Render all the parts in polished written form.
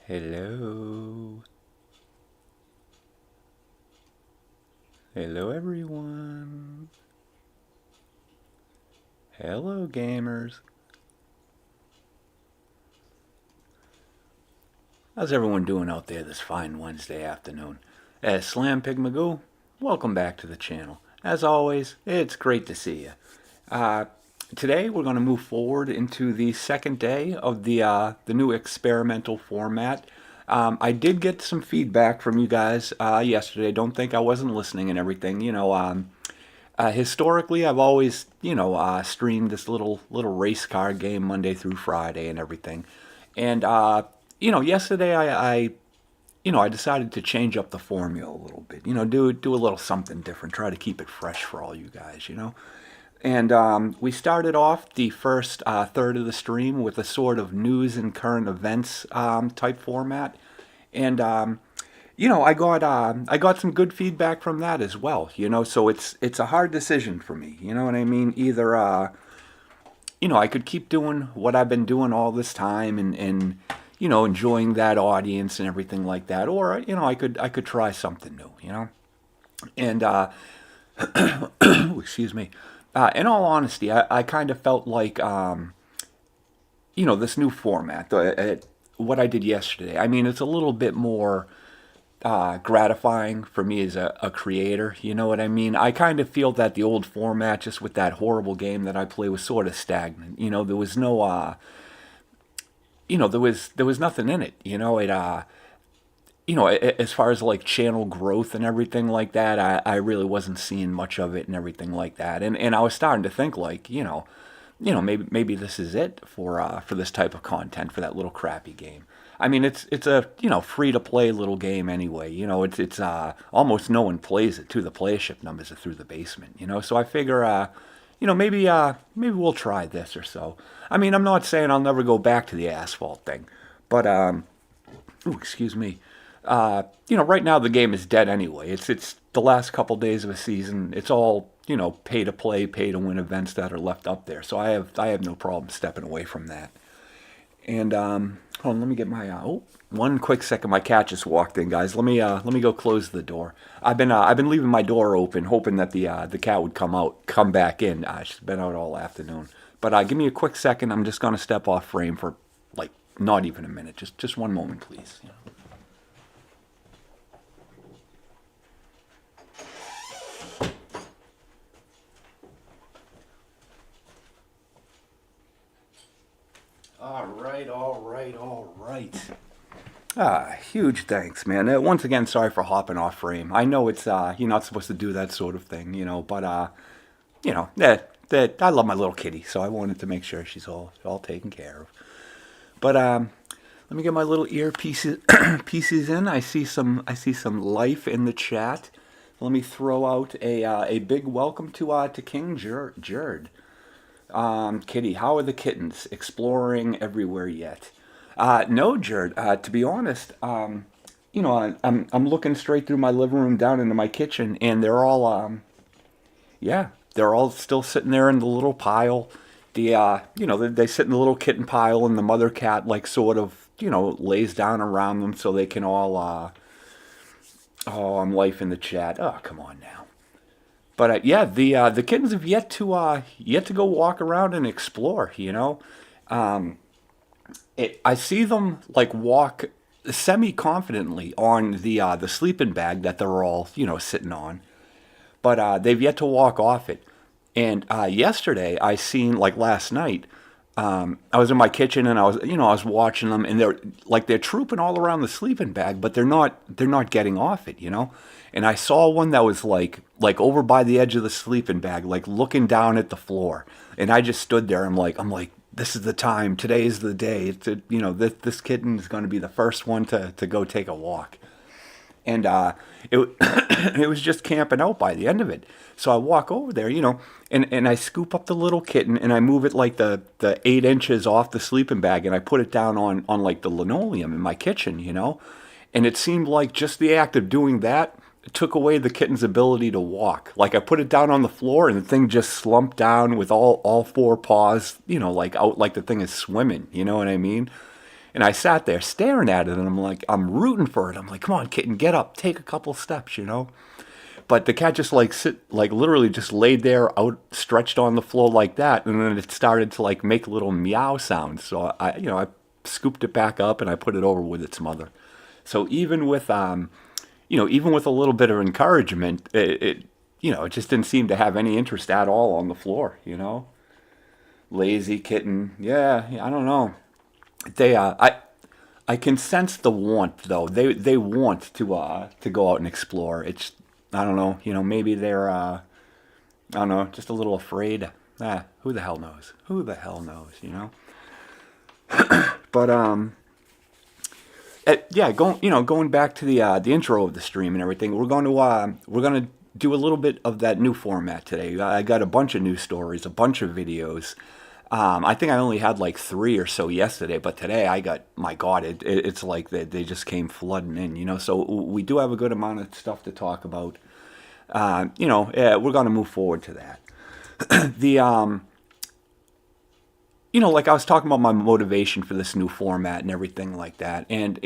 Hello. Hello, everyone. Hello, gamers. How's everyone doing out there this fine Wednesday afternoon? As Slam Pig Magoo, welcome back to the channel. As always, it's great to see you. Uh, Today, we're going to move forward into the second day of the new experimental format. I did get some feedback from you guys yesterday. Don't think I wasn't listening and everything. Historically, I've always, streamed this little race car game Monday through Friday and everything. And yesterday I decided to change up the formula a little bit. Do a little something different. Try to keep it fresh for all you guys. And we started off the first third of the stream with a sort of news and current events type format, and I got some good feedback from that as well. So it's a hard decision for me. You know what I mean? Either I could keep doing what I've been doing all this time and enjoying that audience and everything like that, or I could try something new. And excuse me. In all honesty, I kind of felt like this new format, what I did yesterday. I mean, it's a little bit more gratifying for me as a creator. You know what I mean? I kind of feel that the old format, just with that horrible game that I play, was sort of stagnant. There was no, there was nothing in it. As far as like channel growth and everything like that, I really wasn't seeing much of it and everything like that. And I was starting to think like, maybe this is it for this type of content for that little crappy game. I mean, it's a free to play little game anyway. It's almost no one plays it too. The playership numbers are through the basement. So I figure maybe we'll try this or so. I mean, I'm not saying I'll never go back to the asphalt thing, but ooh, excuse me. Right now the game is dead anyway. It's the last couple days of a season. It's all pay to play, pay to win events that are left up there. So I have no problem stepping away from that. And hold on, let me get my one quick second. My cat just walked in, guys. Let me go close the door. I've been leaving my door open, hoping that the cat would come back in. She's been out all afternoon. But give me a quick second. I'm just gonna step off frame for like not even a minute. Just one moment, please. All right, all right, all right. Huge thanks, man. Once again, sorry for hopping off frame. I know it's you're not supposed to do that sort of thing, but that I love my little kitty, so I wanted to make sure she's all taken care of. But let me get my little earpieces pieces in. I see some life in the chat. Let me throw out a big welcome to King Jerd. Kitty, how are the kittens? Exploring everywhere yet? No, Jared. To be honest, I'm looking straight through my living room down into my kitchen, and they're all yeah, they're all still sitting there in the little pile. They sit in the little kitten pile, and the mother cat like sort of lays down around them so they can all oh, I'm life in the chat. Oh, come on now. But yeah, the kittens have yet to go walk around and explore. I see them like walk semi confidently on the sleeping bag that they're all sitting on, but they've yet to walk off it. And yesterday, I seen like last night. I was in my kitchen and I was watching them, and they're trooping all around the sleeping bag, but they're not getting off it. And I saw one that was like over by the edge of the sleeping bag, like looking down at the floor, and I just stood there. I'm like, this is the time. Today is the day. This kitten is going to be the first one to go take a walk. And it it was just camping out by the end of it. So I walk over there, and I scoop up the little kitten and I move it like the 8 inches off the sleeping bag, and I put it down on like the linoleum in my kitchen. And it seemed like just the act of doing that took away the kitten's ability to walk. Like I put it down on the floor and the thing just slumped down with all four paws, like out like the thing is swimming. You know what I mean? And I sat there staring at it, and I'm like, I'm rooting for it. I'm like, come on, kitten, get up, take a couple steps, you know. But the cat just literally just laid there out stretched on the floor like that, and then it started to like make little meow sounds. So I scooped it back up and I put it over with its mother. So even with even with a little bit of encouragement, it just didn't seem to have any interest at all on the floor. Lazy kitten. Yeah, I don't know. I can sense the want though. They want to go out and explore. It's I don't know. Maybe they're I don't know, just a little afraid. Who the hell knows? Who the hell knows? But yeah, going back to the intro of the stream and everything. We're going to do a little bit of that new format today. I got a bunch of news stories, a bunch of videos. I think I only had like 3 or so yesterday, but today I got, my God, it's like they just came flooding in. So we do have a good amount of stuff to talk about. Yeah, we're going to move forward to that. Like I was talking about my motivation for this new format and everything like that. And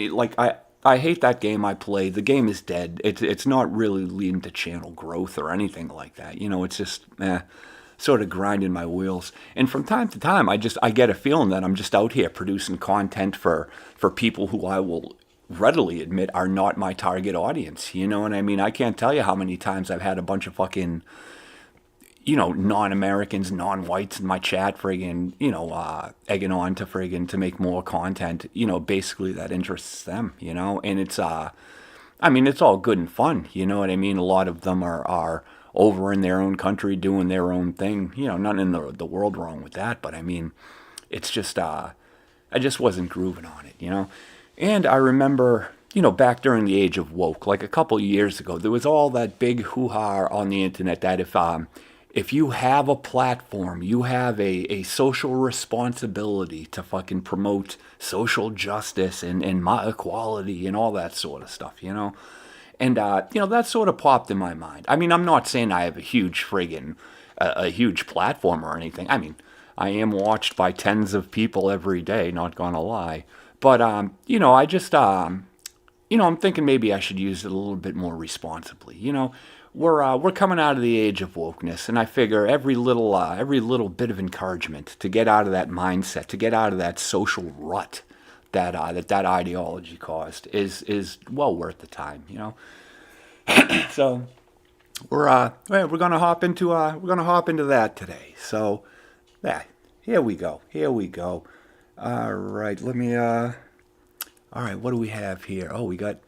I hate that game I play. The game is dead. It's not really leading to channel growth or anything like that. It's just sort of grinding my wheels. And from time to time, I get a feeling that I'm just out here producing content for people who I will readily admit are not my target audience. You know what I mean? I can't tell you how many times I've had a bunch of fucking non-Americans, non-whites in my chat friggin', egging on to friggin' to make more content, basically that interests them, and it's, it's all good and fun, you know what I mean? A lot of them are over in their own country doing their own thing, nothing in the world wrong with that, but it's just, I just wasn't grooving on it, and I remember, back during the age of woke, like a couple years ago, there was all that big hoo-ha on the internet that if you have a platform, you have a social responsibility to fucking promote social justice and equality and all that sort of stuff, And, that sort of popped in my mind. I'm not saying I have a huge a huge platform or anything. I am watched by tens of people every day, not gonna lie. But, I just, I'm thinking maybe I should use it a little bit more responsibly, We're coming out of the age of wokeness, and I figure every little bit of encouragement to get out of that mindset, to get out of that social rut that ideology caused is well worth the time, So we're gonna hop into that today. So yeah, here we go. All right, let me all right, what do we have here? Oh, we got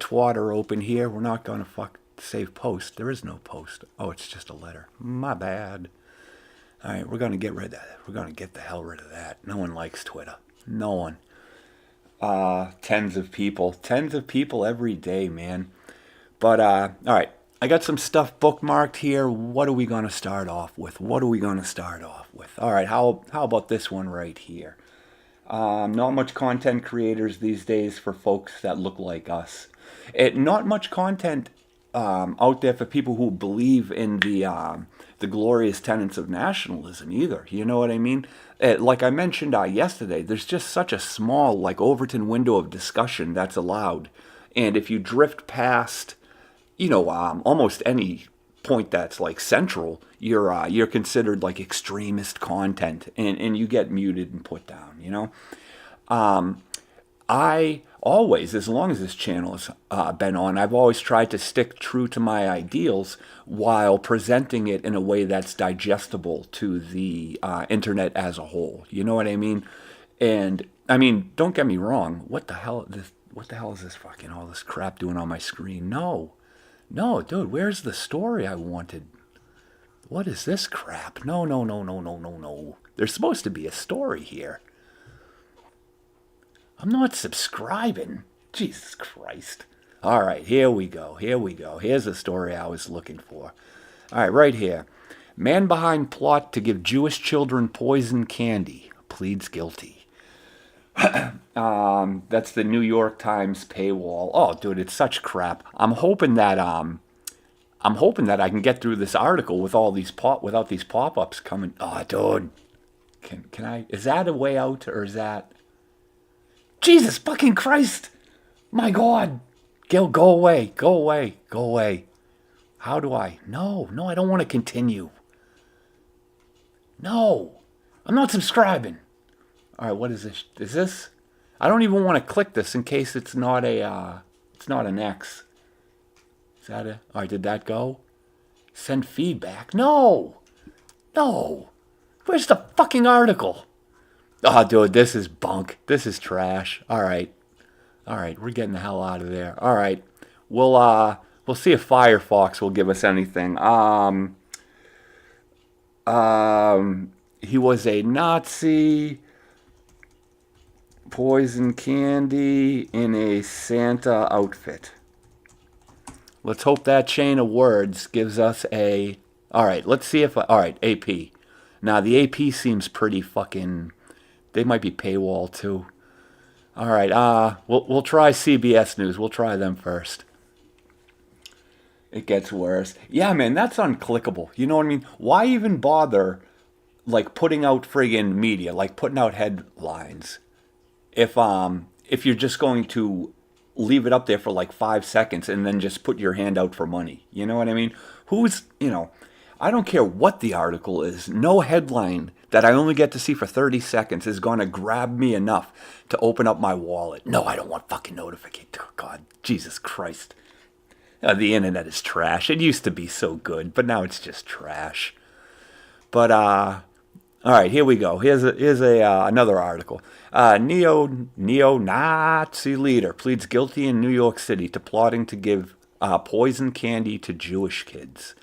Twitter open here. We're not gonna save post. There is no post. Oh, it's just a letter. My bad. All right, we're gonna get rid of that. We're gonna get the hell rid of that. No one likes Twitter. No one. Tens of people every day, man. But all right, I got some stuff bookmarked here. What are we gonna start off with? All right, how about this one right here? Not much content creators these days for folks that look like us. Not much content out there for people who believe in the glorious tenets of nationalism either. You know what I mean? Like I mentioned yesterday, there's just such a small Overton window of discussion that's allowed, and if you drift past, almost any point that's central, you're considered extremist content, and you get muted and put down. I always, as long as this channel has been on, I've always tried to stick true to my ideals while presenting it in a way that's digestible to the internet as a whole. You know what I mean? And don't get me wrong. What the hell is this fucking all this crap doing on my screen? No, dude. Where's the story I wanted? What is this crap? No. There's supposed to be a story here. I'm not subscribing. Jesus Christ. All right, here we go. Here's the story I was looking for. All right, right here. Man behind plot to give Jewish children poison candy pleads guilty. That's the New York Times paywall. Oh, dude, it's such crap. I'm hoping that I can get through this article with without these pop-ups coming. Oh, dude. Can I? Is that a way out, or is that? Jesus fucking Christ! My God! Gil, go away. Go away. Go away. How do I? No, I don't want to continue. No. I'm not subscribing. All right, what is this? Is this? I don't even want to click this in case it's not it's not an X. Is that it? All right, did that go? Send feedback? No. Where's the fucking article? Oh, dude, this is bunk. This is trash. All right, we're getting the hell out of there. All right, we'll see if Firefox will give us anything. He was a Nazi. Poison candy in a Santa outfit. Let's hope that chain of words gives us a... All right, let's see if... All right, AP. Now, the AP seems pretty fucking... They might be paywall, too. All right, we'll try CBS News. We'll try them first. It gets worse. Yeah, man, that's unclickable. You know what I mean? Why even bother, like, putting out friggin' media, like putting out headlines, if you're just going to leave it up there for like 5 seconds and then just put your hand out for money? You know what I mean? I don't care what the article is. No headline that I only get to see for 30 seconds is going to grab me enough to open up my wallet. No, I don't want fucking notification. Oh, God, Jesus Christ. The internet is trash. It used to be so good, but now it's just trash. But, all right, here we go. Here's another article. Neo-Nazi leader pleads guilty in New York City to plotting to give poison candy to Jewish kids.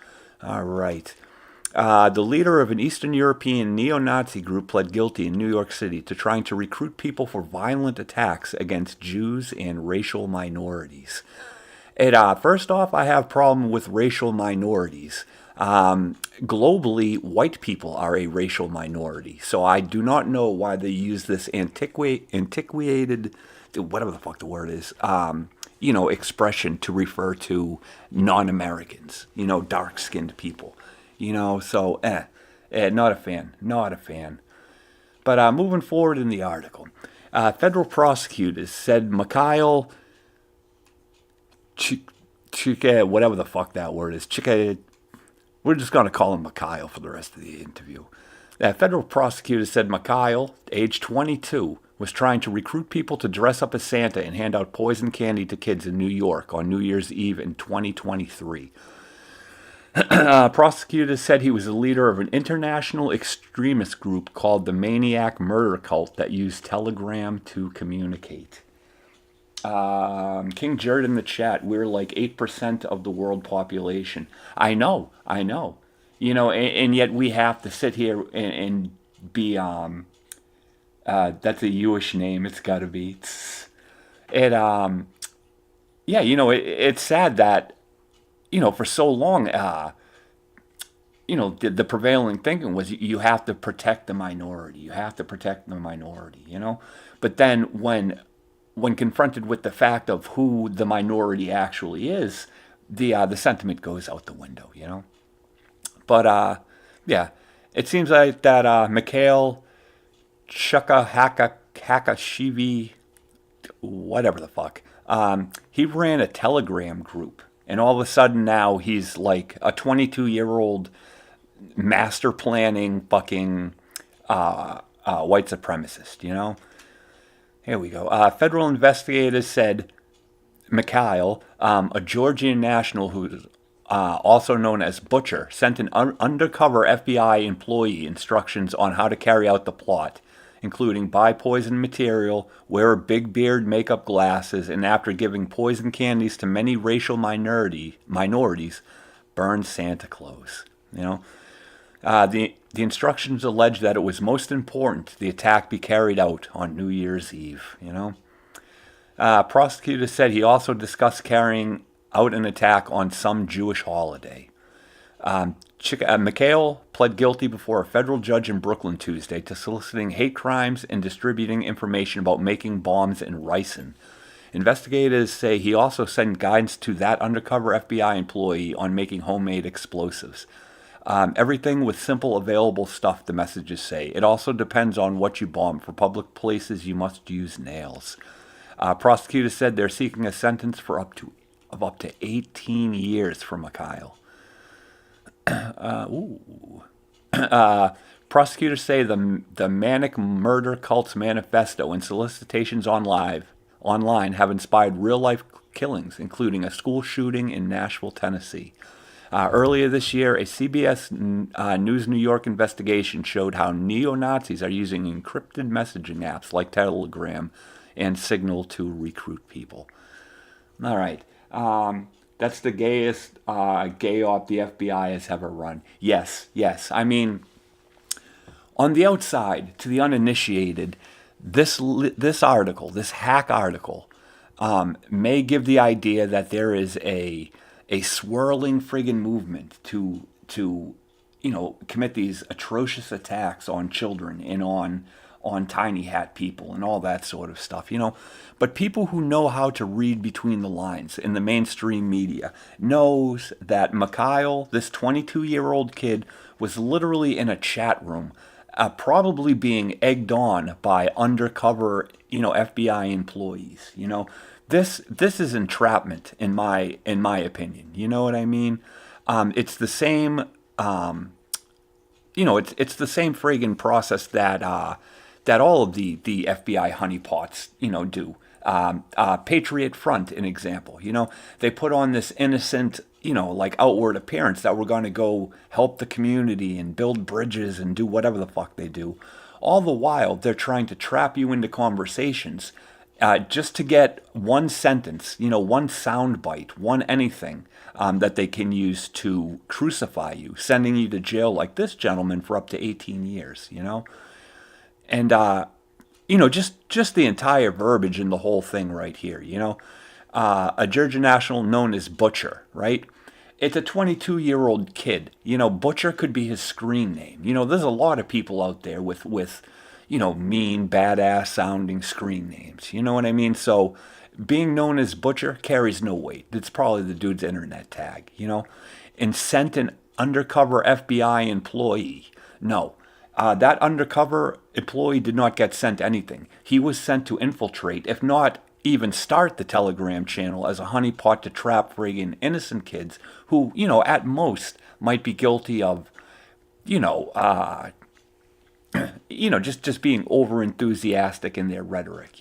All right. The leader of an Eastern European neo-Nazi group pled guilty in New York City to trying to recruit people for violent attacks against Jews and racial minorities. First off, I have a problem with racial minorities. Globally, white people are a racial minority, so I do not know why they use this antiquated, whatever the fuck the word is, expression to refer to non-Americans, dark-skinned people, so, not a fan. But moving forward in the article, federal prosecutors said Mikhail whatever the fuck that word is, we're just going to call him Mikhail for the rest of the interview. Federal prosecutors said Mikhail, age 22, was trying to recruit people to dress up as Santa and hand out poison candy to kids in New York on New Year's Eve in 2023. Prosecutors said he was the leader of an international extremist group called the Maniac Murder Cult that used Telegram to communicate. King Jared in the chat, we're like 8% of the world population. I know. And yet we have to sit here and be, that's a Jewish name, it's gotta be. It's sad that, for so long, the prevailing thinking was you have to protect the minority. But then when confronted with the fact of who the minority actually is, the sentiment goes out the window, But, it seems like that Mikhail Chukashvili, whatever the fuck, he ran a Telegram group, and all of a sudden now he's like a 22-year-old master planning fucking white supremacist, Here we go. Federal investigators said Mikhail, a Georgian national who's also known as Butcher, sent an undercover FBI employee instructions on how to carry out the plot, including buy poison material, wear a big beard, makeup glasses, and after giving poison candies to many racial minorities, burn Santa Claus. The instructions allege that it was most important the attack be carried out on New Year's Eve, Prosecutors said he also discussed carrying out an attack on some Jewish holiday. Mikhail pled guilty before a federal judge in Brooklyn Tuesday to soliciting hate crimes and distributing information about making bombs in ricin. Investigators say he also sent guidance to that undercover FBI employee on making homemade explosives. Everything with simple available stuff, the messages say. It also depends on what you bomb. For public places, you must use nails. Prosecutors said they're seeking a sentence for up to 18 years for Mikhail. Ooh. Prosecutors say the Manic Murder Cult's manifesto and solicitations online have inspired real-life killings, including a school shooting in Nashville, Tennessee. Earlier this year, a CBS News New York investigation showed how neo-Nazis are using encrypted messaging apps like Telegram and Signal to recruit people. All right. That's the gayest gay op the FBI has ever run. Yes, yes. I mean, on the outside, to the uninitiated, this article, this hack article, may give the idea that there is a swirling friggin' movement to commit these atrocious attacks on children and on tiny hat people and all that sort of stuff, But people who know how to read between the lines in the mainstream media knows that Mikhail, this 22-year-old kid, was literally in a chat room, probably being egged on by undercover, FBI employees. This is entrapment in my opinion. You know what I mean? It's the same. It's the same friggin' process that all of the FBI honeypots, do. Patriot Front, an example. They put on this innocent, like outward appearance that we're going to go help the community and build bridges and do whatever the fuck they do. All the while, they're trying to trap you into conversations just to get one sentence, one soundbite, one anything that they can use to crucify you, sending you to jail like this gentleman for up to 18 years, And, just the entire verbiage in the whole thing right here, a Georgia national known as Butcher, right? It's a 22-year-old kid. Butcher could be his screen name. There's a lot of people out there with mean, badass-sounding screen names. You know what I mean? So being known as Butcher carries no weight. It's probably the dude's internet tag, And sent an undercover FBI employee. No. That undercover employee did not get sent anything. He was sent to infiltrate, if not even start the Telegram channel as a honeypot to trap friggin' innocent kids who, at most might be guilty of, just being over enthusiastic in their rhetoric.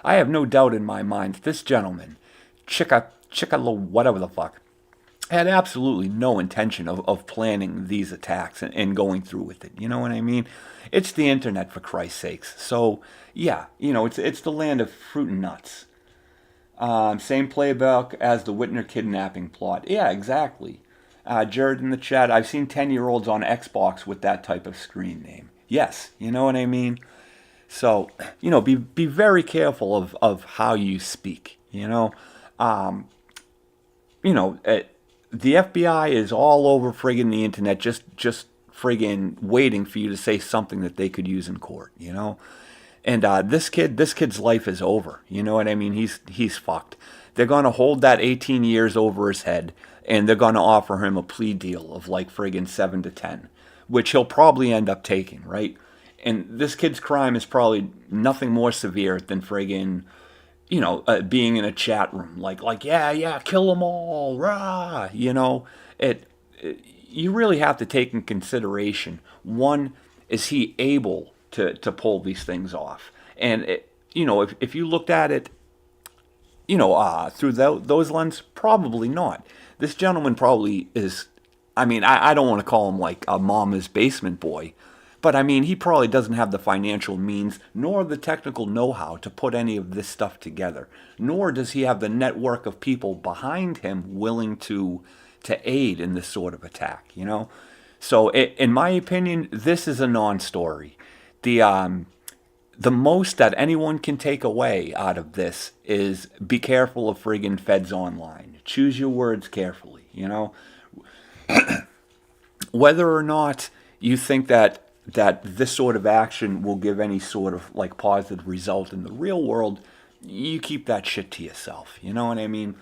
I have no doubt in my mind that this gentleman, Chicka, whatever the fuck, had absolutely no intention of planning these attacks and going through with it. You know what I mean? It's the internet, for Christ's sakes. So, yeah, it's the land of fruit and nuts. Same playbook as the Whitner kidnapping plot. Yeah, exactly. Jared in the chat, I've seen 10-year-olds on Xbox with that type of screen name. Yes, you know what I mean? So, be very careful of how you speak, the FBI is all over friggin' the internet, just friggin' waiting for you to say something that they could use in court, And this kid's life is over. You know what I mean? He's fucked. They're gonna hold that 18 years over his head, and they're gonna offer him a plea deal of like friggin' 7 to 10, which he'll probably end up taking, right? And this kid's crime is probably nothing more severe than friggin', being in a chat room, like, yeah, kill them all, rah, you really have to take in consideration, one, is he able to pull these things off? And, if you looked at it, through those lenses, probably not. This gentleman probably is, I don't want to call him like a mama's basement boy, but he probably doesn't have the financial means nor the technical know-how to put any of this stuff together. Nor does he have the network of people behind him willing to aid in this sort of attack, So in my opinion, this is a non-story. The most that anyone can take away out of this is be careful of friggin' feds online. Choose your words carefully, Whether or not you think that this sort of action will give any sort of like positive result in the real world, you keep that shit to yourself. You know what I mean?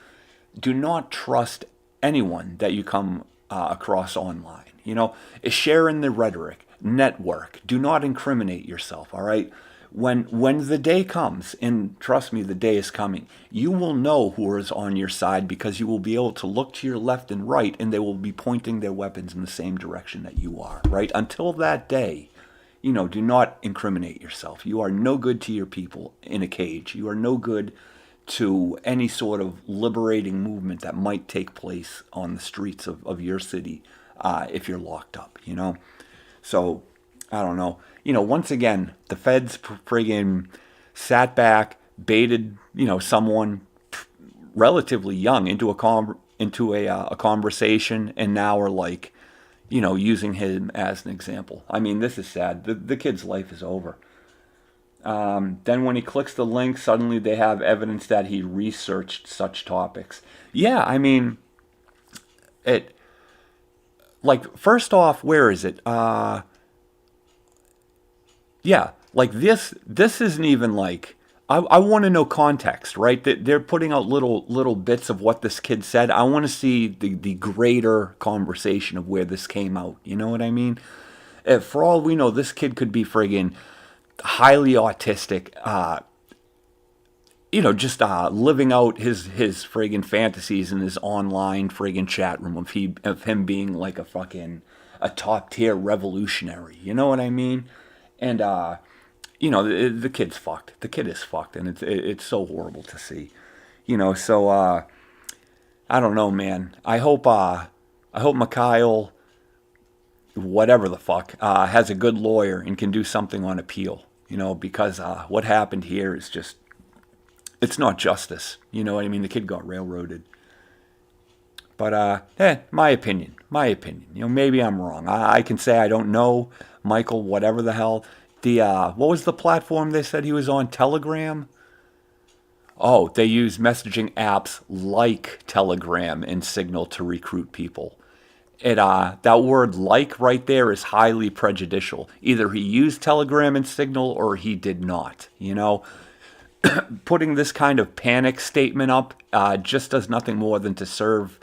Do not trust anyone that you come across online. is sharing the rhetoric, network. Do not incriminate yourself, all right? When the day comes, and trust me, the day is coming, you will know who is on your side because you will be able to look to your left and right and they will be pointing their weapons in the same direction that you are, right? Until that day, do not incriminate yourself. You are no good to your people in a cage. You are no good to any sort of liberating movement that might take place on the streets of your city if you're locked up, So, I don't know. Once again, the feds friggin' sat back, baited, someone relatively young into a conversation, and now are like, using him as an example. I mean, this is sad. The kid's life is over. Then when he clicks the link, suddenly they have evidence that he researched such topics. Yeah, I mean, first off, where is it? Yeah, this isn't even I want to know context, right? They're putting out little bits of what this kid said. I want to see the greater conversation of where this came out. You know what I mean? For all we know, this kid could be friggin' highly autistic, just living out his friggin' fantasies in his online friggin' chat room of him being like a top tier revolutionary. You know what I mean? And the kid's fucked. The kid is fucked, and it's so horrible to see. So I don't know, man. I hope Mikhail, whatever the fuck, has a good lawyer and can do something on appeal. Because what happened here is just, it's not justice. You know what I mean? The kid got railroaded. But my opinion. Maybe I'm wrong. I can say I don't know Michael, whatever the hell. What was the platform they said he was on? Telegram? Oh, they use messaging apps like Telegram and Signal to recruit people. That word "like" right there is highly prejudicial. Either he used Telegram and Signal or he did not. Putting this kind of panic statement up just does nothing more than to serve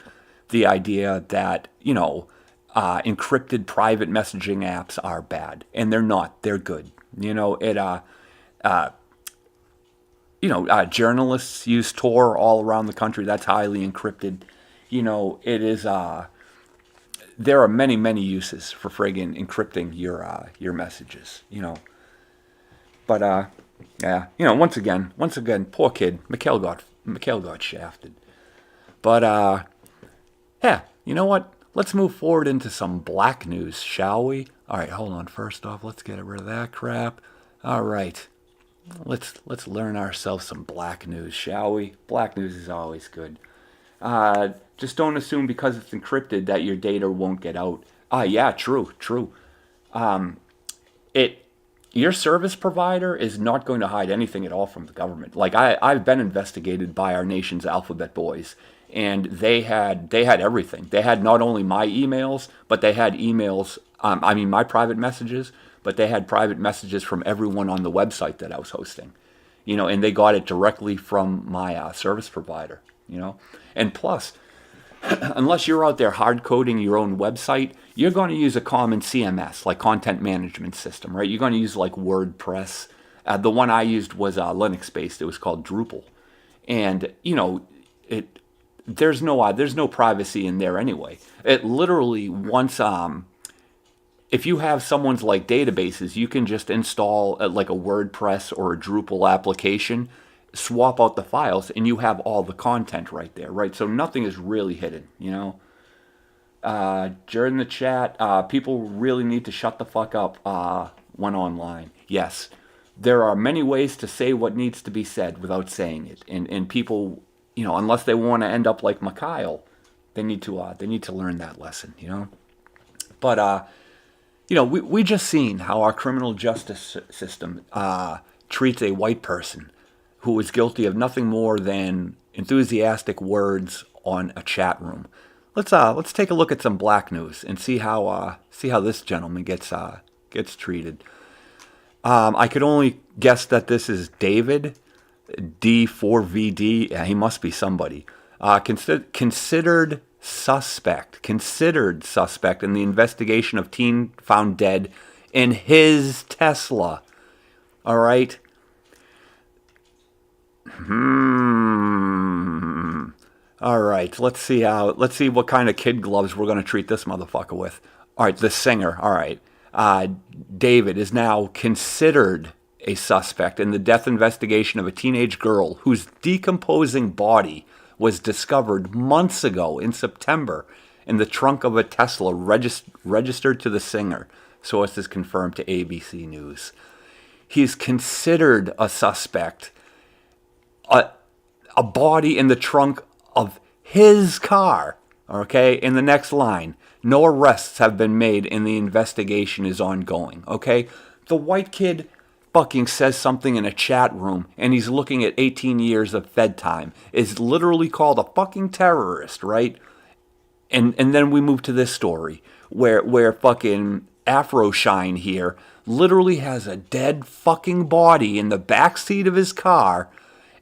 the idea that, encrypted private messaging apps are bad. And they're not. They're good. Journalists use Tor all around the country. That's highly encrypted. It is... there are many, many uses for friggin' encrypting your messages, But, yeah, once again, poor kid. Mikhail got shafted. But, yeah, you know what? Let's move forward into some black news, shall we? All right, hold on. First off, let's get rid of that crap. All right. Let's learn ourselves some black news, shall we? Black news is always good. Just don't assume because it's encrypted that your data won't get out. Yeah, true. Your service provider is not going to hide anything at all from the government. I've been investigated by our nation's alphabet boys, and they had everything. They had not only my emails, but they had emails, my private messages, but they had private messages from everyone on the website that I was hosting, and they got it directly from my service provider, And plus, unless you're out there hard coding your own website, you're going to use a common CMS, like content management system, right? You're going to use like WordPress. The one I used was Linux-based. It was called Drupal. And, there's no privacy in there anyway. It literally, once, if you have someone's like databases, you can just install like a WordPress or a Drupal application, swap out the files, and you have all the content right there, right? So nothing is really hidden, During the chat, people really need to shut the fuck up when online. Yes, there are many ways to say what needs to be said without saying it, and people, unless they want to end up like Mikhail, they need to learn that lesson, But we just seen how our criminal justice system treats a white person who is guilty of nothing more than enthusiastic words on a chat room. Let's take a look at some black news and see how this gentleman gets treated. I could only guess that this is David D4VD. Yeah, he must be somebody. Considered considered suspect in the investigation of teen found dead in his Tesla. All right. All right. Let's see what kind of kid gloves we're going to treat this motherfucker with. All right. The singer. All right. David is now considered a suspect in the death investigation of a teenage girl whose decomposing body was discovered months ago in September in the trunk of a Tesla registered to the singer, sources confirmed to ABC News. He's considered a suspect. A body in the trunk of his car. Okay, in the next line, no arrests have been made and the investigation is ongoing. Okay, the white kid fucking says something in a chat room and he's looking at 18 years of Fed time, is literally called a fucking terrorist, right? And then we move to this story where fucking Afroshine here literally has a dead fucking body in the backseat of his car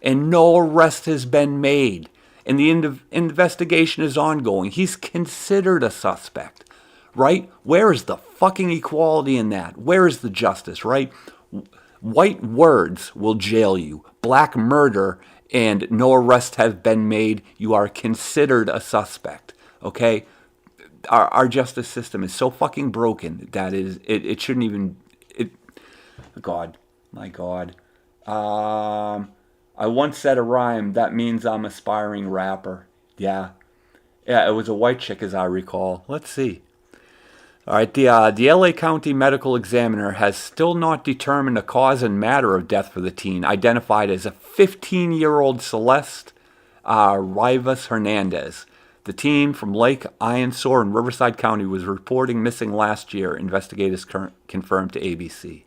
and no arrest has been made. And the investigation is ongoing. He's considered a suspect, right? Where is the fucking equality in that? Where is the justice, right? White words will jail you. Black murder and no arrest have been made. You are considered a suspect, okay? Our justice system is so fucking broken that it shouldn't even... God, my God. I once said a rhyme, that means I'm an aspiring rapper. Yeah, it was a white chick as I recall. Let's see. All right, the LA County Medical Examiner has still not determined the cause and matter of death for the teen, identified as a 15-year-old Celeste Rivas Hernandez. The teen from Lake Ironsaw in Riverside County was reporting missing last year, investigators confirmed to ABC.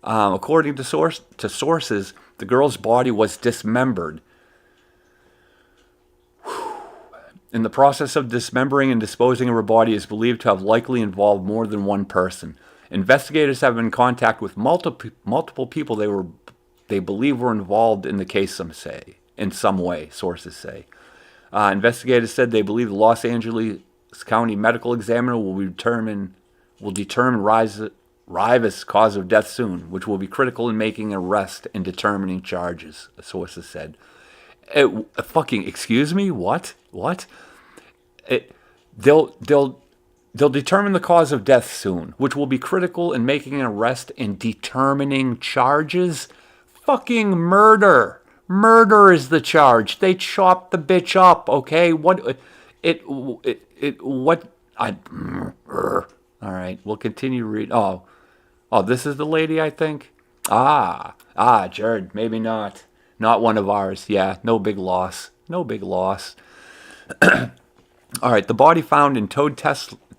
According to sources, the girl's body was dismembered. In the process of dismembering and disposing of her body is believed to have likely involved more than one person. Investigators have been in contact with multiple people they believe were involved in the case, in some way, sources say. Investigators said they believe the Los Angeles County Medical Examiner will determine Rivas' cause of death soon, which will be critical in making an arrest and determining charges, the sources said. Fucking, excuse me? What? They'll determine the cause of death soon, which will be critical in making an arrest and determining charges. Fucking murder. Murder is the charge. They chopped the bitch up, okay? All right, we'll continue reading. Oh, this is the lady, I think? Jared, maybe not. Not one of ours. Yeah, no big loss. All right, the body found in towed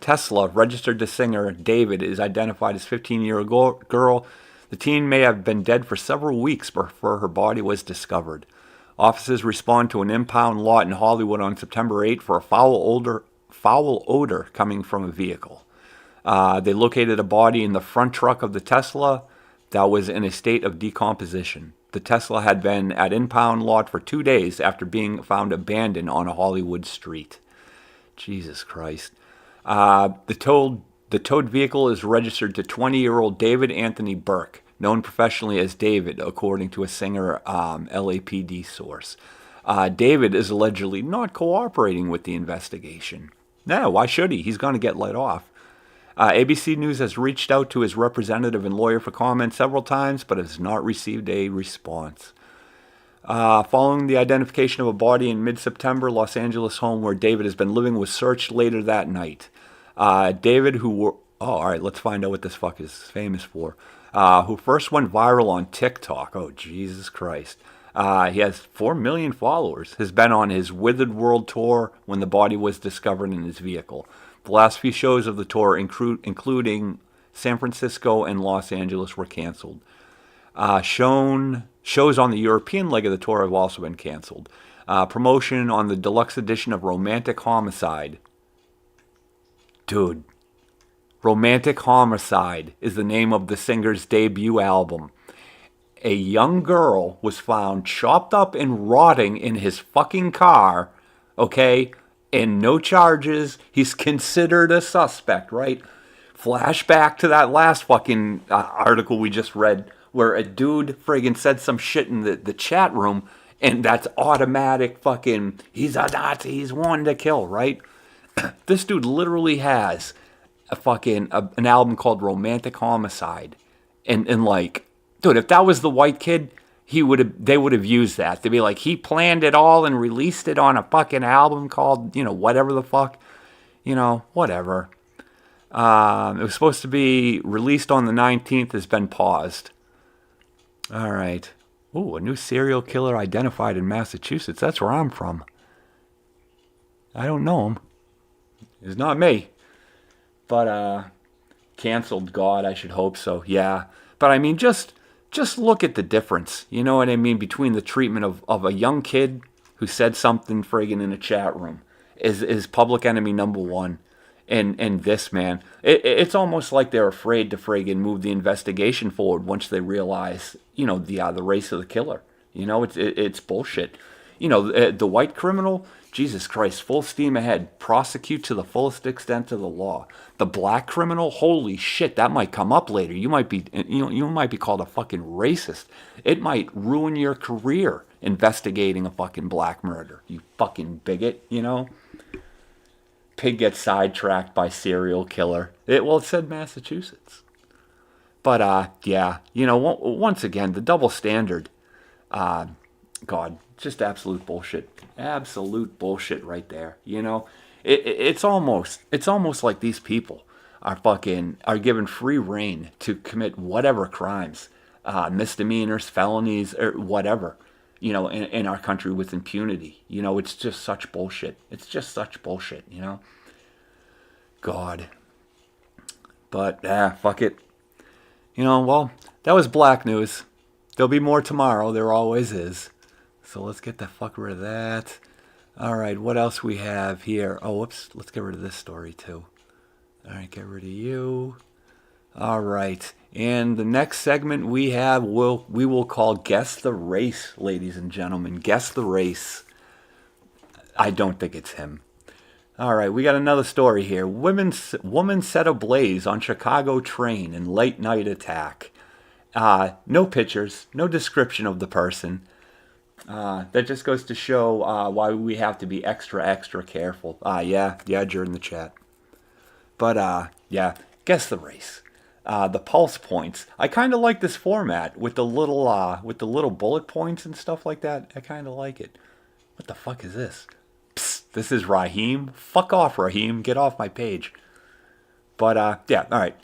Tesla, registered to singer David, is identified as 15-year-old girl. The teen may have been dead for several weeks before her body was discovered. Officers respond to an impound lot in Hollywood on September 8th for a foul odor coming from a vehicle. They located a body in the front truck of the Tesla that was in a state of decomposition. The Tesla had been at impound lot for 2 days after being found abandoned on a Hollywood street. Jesus Christ. The towed vehicle is registered to 20-year-old David Anthony Burke, known professionally as David, according to a Singer LAPD source. David is allegedly not cooperating with the investigation. No, why should he? He's going to get let off. ABC News has reached out to his representative and lawyer for comment several times, but has not received a response. Following the identification of a body in mid-September, Los Angeles home where David has been living was searched later that night. David, all right, let's find out what this fuck is famous for. Who first went viral on TikTok. Oh, Jesus Christ. He has 4 million followers. Has been on his Withered World tour when the body was discovered in his vehicle. The last few shows of the tour, including San Francisco and Los Angeles, were canceled. Shows on the European leg of the tour have also been canceled. Promotion on the deluxe edition of Romantic Homicide. Dude, Romantic Homicide is the name of the singer's debut album. A young girl was found chopped up and rotting in his fucking car, okay? and no charges. He's considered a suspect, right? Flashback to that last fucking article we just read where a dude friggin' said some shit in the chat room, and that's automatic fucking, he's a Nazi, he's one to kill, right? This dude literally has an album called Romantic Homicide. And like, dude, if that was the white kid, they would have used that. They'd be like, he planned it all and released it on a fucking album called, whatever the fuck, whatever. It was supposed to be released on the 19th, has been paused. All right. Ooh, a new serial killer identified in Massachusetts. That's where I'm from. I don't know him. It's not me. But, canceled, God, I should hope so. Yeah. But I mean, just look at the difference. You know what I mean? Between the treatment of a young kid who said something friggin' in a chat room is public enemy number one. And this, man, it's almost like they're afraid to friggin' move the investigation forward once they realize, the race of the killer. It's bullshit. The white criminal, Jesus Christ, full steam ahead. Prosecute to the fullest extent of the law. The black criminal, holy shit, that might come up later. You might be, you might be called a fucking racist. It might ruin your career investigating a fucking black murder. You fucking bigot, Pig gets sidetracked by serial killer. It said Massachusetts. But, yeah, once again, the double standard, God, just absolute bullshit. Absolute bullshit right there. It's almost like these people are given free reign to commit whatever crimes, misdemeanors, felonies, or whatever, in our country with impunity. It's just such bullshit. It's just such bullshit, God. But, fuck it. That was black news. There'll be more tomorrow. There always is. So let's get the fuck rid of that. All right, what else we have here? Oh, whoops. Let's get rid of this story, too. All right, get rid of you. All right. And the next segment we will call Guess the Race, ladies and gentlemen. Guess the Race. I don't think it's him. All right, we got another story here. Woman set ablaze on Chicago train in late night attack. No pictures, no description of the person. That just goes to show why we have to be extra careful. Yeah, during the chat. But yeah, guess the race. The pulse points. I kind of like this format with the little bullet points and stuff like that. I kind of like it. What the fuck is this? Psst, this is Raheem. Fuck off, Raheem. Get off my page. But yeah, all right.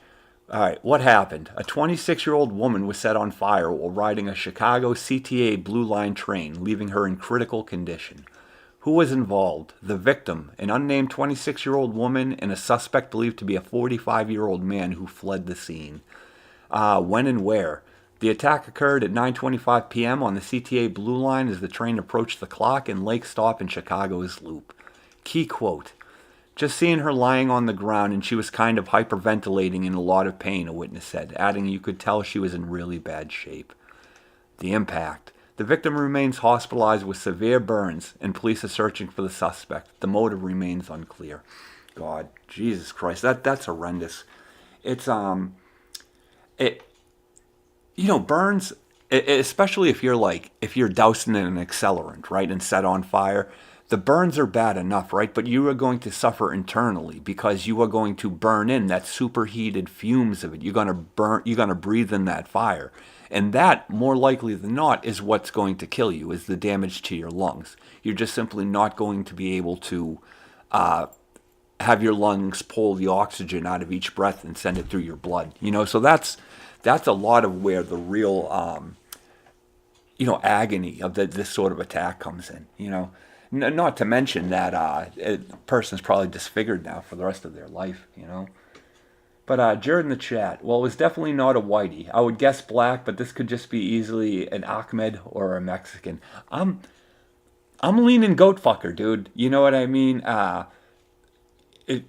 What happened? A 26-year-old woman was set on fire while riding a Chicago CTA Blue Line train, leaving her in critical condition. Who was involved? The victim, an unnamed 26-year-old woman, and a suspect believed to be a 45-year-old man who fled the scene. When and where? The attack occurred at 9:25 p.m. on the CTA Blue Line as the train approached the clock and Lake Stop in Chicago's Loop. Key quote: "Just seeing her lying on the ground and she was kind of hyperventilating in a lot of pain," a witness said, adding you could tell she was in really bad shape. The impact. The victim remains hospitalized with severe burns, and police are searching for the suspect. The motive remains unclear. God, Jesus Christ, that's horrendous. It's burns, especially if you're dousing in an accelerant, right, and set on fire. The burns are bad enough, right? But you are going to suffer internally because you are going to burn in that superheated fumes of it. You're going to breathe in that fire. And that, more likely than not, is what's going to kill you, is the damage to your lungs. You're just simply not going to be able to have your lungs pull the oxygen out of each breath and send it through your blood. So that's a lot of where the real, agony of this sort of attack comes in, Not to mention that a person's probably disfigured now for the rest of their life, But during the chat, well, it was definitely not a whitey. I would guess black, but this could just be easily an Ahmed or a Mexican. I'm leaning goat fucker, dude. You know what I mean? I don't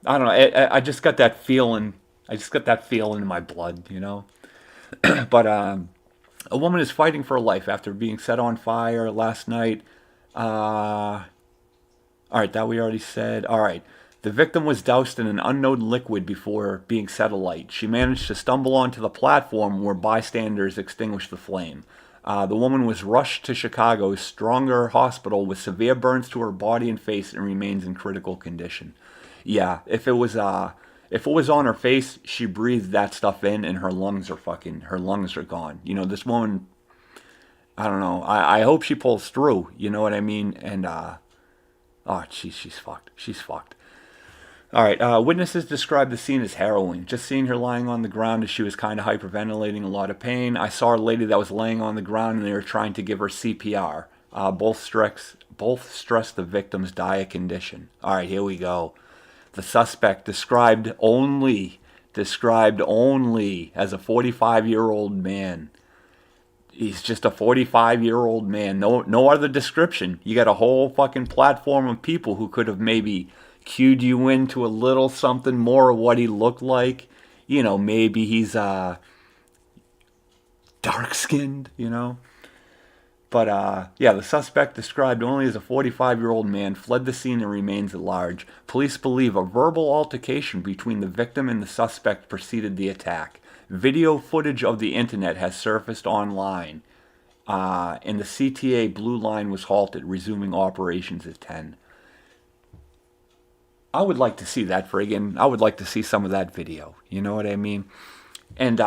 know. I just got that feeling. I just got that feeling in my blood, But a woman is fighting for her life after being set on fire last night. All right, that we already said. All right. The victim was doused in an unknown liquid before being set alight. She managed to stumble onto the platform where bystanders extinguished the flame. The woman was rushed to Chicago's Stronger Hospital with severe burns to her body and face and remains in critical condition. Yeah, if it was on her face, she breathed that stuff in and her lungs are gone. You know, this woman, I don't know. I hope she pulls through, you know what I mean? And oh, she's fucked. She's fucked. All right. Witnesses described the scene as harrowing. Just seeing her lying on the ground as she was kind of hyperventilating, a lot of pain. I saw a lady that was laying on the ground and they were trying to give her CPR. Both stressed the victim's dire condition. All right, here we go. The suspect described only as a 45-year-old man. He's just a 45-year-old man. No other description. You got a whole fucking platform of people who could have maybe cued you into a little something more of what he looked like. You know, maybe he's dark-skinned, you know. But, yeah, the suspect, described only as a 45-year-old man, fled the scene and remains at large. Police believe a verbal altercation between the victim and the suspect preceded the attack. Video footage of the internet has surfaced online, and the CTA Blue Line was halted, resuming operations at 10. I would like to see that friggin'. I would like to see some of that video. You know what I mean? And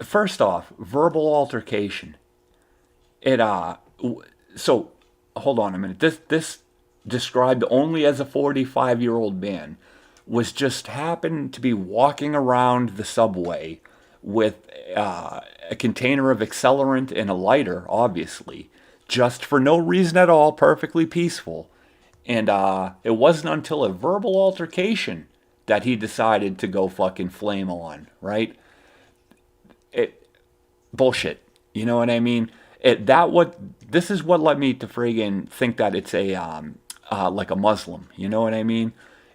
first off, verbal altercation. So hold on a minute. This described only as a 45-year-old man was just happened to be walking around the subway with a container of accelerant and a lighter, obviously, just for no reason at all, perfectly peaceful. And it wasn't until a verbal altercation that he decided to go fucking flame on, right? Bullshit. You know what I mean? This is what led me to friggin' think that it's like a Muslim. You know what I mean?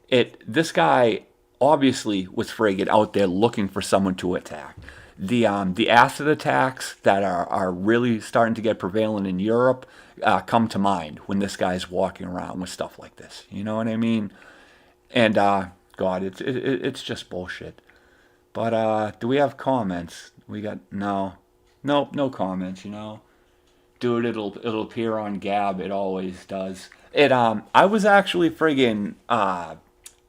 This guy obviously was friggin' out there looking for someone to attack. The acid attacks that are really starting to get prevalent in Europe come to mind when this guy's walking around with stuff like this. You know what I mean? And God, it's just bullshit. But do we have comments? We got nope, no comments. You know, dude, it'll appear on Gab. It always does. I was actually friggin'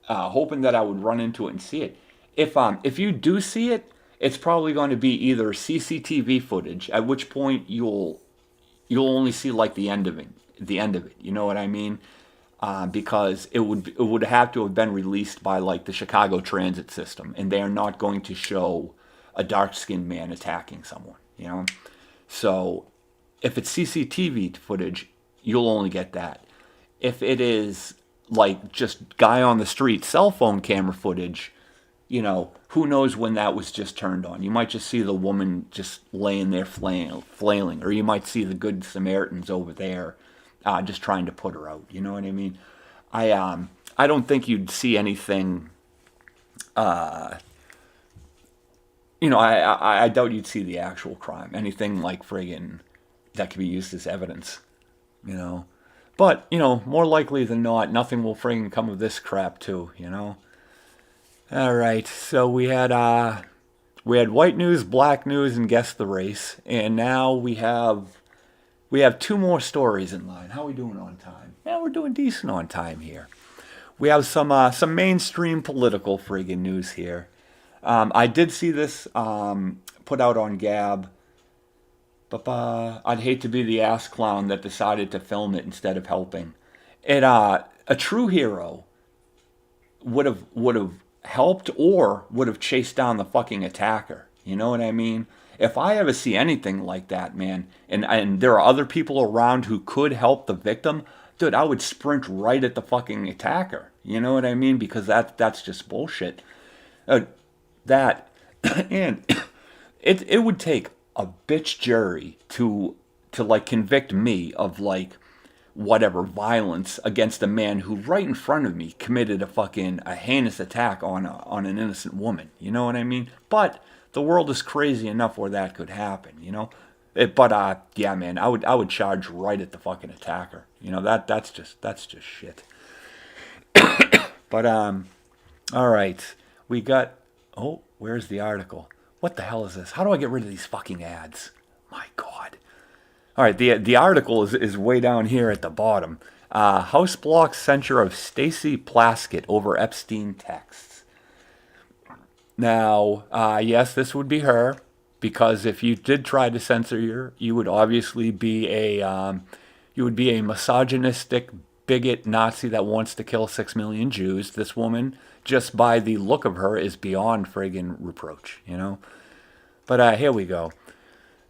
hoping that I would run into it and see it. If you do see it, it's probably going to be either CCTV footage, at which point you'll only see like the end of it. You know what I mean? Because it would have to have been released by like the Chicago Transit System, and they are not going to show a dark-skinned man attacking someone. You know, so if it's CCTV footage, you'll only get that. If it is like just guy on the street cell phone camera footage, you know, who knows when that was just turned on. You might just see the woman just laying there flailing, or you might see the good Samaritans over there just trying to put her out. You know what I mean? I don't think you'd see anything. You know, I doubt you'd see the actual crime. Anything like friggin' that could be used as evidence. You know, but you know, more likely than not, nothing will friggin' come of this crap too. You know. All right, so we had white news, black news, and guess the race, and now we have two more stories in line. How are we doing on time? Yeah, we're doing decent on time here. We have some mainstream political friggin' news here. I did see this put out on Gab, but I'd hate to be the ass clown that decided to film it instead of helping. A true hero would have helped or would have chased down the fucking attacker. You know what I mean? If I ever see anything like that, man, and there are other people around who could help the victim, dude, I would sprint right at the fucking attacker. You know what I mean? Because that's just bullshit. That and it would take a bitch jury to like convict me of like whatever violence against a man who right in front of me committed a heinous attack on an innocent woman. You know what I mean? But the world is crazy enough where that could happen, you know? Yeah, man, I would charge right at the fucking attacker. That's just shit. But all right, we got. Oh, where's the article? What the hell is this? How do I get rid of these fucking ads? My God. All right, the article is way down here at the bottom. House blocks censure of Stacey Plaskett over Epstein texts. Now, yes, this would be her, because if you did try to censor her, you would obviously be a misogynistic bigot Nazi that wants to kill 6 million Jews. This woman, just by the look of her, is beyond friggin' reproach, But here we go.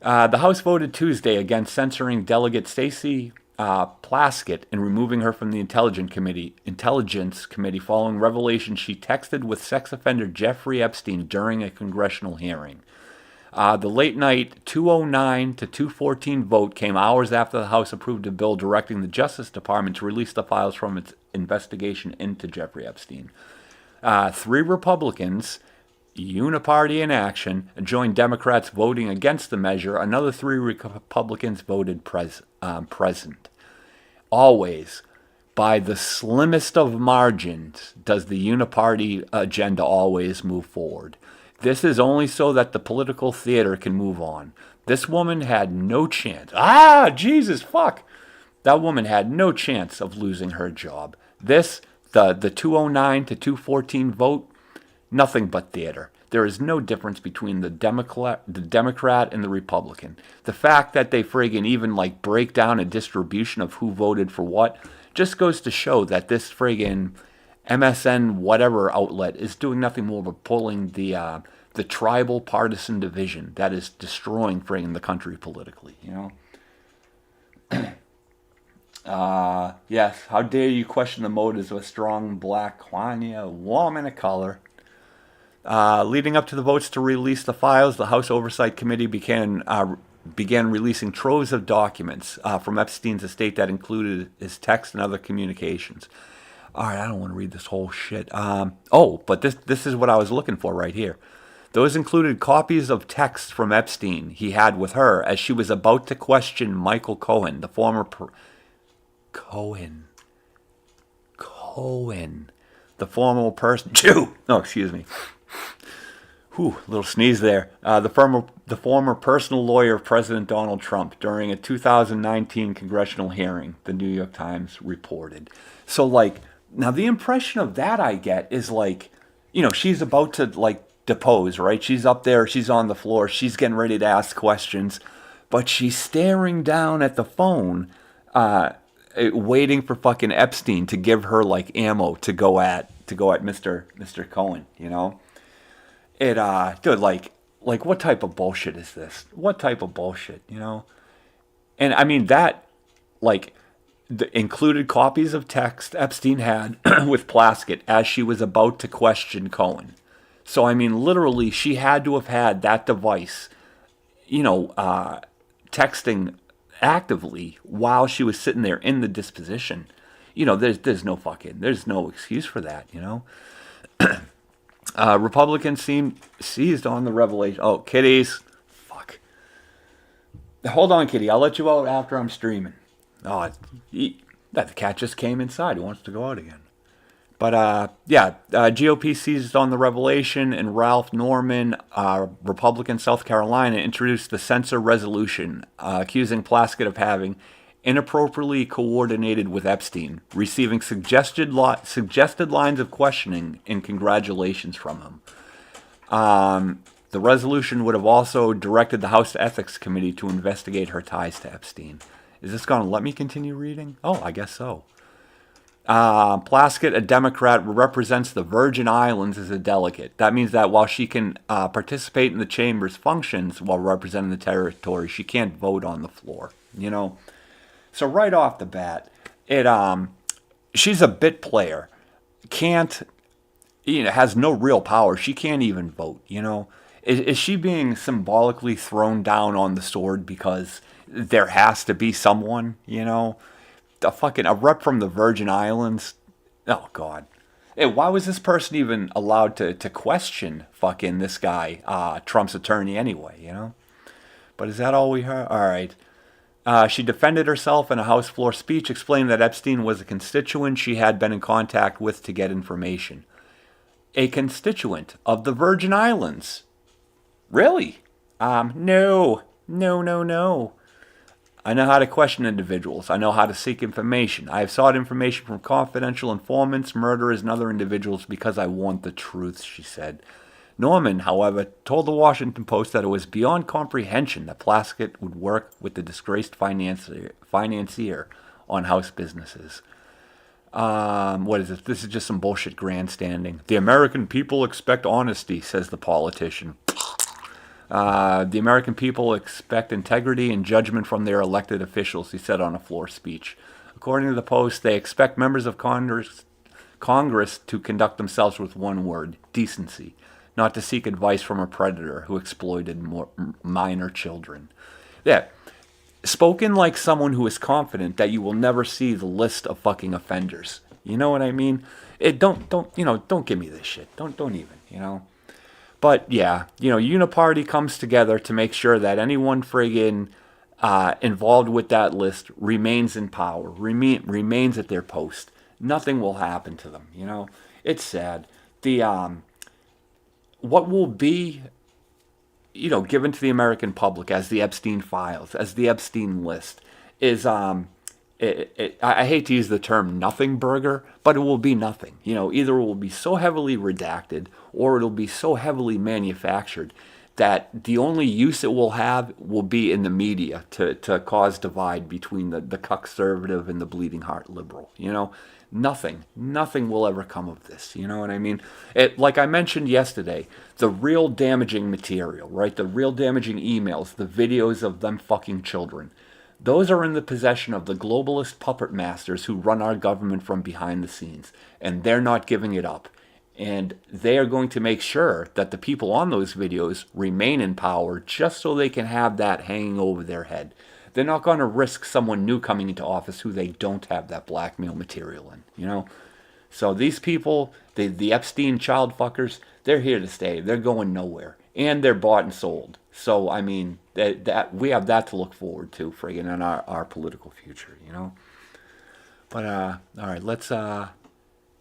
The House voted Tuesday against censoring Delegate Stacey Plaskett and removing her from the Intelligence Committee following revelation she texted with sex offender Jeffrey Epstein during a congressional hearing. The late night 209 to 214 vote came hours after the House approved a bill directing the Justice Department to release the files from its investigation into Jeffrey Epstein. 3 Republicans, uniparty in action, joined Democrats voting against the measure. Another 3 Republicans voted present. Always, by the slimmest of margins, does the uniparty agenda always move forward. This is only so that the political theater can move on. This woman had no chance. Jesus, fuck. That woman had no chance of losing her job. The 209 to 214 vote, nothing but theater. There is no difference between the Democrat and the Republican. The fact that they friggin' even break down a distribution of who voted for what just goes to show that this friggin' MSN whatever outlet is doing nothing more but pulling the tribal partisan division that is destroying friggin' the country politically, Yes, how dare you question the motives of a strong black Kwanya woman of color. Leading up to the votes to release the files, the House Oversight Committee began releasing troves of documents from Epstein's estate that included his text and other communications. All right, I don't want to read this whole shit. But this is what I was looking for right here. Those included copies of texts from Epstein he had with her as she was about to question Michael Cohen, the former the former person Jew. No, excuse me. Whew, little sneeze there. The former personal lawyer of President Donald Trump during a 2019 congressional hearing, the New York Times reported. So, now the impression of that I get is she's about to, depose, right? She's up there, she's on the floor, she's getting ready to ask questions, but she's staring down at the phone, waiting for fucking Epstein to give her, ammo to go at Mr. Cohen, It, dude, what type of bullshit is this? What type of bullshit, And I mean, that, included copies of text Epstein had with Plaskett as she was about to question Cohen. So, I mean, literally, she had to have had that device, texting actively while she was sitting there in the disposition. There's no excuse for that, Republicans seemed seized on the revelation. Oh, kitties. Fuck. Hold on, kitty. I'll let you out after I'm streaming. Oh, the cat just came inside. He wants to go out again. But, GOP seized on the revelation, and Ralph Norman, Republican South Carolina, introduced the censor resolution accusing Plaskett of having inappropriately coordinated with Epstein, receiving suggested lines of questioning and congratulations from him. The resolution would have also directed the House Ethics Committee to investigate her ties to Epstein. Is this going to let me continue reading? Oh, I guess so. Plaskett, a Democrat, represents the Virgin Islands as a delegate. That means that while she can participate in the chamber's functions while representing the territory, she can't vote on the floor. So right off the bat, she's a bit player. Has no real power. She can't even vote. Is she being symbolically thrown down on the sword because there has to be someone? A rep from the Virgin Islands. Oh, God. Hey, why was this person even allowed to question fucking this guy, Trump's attorney anyway, But is that all we heard? All right. She defended herself in a House floor speech, explaining that Epstein was a constituent she had been in contact with to get information. A constituent of the Virgin Islands. Really? No. No, no, no. I know how to question individuals. I know how to seek information. I have sought information from confidential informants, murderers, and other individuals because I want the truth, she said. Norman, however, told the Washington Post that it was beyond comprehension that Plaskett would work with the disgraced financier on House businesses. What is this? This is just some bullshit grandstanding. The American people expect honesty, says the politician. The American people expect integrity and judgment from their elected officials, he said on a floor speech. According to the Post, they expect members of Congress to conduct themselves with one word, decency, not to seek advice from a predator who exploited minor children. Yeah, spoken like someone who is confident that you will never see the list of fucking offenders. You know what I mean? Don't give me this shit. Don't even. But yeah, Uniparty comes together to make sure that anyone friggin' involved with that list remains in power, remains at their post. Nothing will happen to them. It's sad. What will be, given to the American public as the Epstein files, as the Epstein list, is I hate to use the term nothing burger, but it will be nothing. Either it will be so heavily redacted or it'll be so heavily manufactured that the only use it will have will be in the media to cause divide between the conservative and the bleeding heart liberal. Nothing will ever come of this. You know what I mean? Like I mentioned yesterday, the real damaging material, right? The real damaging emails, the videos of them fucking children. Those are in the possession of the globalist puppet masters who run our government from behind the scenes, and they're not giving it up. And they are going to make sure that the people on those videos remain in power just so they can have that hanging over their head. They're not going to risk someone new coming into office who they don't have that blackmail material in, So these people, the Epstein child fuckers, they're here to stay. They're going nowhere. And they're bought and sold. So, I mean, that we have that to look forward to, friggin' in our political future, But, all right, let's, I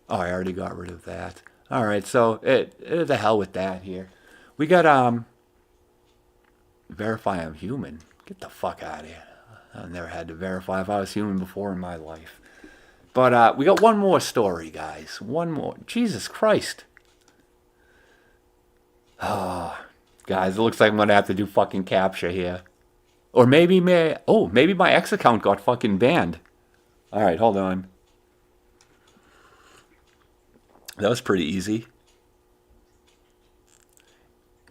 already got rid of that. All right, so, the hell with that here. We got, verify I'm human. Get the fuck out of here. I never had to verify if I was human before in my life. But, we got one more story, guys. One more. Jesus Christ. Oh, guys, it looks like I'm going to have to do fucking capture here. Or maybe my X account got fucking banned. All right, hold on. That was pretty easy.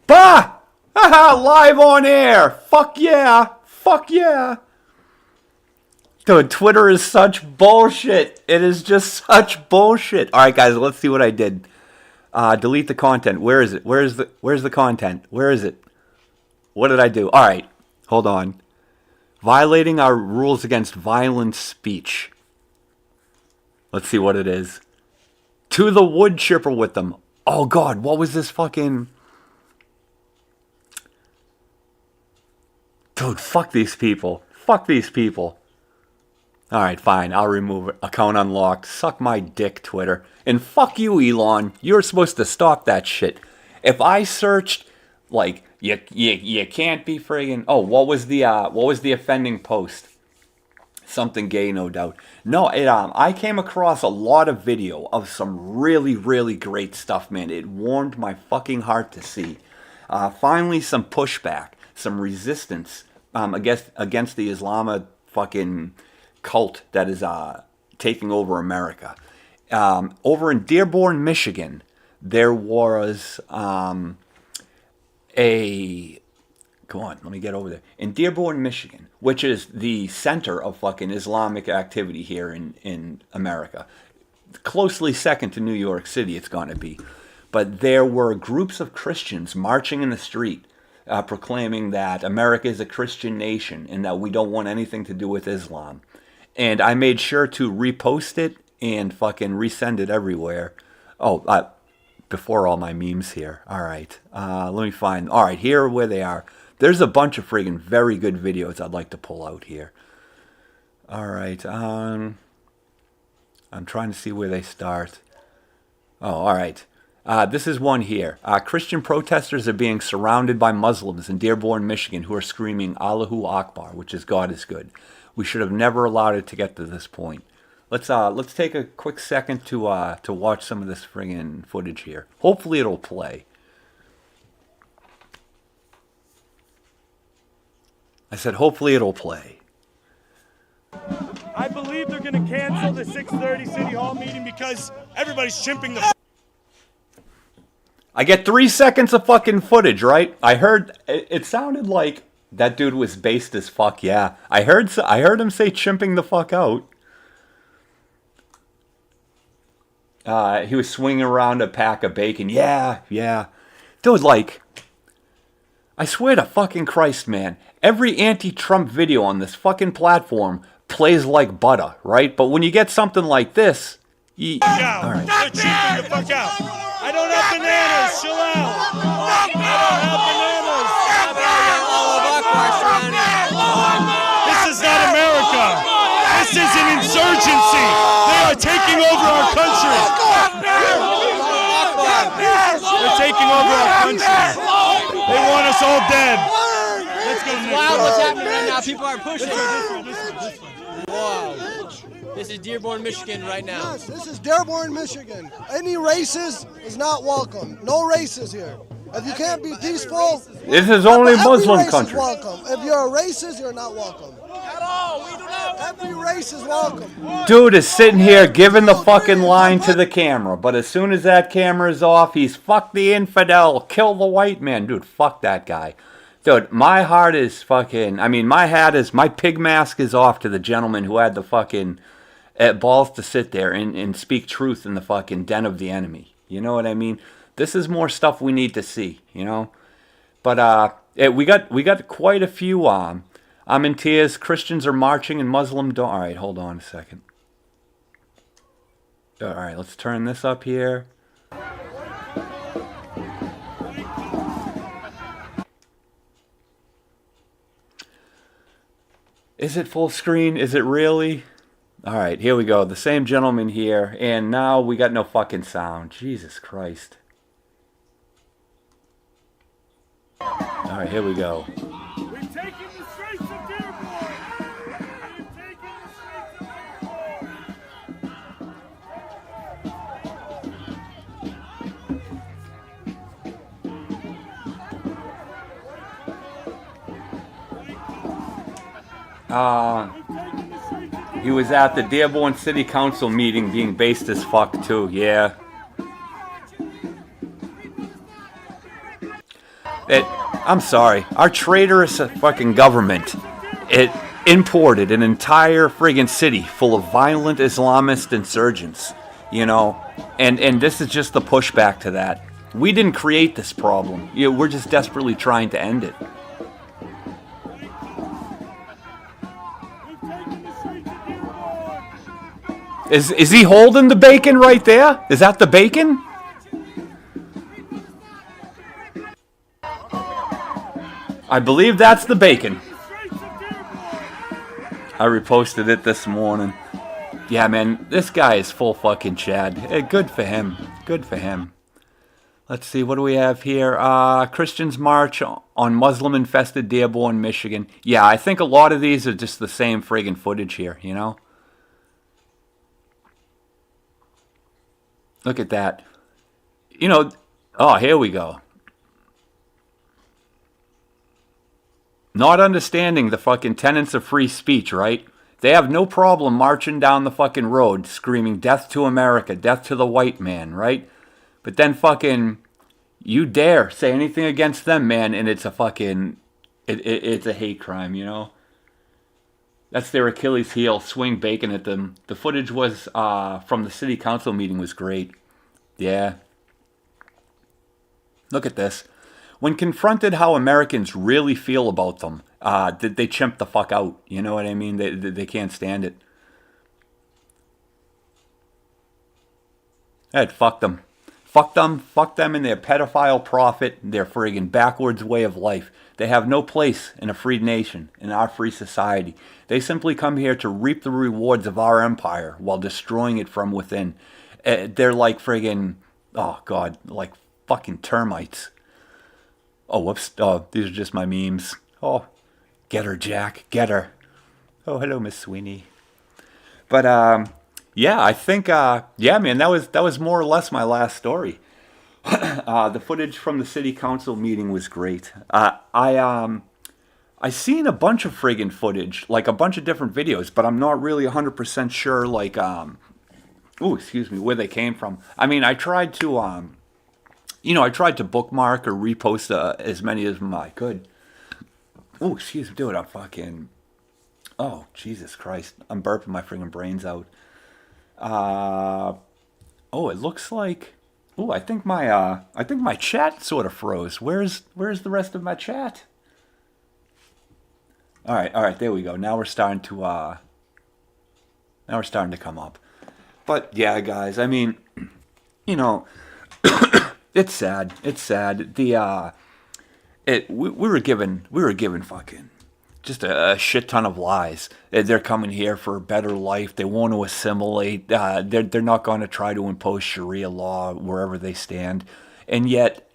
Bah! Haha, live on air! Fuck yeah! Fuck yeah! Dude, Twitter is such bullshit. It is just such bullshit. All right, guys, let's see what I did. Delete the content. Where is it? Where's the content? Where is it? What did I do? All right, hold on. Violating our rules against violent speech. Let's see what it is. To the wood chipper with them. Oh God, what was this fucking? Dude, fuck these people. Fuck these people. All right, fine. I'll remove it. Account unlocked. Suck my dick, Twitter. And fuck you, Elon. You're supposed to stop that shit. If I searched, like, you can't be friggin'. Oh, what was the offending post? Something gay, no doubt. No, I came across a lot of video of some really, really great stuff, man. It warmed my fucking heart to see. Finally, some pushback, some resistance against the Islama fucking cult that is taking over America. Over in Dearborn, Michigan, there was Go on, let me get over there. In Dearborn, Michigan, which is the center of fucking Islamic activity here in America. Closely second to New York City, it's going to be. But there were groups of Christians marching in the street, proclaiming that America is a Christian nation and that we don't want anything to do with Islam. And I made sure to repost it and fucking resend it everywhere. Oh, before all my memes here. All right. Let me find. All right, here are where they are. There's a bunch of friggin' very good videos I'd like to pull out here. All right. I'm trying to see where they start. Oh, all right. This is one here. Christian protesters are being surrounded by Muslims in Dearborn, Michigan, who are screaming Allahu Akbar, which is God is good. We should have never allowed it to get to this point. Let's take a quick second to watch some of this friggin' footage here. Hopefully it'll play. I said hopefully it'll play. I believe they're going to cancel the 6:30 City Hall meeting because everybody's chimping the. I get 3 seconds of fucking footage, right? I heard it sounded like that dude was based as fuck. Yeah, I heard him say chimping the fuck out. He was swinging around a pack of bacon. Yeah. Dude, like, I swear to fucking Christ, man. Every anti-Trump video on this fucking platform plays like butter, right? But when you get something like this, All right. They're chimping the fuck out. I don't have bananas. Chill out. I don't have bananas. This is not America. This is an insurgency. They are taking over our country. They're taking over our country. They want us all dead. Let's go next. Wow, what's happening right now? People are pushing. This one. Wow. This is Dearborn, Michigan right now. Yes, this is Dearborn, Michigan. Any racist is not welcome. No races here. If you can't be peaceful, this is only Muslim every race country. Is welcome. If you're a racist, you're not welcome. At all. We do not. Every race is welcome. Dude is sitting here giving the fucking line to the camera, but as soon as that camera's off, he's fuck the infidel, kill the white man. Dude, fuck that guy. Dude, my heart is fucking, my pig mask is off to the gentleman who had the fucking balls to sit there and speak truth in the fucking den of the enemy. You know what I mean? This is more stuff we need to see, you know? But we got quite a few. I'm in tears. Christians are marching and Muslim don't. All right, hold on a second. All right, let's turn this up here. Is it full screen? Is it really? All right, here we go. The same gentleman here, and now we got no fucking sound. Jesus Christ. All right, here we go. We're taking the streets of Dearborn. We're taking the streets of Dearborn. He was at the Dearborn City Council meeting being based as fuck too, yeah. I'm sorry, our traitorous fucking government, it imported an entire friggin' city full of violent Islamist insurgents, you know, and this is just the pushback to that. We didn't create this problem, you know, we're just desperately trying to end it. Is he holding the bacon right there? Is that the bacon? I believe that's the bacon. I reposted it this morning. Yeah, man, this guy is full fucking Chad. Good for him. Good for him. Let's see, what do we have here? Christians march on Muslim-infested Dearborn, Michigan. Yeah, I think a lot of these are just the same friggin' footage here, you know? Look at that. You know, oh, here we go. Not understanding the fucking tenets of free speech, right? They have no problem marching down the fucking road screaming death to America, death to the white man, right? But then fucking, you dare say anything against them, man, and it's a fucking, it's a hate crime, you know? That's their Achilles heel, swing bacon at them. The footage was from the city council meeting was great. Yeah. Look at this. When confronted how Americans really feel about them, they chimp the fuck out. You know what I mean? They can't stand it. Fuck them. Fuck them and their pedophile profit, their friggin' backwards way of life. They have no place in a free nation, in our free society. They simply come here to reap the rewards of our empire while destroying it from within. They're like friggin', oh God, like fucking termites. Oh, whoops. Oh, these are just my memes. Oh, get her, Jack. Get her. Oh, hello, Miss Sweeney. But, yeah, I think, yeah, man, that was more or less my last story. The footage from the city council meeting was great. I seen a bunch of friggin' footage, like a bunch of different videos, but I'm not really 100% sure, like, excuse me, where they came from. I mean, I tried to, I tried to bookmark or repost as many as I could. Oh, excuse me, dude, I'm fucking, oh, Jesus Christ, I'm burping my friggin' brains out. Oh, it looks like, oh, I think my chat sort of froze. Where's the rest of my chat? All right, there we go. Now we're starting to come up. But yeah, guys, I mean, it's sad. It's sad. We were given fucking just a shit ton of lies. They're coming here for a better life. They want to assimilate. They're not going to try to impose Sharia law wherever they stand. And yet,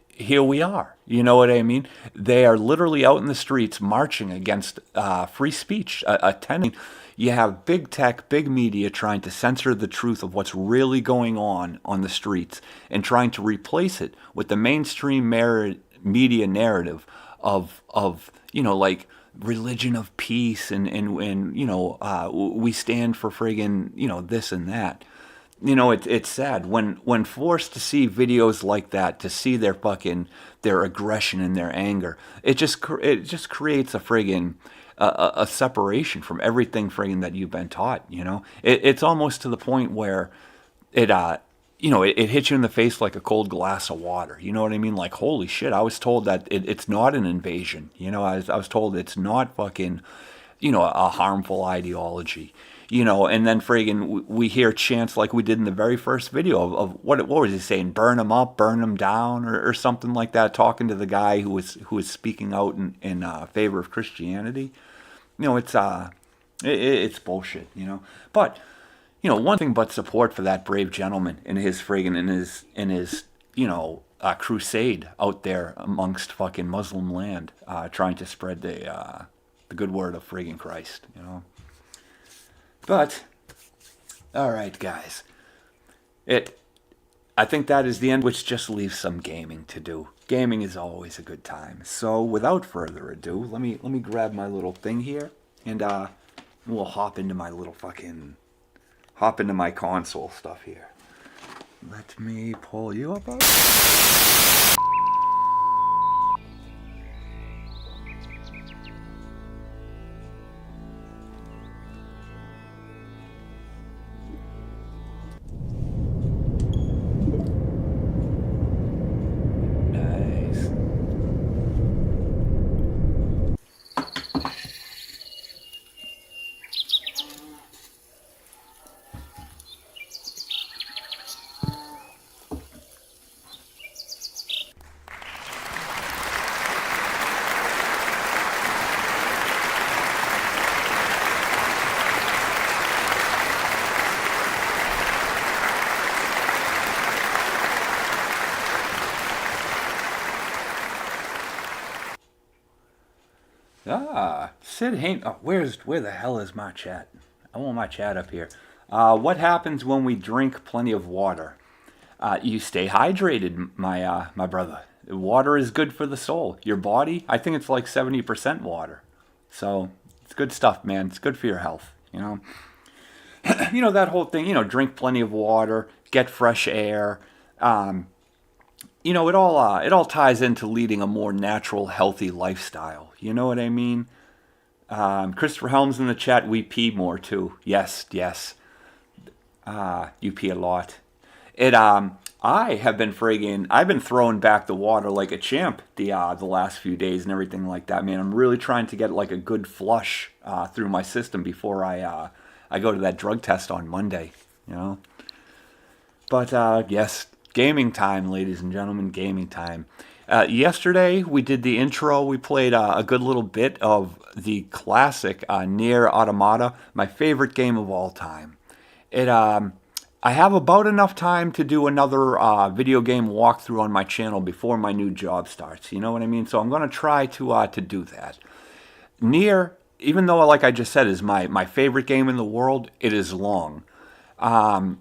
here we are. You know what I mean? They are literally out in the streets marching against free speech, attending. You have big tech, big media trying to censor the truth of what's really going on the streets and trying to replace it with the mainstream media narrative of like religion of peace and we stand for friggin' this and that. It's sad when forced to see videos like that, to see their aggression and their anger. It just creates a friggin' a separation from everything friggin' that you've been taught. It's almost to the point where it hits you in the face like a cold glass of water. You know what I mean? Like, holy shit, I was told that it's not an invasion. I was told it's not fucking, a harmful ideology. And then friggin' we hear chants like we did in the very first video of what was he saying? Burn them up, burn them down, or something like that, talking to the guy who was speaking out in favor of Christianity. It's bullshit, But, one thing but support for that brave gentleman in his crusade out there amongst fucking Muslim land, trying to spread the good word of friggin' Christ, But, all right, guys. I think that is the end, which just leaves some gaming to do. Gaming is always a good time. So, without further ado, let me grab my little thing here, and we'll hop into my console stuff here. Let me pull you up. Sid Hain. Oh, where the hell is my chat? I want my chat up here. What happens when we drink plenty of water? You stay hydrated, my brother. Water is good for the soul. Your body, I think it's like 70% water. So it's good stuff, man. It's good for your health. That whole thing. Drink plenty of water, get fresh air. It all ties into leading a more natural, healthy lifestyle. You know what I mean? Christopher Helms in the chat, we pee more too. Yes. You pee a lot. I've been throwing back the water like a champ the last few days and everything like that, man. I'm really trying to get like a good flush through my system before I go to that drug test on Monday, But yes, Gaming time, ladies and gentlemen, gaming time. Yesterday, we did the intro. We played a good little bit of the classic Nier Automata, my favorite game of all time. I have about enough time to do another video game walkthrough on my channel before my new job starts. You know what I mean? So I'm going to try to do that. Nier, even though, like I just said, is my favorite game in the world, it is long. To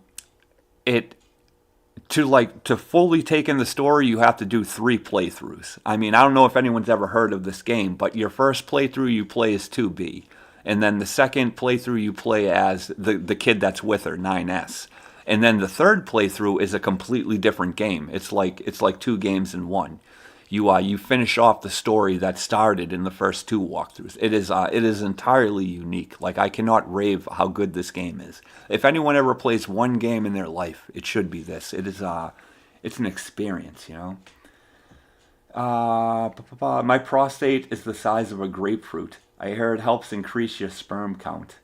fully take in the story, you have to do 3 playthroughs. I mean, I don't know if anyone's ever heard of this game, but your first playthrough you play as 2B. And then the second playthrough you play as the kid that's with her, 9S. And then the third playthrough is a completely different game. It's like 2 games in one. You finish off the story that started in the first 2 walkthroughs. It is entirely unique. Like, I cannot rave how good this game is. If anyone ever plays one game in their life, it should be this. It's an experience, you know. My prostate is the size of a grapefruit. I hear it helps increase your sperm count.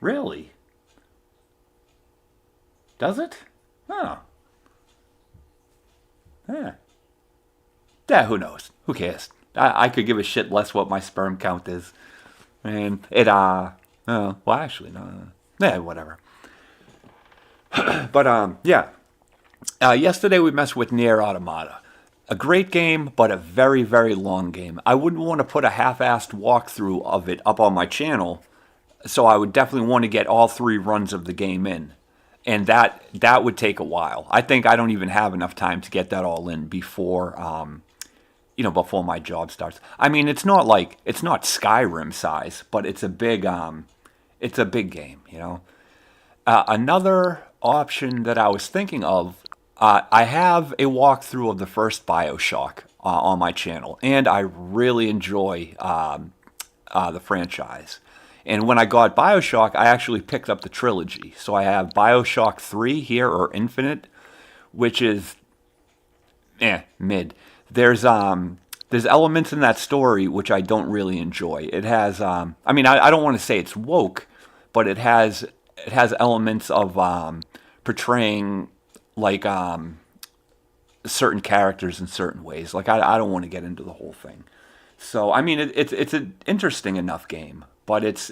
Really? Does it? Oh. Yeah. Yeah, who knows? Who cares? I could give a shit less what my sperm count is. And well, actually, no. Yeah, whatever. But, yeah. Yesterday we messed with Nier Automata. A great game, but a very, very long game. I wouldn't want to put a half-assed walkthrough of it up on my channel, so I would definitely want to get all 3 runs of the game in. And that would take a while. I think I don't even have enough time to get that all in before before my job starts. I mean, it's not Skyrim size, but it's a big game, you know. Another option that I was thinking of, I have a walkthrough of the first BioShock on my channel, and I really enjoy the franchise. And when I got BioShock, I actually picked up the trilogy. So I have BioShock 3 here, or Infinite, which is mid. There's elements in that story which I don't really enjoy. It has I don't want to say it's woke, but it has elements of portraying like certain characters in certain ways. Like I don't want to get into the whole thing. So I mean it's an interesting enough game, but it's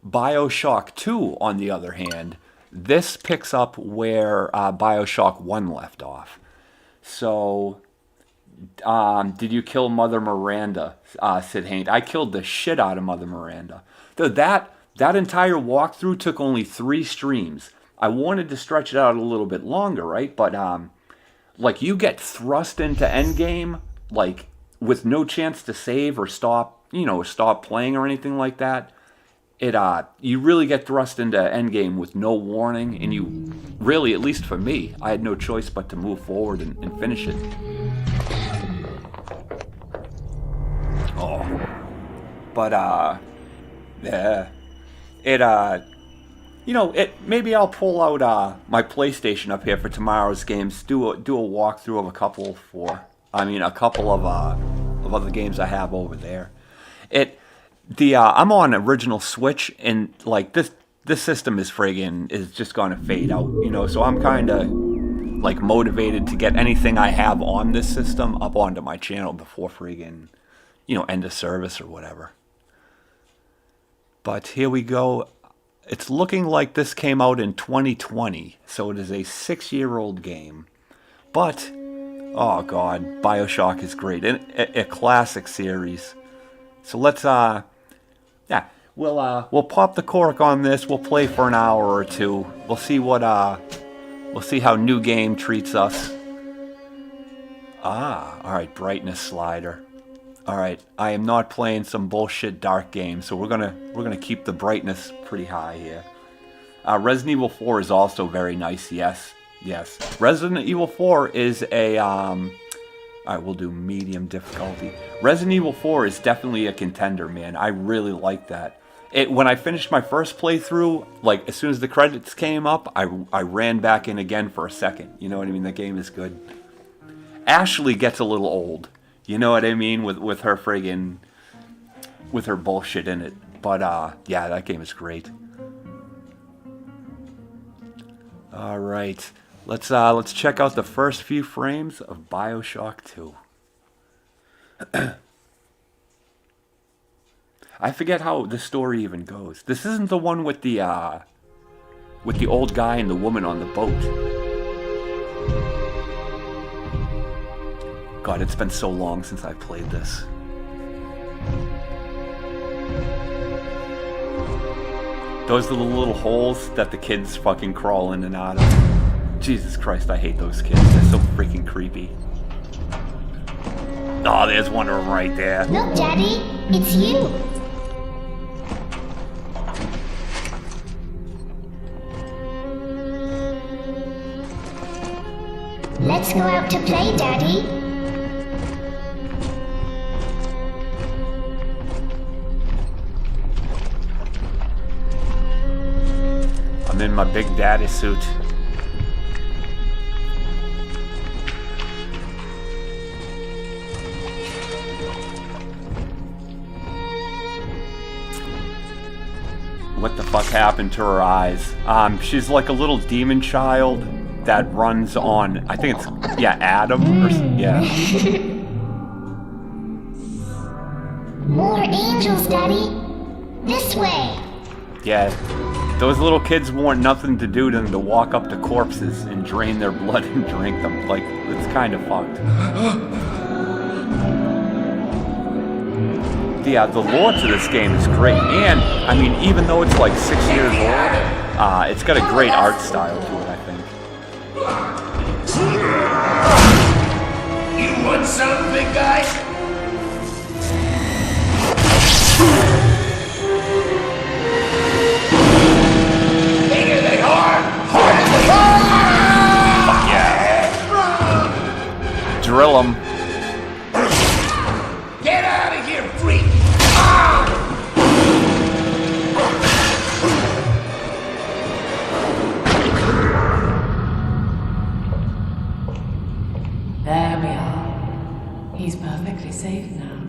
BioShock 2 on the other hand, this picks up where BioShock 1 left off. So did you kill Mother Miranda? Sid Haines. I killed the shit out of Mother Miranda. That entire walkthrough took only 3 streams. I wanted to stretch it out a little bit longer, right? But like you get thrust into endgame, like with no chance to save or stop playing or anything like that. You really get thrust into endgame with no warning, and you really, at least for me, I had no choice but to move forward and finish it. Oh. But, yeah. Maybe I'll pull out my PlayStation up here for tomorrow's games, do a walkthrough of a couple of other games I have over there. I'm on original Switch, and like this system is just gonna fade out, so I'm kind of like motivated to get anything I have on this system up onto my channel before end of service or whatever. But here we go. It's looking like this came out in 2020, so it is a 6-year-old game. But, oh god, BioShock is great. A classic series. So let's, we'll pop the cork on this. We'll play for an hour or 2. We'll see how New Game treats us. Alright, brightness slider. Alright, I am not playing some bullshit dark game, so we're gonna keep the brightness pretty high here. Resident Evil 4 is also very nice, yes. Resident Evil 4 is a, alright, we'll do medium difficulty. Resident Evil 4 is definitely a contender, man. I really like that. When I finished my first playthrough, like, as soon as the credits came up, I ran back in again for a second. You know what I mean? The game is good. Ashley gets a little old. You know what I mean? With her with her bullshit in it. But, yeah, that game is great. Alright. Let's check out the first few frames of BioShock 2. I forget how the story even goes. This isn't the one with the old guy and the woman on the boat. God, it's been so long since I played this. Those are the little holes that the kids fucking crawl in and out of. Jesus Christ, I hate those kids. They're so freaking creepy. Oh, there's one of them right there. Look, Daddy, it's you. Let's go out to play, Daddy. I'm in my big daddy suit. What the fuck happened to her eyes? She's like a little demon child that runs on, I think it's, yeah, Adam, or, yeah. More angels, Daddy. This way. Yeah, those little kids want nothing to do than to walk up to corpses and drain their blood and drink them. Like, it's kind of fucked. The lore to this game is great, and, I mean, even though it's like 6 years old, it's got a great art style to it, I think. You want some, big guy? Bigger they are, harder they are! Fuck yeah. Drill them. Get out of here, freak! There we are. He's perfectly safe now.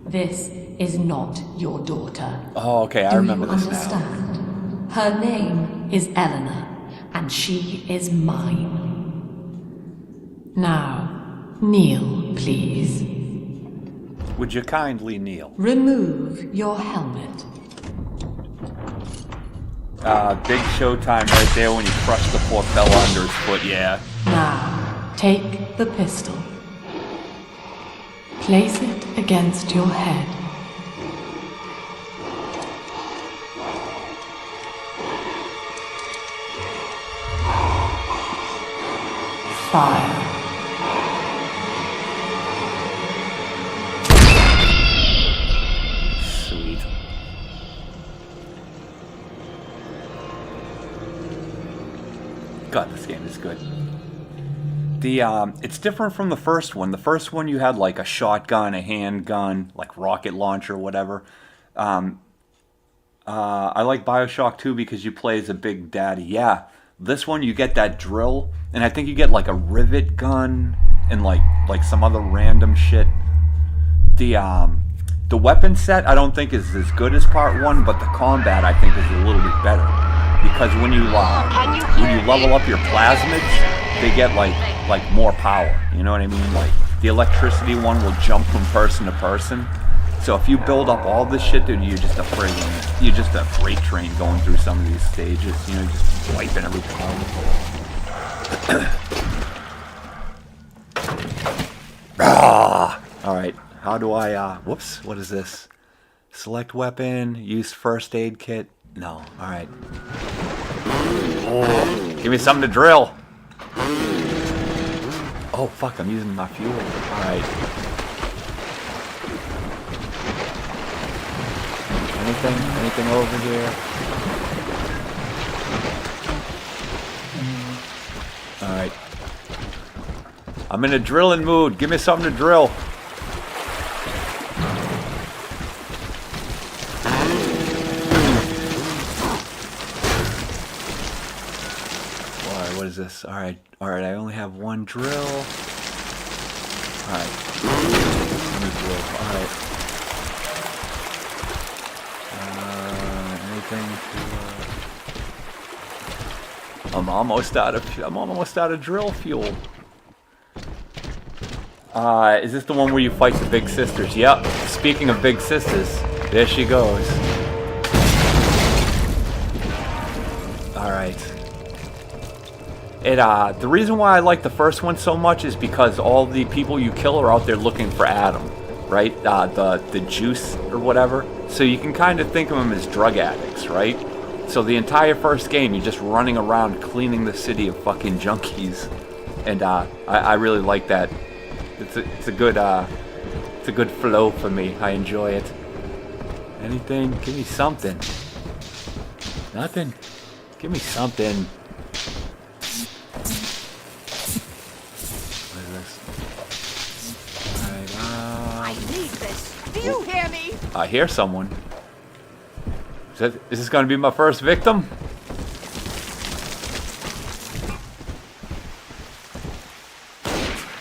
This is not your daughter. Oh, okay, I remember this now. Do you understand? Her name is Eleanor, and she is mine. Now, kneel, please. Would you kindly kneel? Remove your helmet. Big showtime right there when you crush the poor fella under his foot, yeah. Now, take the pistol. Place it against your head. Fire. Sweet. God, this game is good. It's different from the first one. The first one you had like a shotgun, a handgun, like rocket launcher, whatever. I like BioShock 2 because you play as a big daddy. Yeah, this one you get that drill, and I think you get like a rivet gun and like some other random shit. The weapon set I don't think is as good as part 1, but the combat I think is a little bit better because when you level up your plasmids, they get like more power. You know what I mean? Like the electricity one will jump from person to person. So if you build up all this shit, dude, you're just a freight train going through some of these stages. You know, just wiping everything out. All right. How do I? Whoops. What is this? Select weapon. Use first aid kit. No. All right. Oh, give me something to drill. Oh fuck! I'm using my fuel. All right. Anything over here? All right. I'm in a drilling mood. Give me something to drill. What is this? All right. I only have one drill. All right. Let me drill. All right. Anything to? I'm almost out of drill fuel. Is this the one where you fight the big sisters? Yep. Speaking of big sisters, there she goes. Alright. The reason why I like the first one so much is because all the people you kill are out there looking for Adam, right? The juice or whatever. So you can kind of think of them as drug addicts, right? So the entire first game, you're just running around cleaning the city of fucking junkies. And I really like that. It's a good flow for me. I enjoy it. Anything? Give me something. Nothing? Give me something. What is this? Alright, I need this. Do you hear me? I hear someone. Is this gonna be my first victim?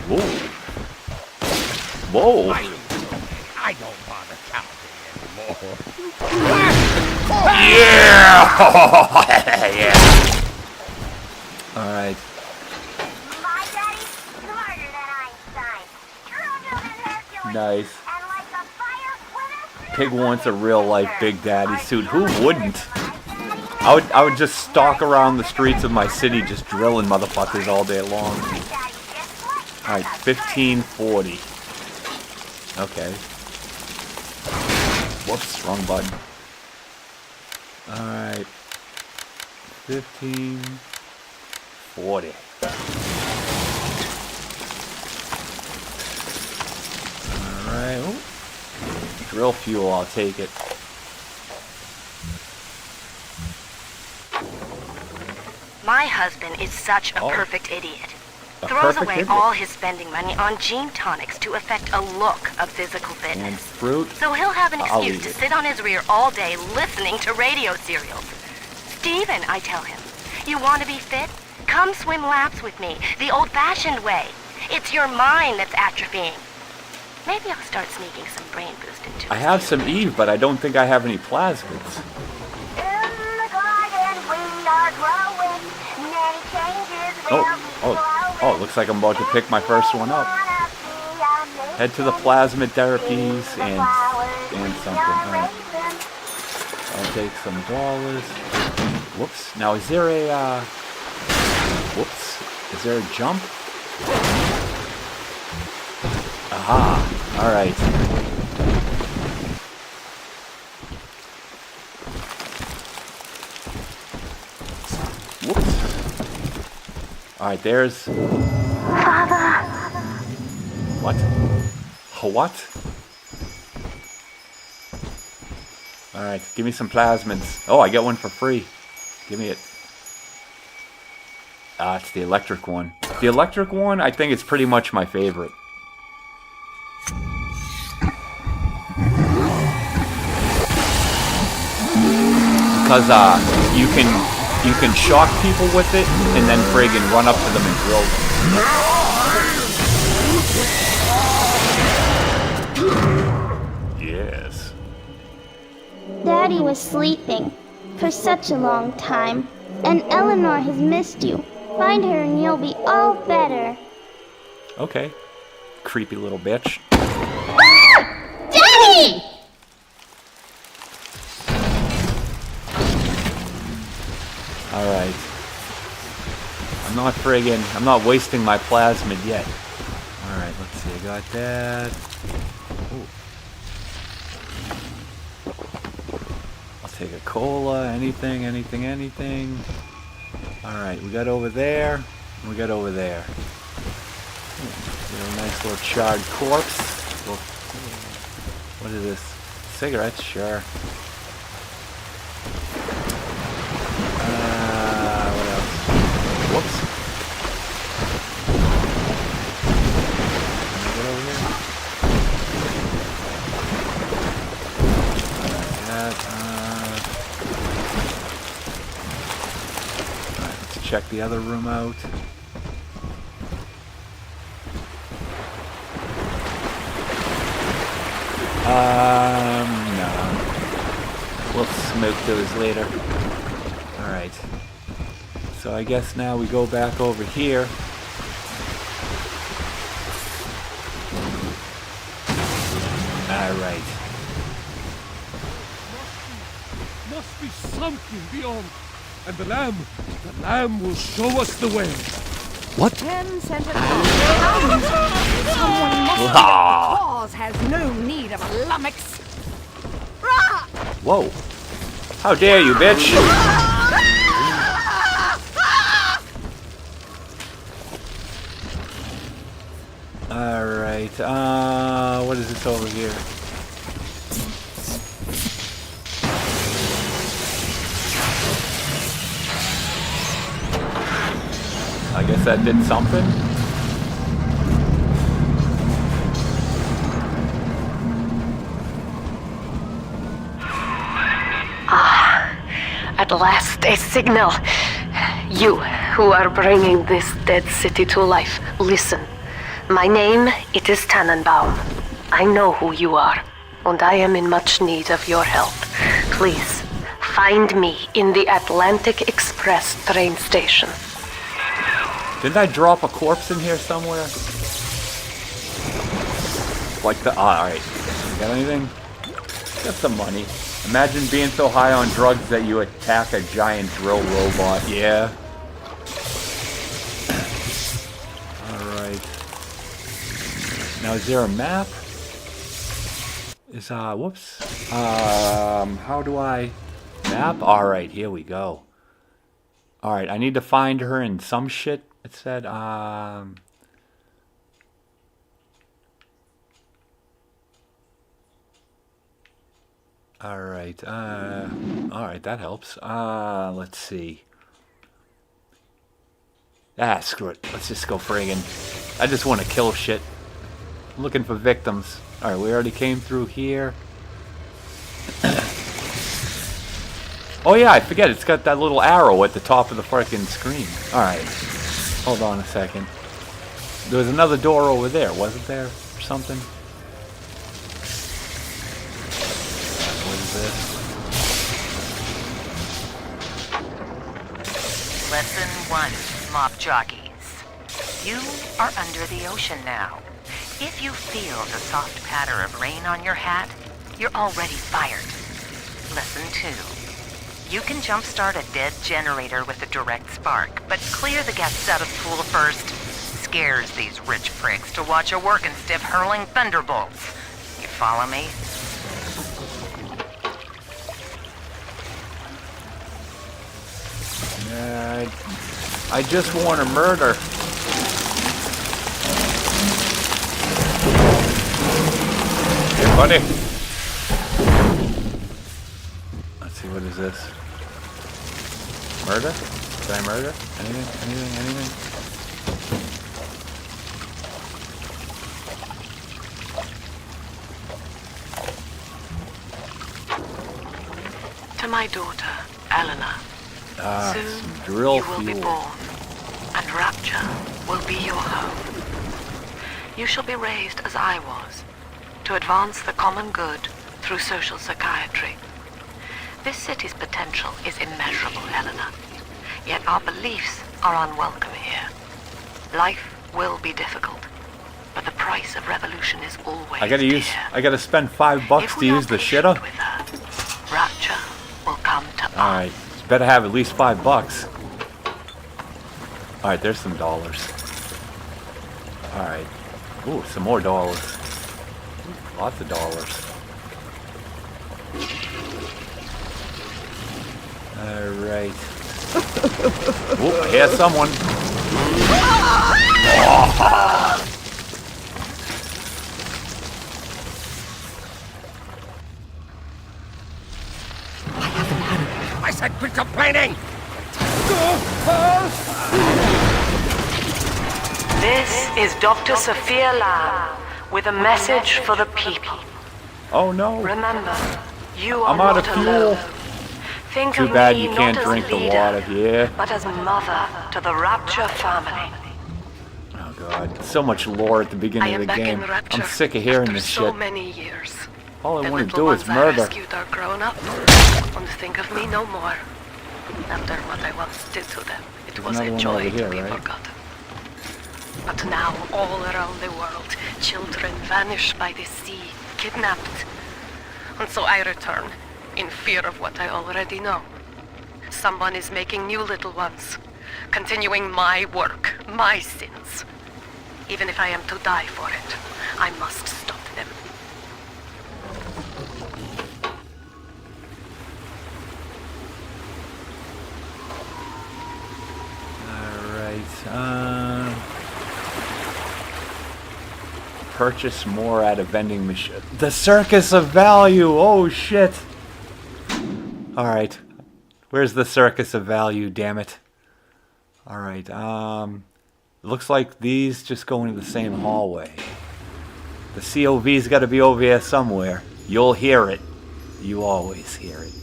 Whoa. Whoa. I don't bother counting anymore. Yeah! Yeah. Alright. My daddy's smarter than Einstein. Stronger than Hercules. Nice. And like a fire with Pig wants a real life Big Daddy suit. Who wouldn't? I would just stalk around the streets of my city just drilling motherfuckers all day long. Alright, 1540. Okay. Whoops, wrong button. Alright. 1540. Alright. Oh. Drill fuel, I'll take it. My husband is such a perfect idiot. A Throws perfect away idiot. all his spending money on gene tonics to affect a look of physical And fitness. fruit. So he'll have an I'll excuse eat to it. sit on his rear all day listening to radio serials. Steven, I tell him, you want to be fit? Come swim laps with me, the old-fashioned way. It's your mind that's atrophying. Maybe I'll start sneaking some brain boost into I his have ear. some Eve, but I don't think I have any plasmids. In the garden we are growing. Many changes will be Oh, it looks like I'm about to pick my first one up. Head to the plasmid therapies and something. Alright. I'll take some dollars. Whoops. Now is there a whoops. Is there a jump? Aha. Alright. Whoops. Alright, there's what? What? Alright, give me some plasmids. Oh, I get one for free. Give me it. Ah, it's the electric one. The electric one, I think it's pretty much my favorite. Because you can shock people with it and then friggin' run up to them and drill them. Yes. Daddy was sleeping for such a long time, and Eleanor has missed you. Find her and you'll be all better. Okay. Creepy little bitch. Daddy! Alright. I'm not wasting my plasmid yet. Alright, let's see, I got that. Ooh. I'll take a cola, anything. Alright, we got over there, and we got over there. Ooh, a nice little charred corpse. What is this? Cigarettes? Sure. What else? Whoops. Can I get over here? Alright, let's check the other room out. No. We'll smoke those later. Alright. So I guess now we go back over here. Alright. Must be something beyond. And the lamb will show us the way. What? 10-cent pounds. Someone must forget the cause has no need of a lummox. Rah! Whoa. How dare you, bitch! Alright, what is this over here? I guess that did something. At last, a signal. You, who are bringing this dead city to life, listen. My name, it is Tannenbaum. I know who you are, and I am in much need of your help. Please, find me in the Atlantic Express train station. Didn't I drop a corpse in here somewhere? Like the... alright. You got anything? Got some money. Imagine being so high on drugs that you attack a giant drill robot. Yeah. Alright. Now is there a map? Is, whoops. How do I... Map? Alright, here we go. Alright, I need to find her in some shit. It said, alright, alright, that helps. Let's see. Screw it. Let's just go friggin'. I just want to kill shit. I'm looking for victims. Alright, we already came through here. Oh yeah, I forget, it's got that little arrow at the top of the frickin' screen. Alright. Hold on a second. There was another door over there, wasn't there? Or something? What is this? Lesson 1, mop jockeys. You are under the ocean now. If you feel the soft patter of rain on your hat, you're already fired. Lesson 2. You can jumpstart a dead generator with a direct spark, but clear the guests out of the pool first. Scares these rich pricks to watch a working stiff hurling thunderbolts. You follow me? I just want to murder. Hey, buddy. Let's see, what is this? Murder? Did I murder? Anything? To my daughter, Eleanor. Soon some drill you will be fuel. born, and Rapture will be your home. You shall be raised as I was, to advance the common good through social psychiatry. This city's potential is immeasurable, Eleanor. Yet our beliefs are unwelcome here. Life will be difficult, but the price of revolution is always I gotta spend $5 If to we are use the patient shitter? with her, Rapture will come to us. Alright, better have at least $5. Alright, there's some dollars. Alright. Ooh, some more dollars. Lots of dollars. Alright. Ooh, I hear someone. I said quit complaining! This is Dr. Sophia Lamb with a message for the people. Oh no. Remember, you are I'm out of not fuel. alone. Think Too of bad me you can't not drink as the leader, water, yeah. but as mother to the Rapture family. Oh god, so much lore at the I beginning am of the back game. in Rapture I'm sick of hearing after this so shit. many years. All I The want to little do is ones I murder. rescued are grown up, and think of me no more. After what I once did to them, it It There's was another a one joy over here, to be right? forgotten. But now, all around the world, children vanish by the sea, kidnapped. And so I return, in fear of what I already know. Someone is making new little ones, continuing my work, my sins. Even if I am to die for it, I must stop them. Alright, purchase more at a vending machine. The Circus of Value! Oh shit! Alright. Where's the Circus of Value, damn it? Alright, looks like these just go into the same hallway. The COV's gotta be over here somewhere. You'll hear it. You always hear it.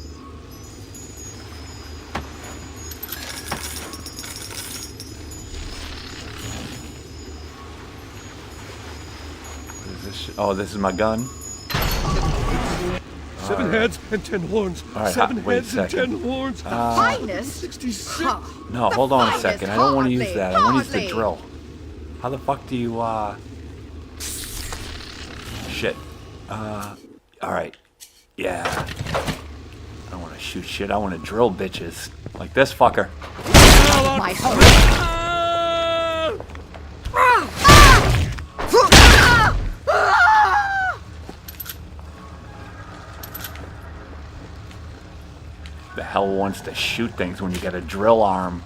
What is this shit? Oh, this is my gun? 7 heads and 10 horns. All right, 7 wait a heads and second. 10 horns. Finest? 66. No, hold on a finest, second. I don't want to use that. I want to use the hardly. drill. How the fuck do you, Shit. Alright. Yeah. I don't want to shoot shit. I want to drill bitches. Like this fucker. My home. The hell wants to shoot things when you get a drill arm?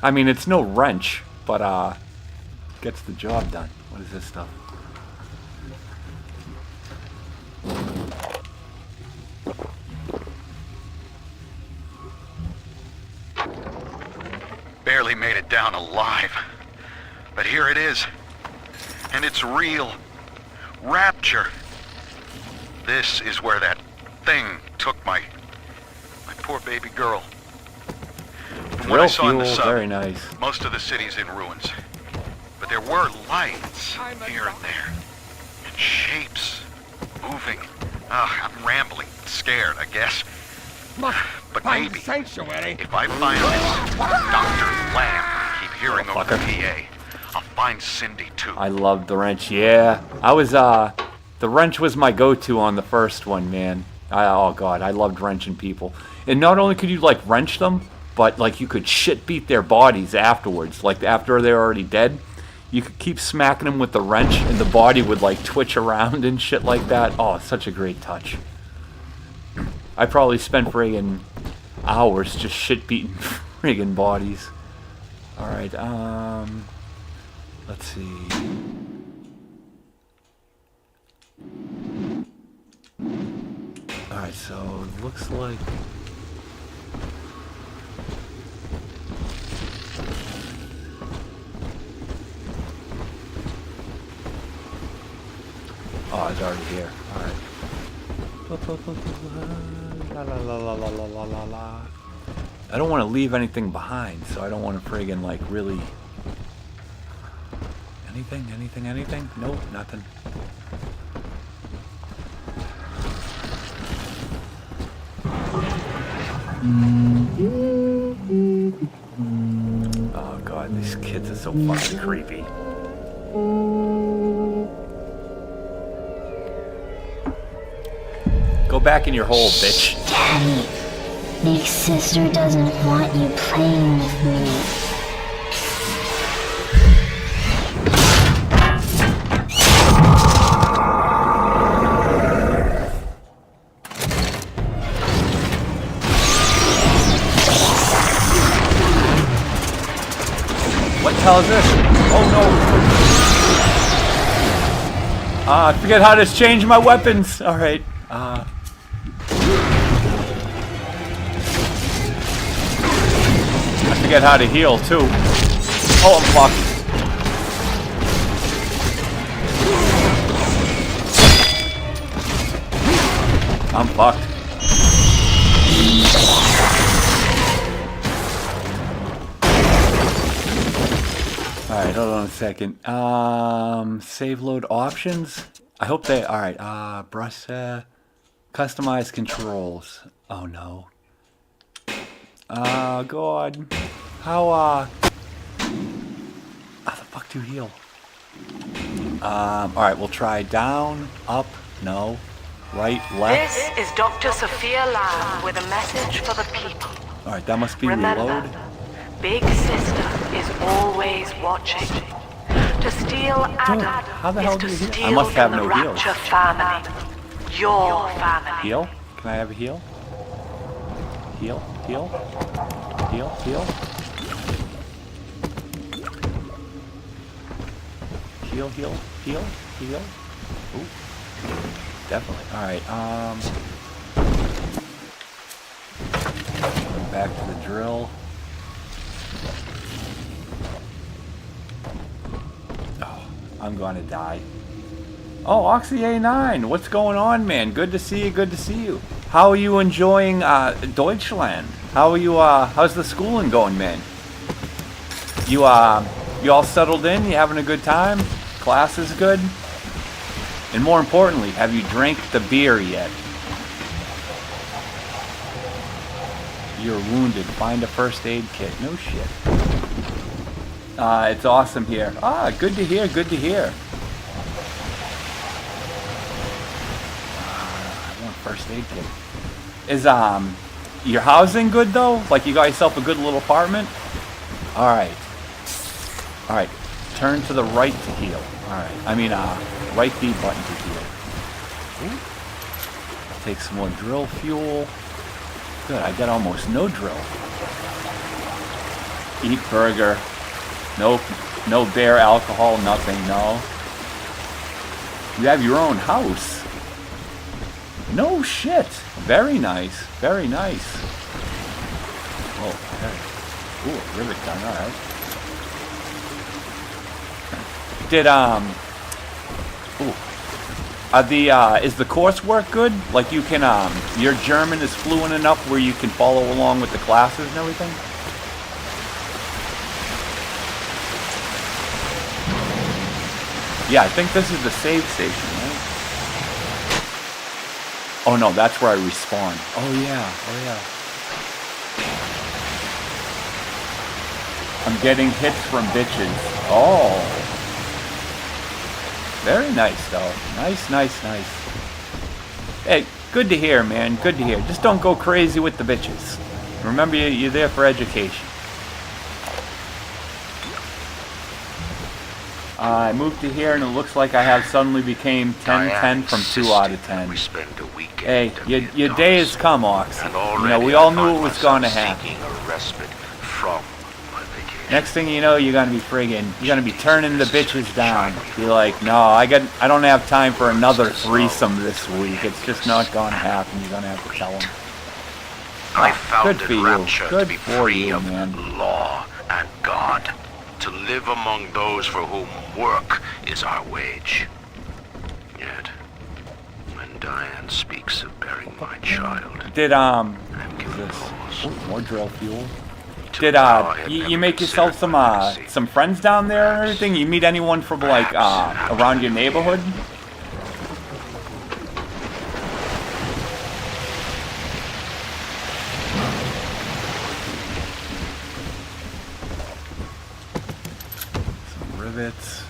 I mean, it's no wrench, but, gets the job done. What is this stuff? Barely made it down alive. But here it is. And it's real. Rapture. This is where that thing took my poor baby girl. From what I Drill saw in the fuel, sub, very nice. most of the city's in ruins. But there were lights here and there. And shapes. Moving. I'm rambling. Scared, I guess. But Find maybe, sanctuary. if I find this Dr. Lamb I keep hearing over the PA, I'll find Cindy too. I loved the wrench. Yeah. I was, the wrench was my go-to on the first one, man. Oh god, I loved wrenching people. And not only could you, like, wrench them, but, like, you could shit beat their bodies afterwards. Like, after they're already dead, you could keep smacking them with the wrench, and the body would, like, twitch around and shit like that. Oh, such a great touch. I probably spent friggin' hours just shit beating friggin' bodies. Alright, let's see. Alright, so it looks like... Oh, it's already here. Alright. La la la la la la la la la. I don't want to leave anything behind, so I don't want to friggin' like really... Anything? Nope, nothing. Oh god, these kids are so fucking creepy. Go back in your hole, bitch. Daddy, Big Sister doesn't want you playing with me. What the hell is this? Oh no. I forget how to change my weapons. Alright. I forget how to heal too. Oh, I'm fucked. I'm fucked. Alright, hold on a second. Save load options? I hope they... Alright, brush... customize controls. Oh no. God. How the fuck do you heal? Alright, we'll try down, up, no, right, left. This is Dr. Sophia Lamb with a message for the people. Alright, that must be Remember, reload. Big Sister is always watching. To steal Adam how the hell is do to you heal? steal I must have from the no heals. Rapture family. Your family. Heal? Can I have a heal? Heal, heal, heal, heal. Heal, heal, heal, heal. Ooh. Definitely. Alright, back to the drill. Oh, I'm gonna die. Oh, Oxy A9, what's going on, man? Good to see you, good to see you. How are you enjoying Deutschland? How are you, how's the schooling going, man? You all settled in? You having a good time? Class is good? And more importantly, have you drank the beer yet? You're wounded. Find a first aid kit. No shit. It's awesome here. Good to hear, good to hear. I want a first aid kit. Is, your housing good though? Like you got yourself a good little apartment? Alright. Alright. Turn to the right to heal. Alright. I mean, right B button to heal. Ooh. Take some more drill fuel. Good, I got almost no drill. Eat burger. No bear alcohol, nothing, no. You have your own house. No shit. Very nice. Very nice. Oh, okay. Ooh, a rivet gun, alright. Did, is the coursework good? Like you can, your German is fluent enough where you can follow along with the classes and everything? Yeah, I think this is the save station, right? Oh no, that's where I respawn. Oh yeah, oh yeah. I'm getting hits from bitches. Oh. Very nice, though. Nice, nice, nice. Hey, good to hear, man. Good to hear. Just don't go crazy with the bitches. Remember, you're there for education. I moved to here, and it looks like I have suddenly became 10-10 from 2 out of 10. Hey, your day has come, Ox. You know, we all knew it was going to happen. Next thing you know, you're gonna be turning the bitches down. Be like, no, I don't have time for another threesome this week. It's just not gonna happen. You're gonna have to tell them. I founded good for you. Rapture Good to be for free you, of man. law and God, to live among those for whom work is our wage. Yet, when Diane speaks of burying my child, Did I'm given cause. more drill fuel? Did you make yourself some friends down there and everything? You meet anyone from like around your neighborhood? Some rivets.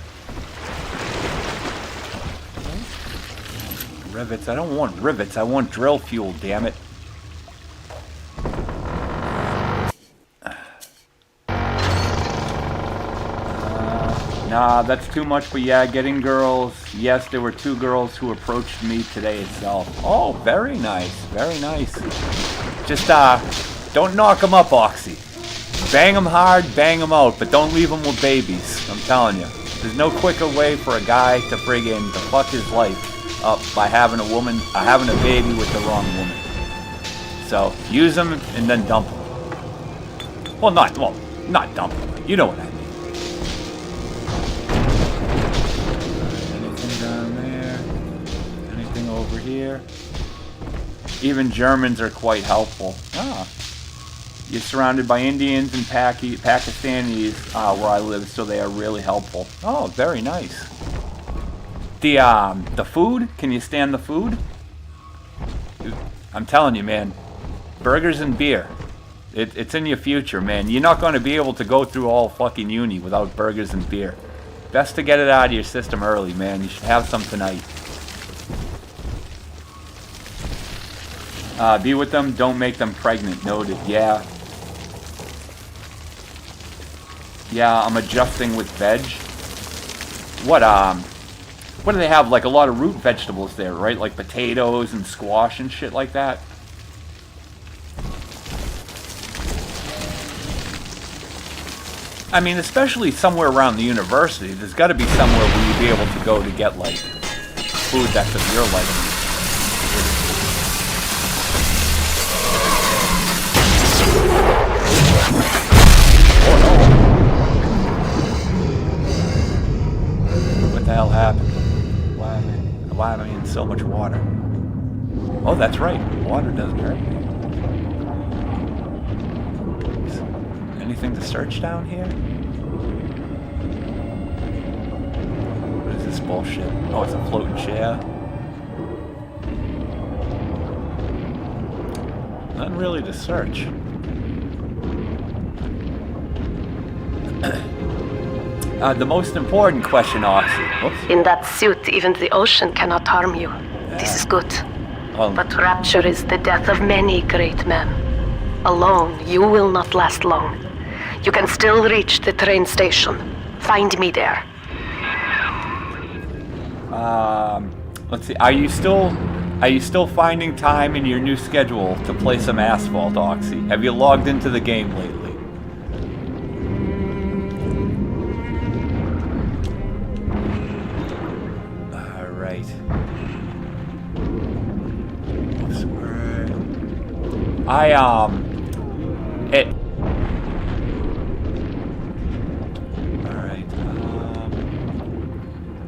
Rivets. I don't want rivets. I want drill fuel, damn it. Nah, that's too much, but yeah, getting girls. Yes, there were 2 girls who approached me today itself. Oh, very nice, very nice. Just, don't knock them up, Oxy. Bang them hard, bang them out, but don't leave them with babies. I'm telling you. There's no quicker way for a guy to friggin' to fuck his life up by having a baby with the wrong woman. So, use them and then dump them. Well, not dump them. You know what I mean. Over here. Even Germans are quite helpful. You're surrounded by Indians and Pakistanis where I live, so they are really helpful. Oh, very nice. The food? Can you stand the food? I'm telling you, man. Burgers and beer. It's in your future, man. You're not going to be able to go through all fucking uni without burgers and beer. Best to get it out of your system early, man. You should have some tonight. Be with them, don't make them pregnant. Noted. Yeah. Yeah, I'm adjusting with veg. What do they have? Like a lot of root vegetables there, right? Like potatoes and squash and shit like that. I mean, especially somewhere around the university, there's got to be somewhere where you'd be able to go to get, like, food that's of your liking. Oh, no. What the hell happened? Why am I in so much water? Oh, that's right. Water doesn't hurt me. Anything to search down here? What is this bullshit? Oh, it's a floating chair. Nothing really to search. The most important question, Oxy. Whoops. In that suit, even the ocean cannot harm you. This is good. But rapture is the death of many great men. Alone, you will not last long. You can still reach the train station. Find me there. Let's see. Are you still finding time in your new schedule to play some Asphalt, Oxy? Have you logged into the game lately? All right.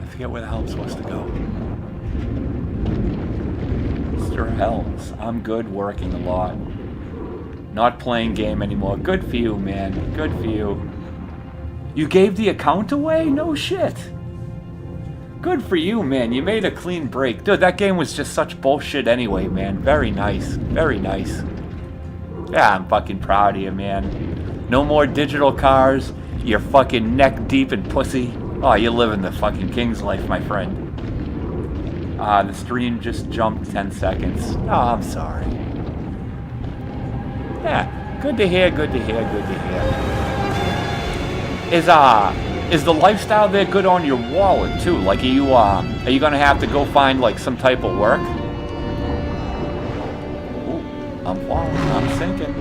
I forget where the hell I'm supposed to go. Mr. Helms, I'm good, working a lot. Not playing game anymore. Good for you, man. Good for you. You gave the account away? No shit. Good for you, man. You made a clean break. Dude, that game was just such bullshit anyway, man. Very nice. Very nice. Yeah, I'm fucking proud of you, man. No more digital cars. You're fucking neck deep in pussy. Oh, you're living the fucking king's life, my friend. The stream just jumped 10 seconds. Oh, I'm sorry. Yeah, good to hear, good to hear, good to hear. Is the lifestyle there good on your wallet, too? Like, are you gonna have to go find, like, some type of work? Ooh, I'm falling, I'm sinking.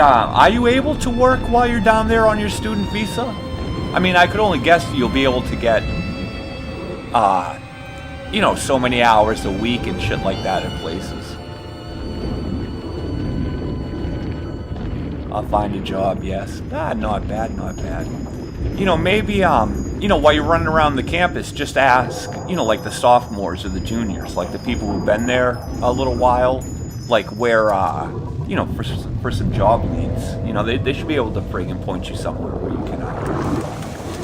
Are you able to work while you're down there on your student visa? I mean, I could only guess you'll be able to get, you know, so many hours a week and shit like that in places. I'll find a job, yes. Not bad, not bad. You know, maybe, you know, while you're running around the campus, just ask, you know, like the sophomores or the juniors, like the people who've been there a little while, like where, you know, for some job leads. You know, they should be able to friggin' point you somewhere where you can,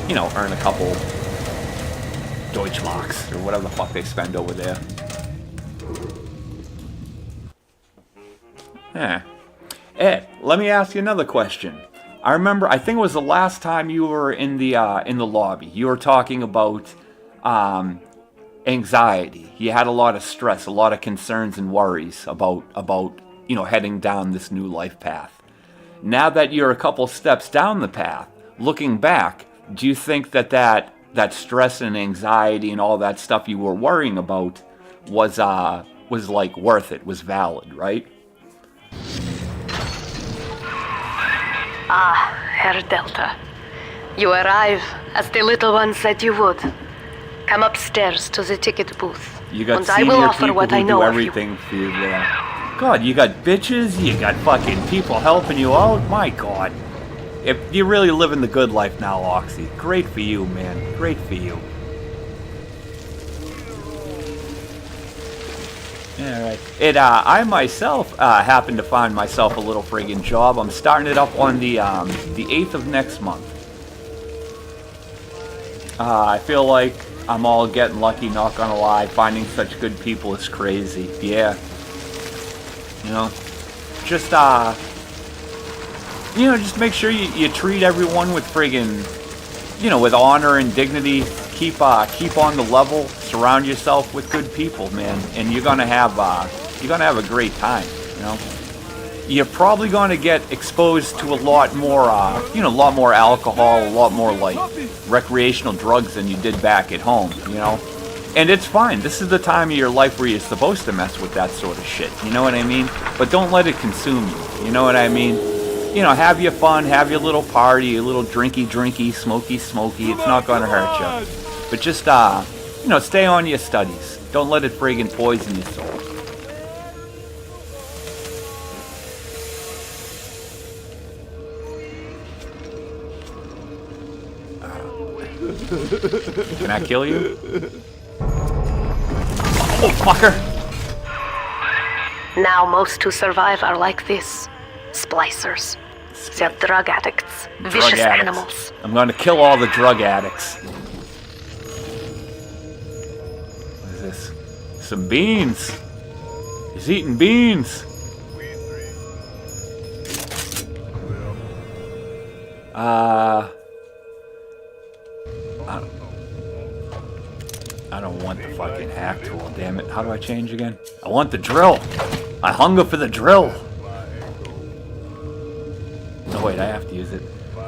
you know, earn a couple Deutschmarks or whatever the fuck they spend over there. Yeah. Ed, let me ask you another question. I remember, I think it was the last time you were in the lobby. You were talking about anxiety. You had a lot of stress, a lot of concerns and worries about you know, heading down this new life path. Now that you're a couple steps down the path, looking back, do you think that stress and anxiety and all that stuff you were worrying about was like worth it, was valid, right? Ah, Herr Delta. You arrive, as the little one said you would. Come upstairs to the ticket booth. You got and I will senior offer people what who I know do of you. everything for you there. God, you got bitches, you got fucking people helping you out. My God. If you're really living the good life now, Oxy. Great for you, man. Great for you. Alright. I myself happen to find myself a little friggin' job. I'm starting it up on the 8th of next month. I feel like I'm all getting lucky, not gonna lie. Finding such good people is crazy. Yeah. You know? just you know, just make sure you treat everyone with friggin', you know, with honor and dignity. Keep on the level. Surround yourself with good people, man, and you're gonna have a great time. You know, you're probably gonna get exposed to a lot more, you know, a lot more alcohol, a lot more like recreational drugs than you did back at home. You know, and it's fine. This is the time of your life where you're supposed to mess with that sort of shit. You know what I mean? But don't let it consume you. You know what I mean? You know, have your fun, have your little party, a little drinky, smoky. It's not gonna hurt you. But just, you know, stay on your studies. Don't let it friggin' poison your soul. Can I kill you? Oh, fucker! Now most who survive are like this. Splicers. They're drug addicts. Vicious animals. I'm going to kill all the drug addicts. What is this? Some beans. He's eating beans. I don't want the fucking hack tool, damn it. How do I change again? I want the drill. I hunger for the drill. No, wait, I have to use it.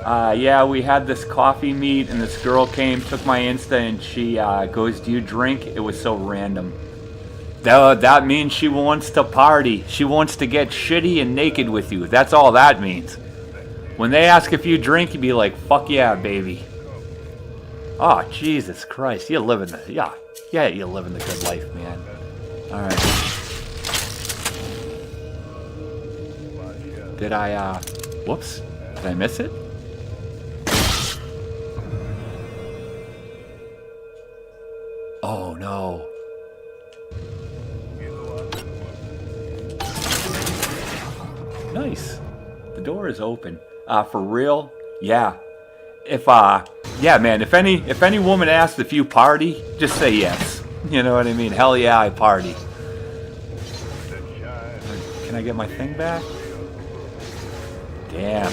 Yeah, we had this coffee meet, and this girl came, took my Insta, and she goes, "Do you drink?" It was so random. That means she wants to party. She wants to get shitty and naked with you. That's all that means. When they ask if you drink, you be like, "Fuck yeah, baby." Oh, Jesus Christ. You're living the... Yeah, you're living the good life, man. Alright. Did I, whoops. Did I miss it? Oh, no. Nice. The door is open. For real? Yeah. Yeah, man, if any woman asks if you party, just say yes. You know what I mean? Hell yeah, I party. Can I get my thing back? Damn.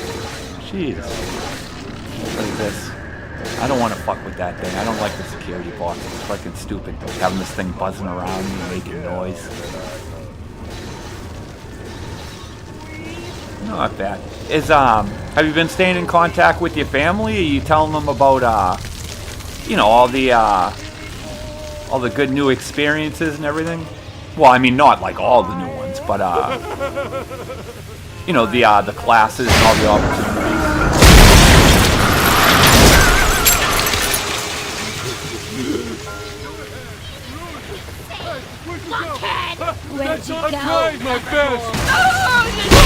Jesus. What is this? I don't want to fuck with that thing. I don't like the security box. It's fucking stupid. Having this thing buzzing around and making noise. Not bad. Have you been staying in contact with your family? Are you telling them about, you know, all the good new experiences and everything? Well, I mean, not like all the new ones, but, you know, the classes and all the opportunities. Where'd you go? I tried my best.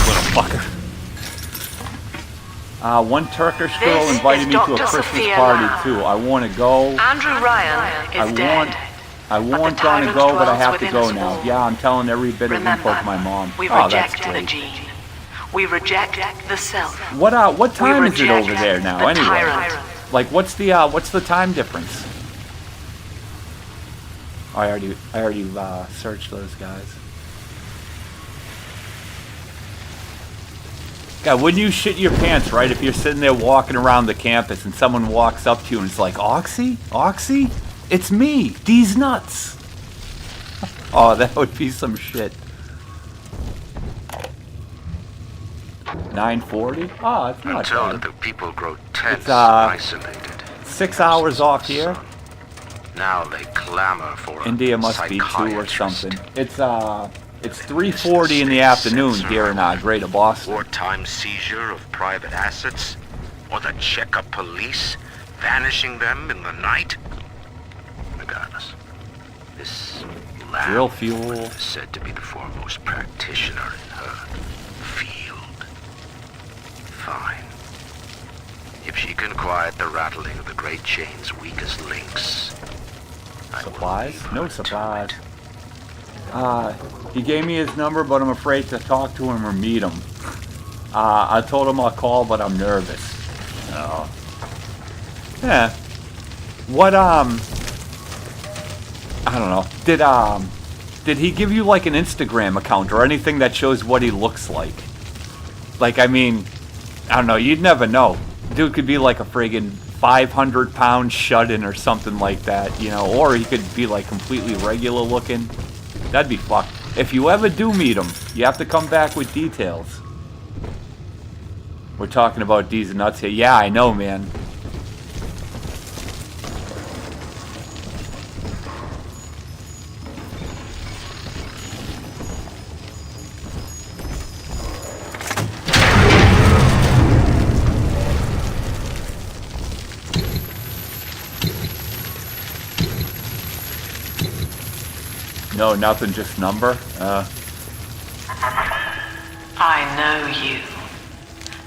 Little fucker. One Turkish girl invited me to a Christmas party too. I want to go. Andrew Ryan is dead. I want to go, but I have to go now. Yeah, I'm telling every bit of info to my mom. We Oh, that's reject the great. gene. We reject the self. What time is it reject over there now? the Anyway, tyrant. like what's the time difference? Oh, I already searched those guys. God, wouldn't you shit your pants, right? If you're sitting there walking around the campus and someone walks up to you and it's like, Oxy? Oxy? It's me, these nuts. Oh, that would be some shit. 9:40? Oh, it's not Until bad. the people grow tense, It's, isolated. 6 hours off here. Now they clamor for a India must be 2 or psychiatrist. something. It's 3:40 in the afternoon here in Greater Boston. Wartime seizure of private assets? Or the Cheka police vanishing them in the night? Regardless, this lab Drill fuel. is said to be the foremost practitioner in her field. Fine. If she can quiet the rattling of the Great Chain's weakest links, I will Supplies? leave No her to supplies. it. He gave me his number, but I'm afraid to talk to him or meet him. I told him I'll call, but I'm nervous. Oh. Yeah. What, I don't know. Did he give you, like, an Instagram account or anything that shows what he looks like? Like, I mean, I don't know. You'd never know. Dude could be like a friggin' 500-pound shut-in or something like that, you know, or he could be, like, completely regular looking. That'd be fucked. If you ever do meet him, you have to come back with details. We're talking about D's and Nuts here. Yeah, I know, man. No, nothing, just number. I know you.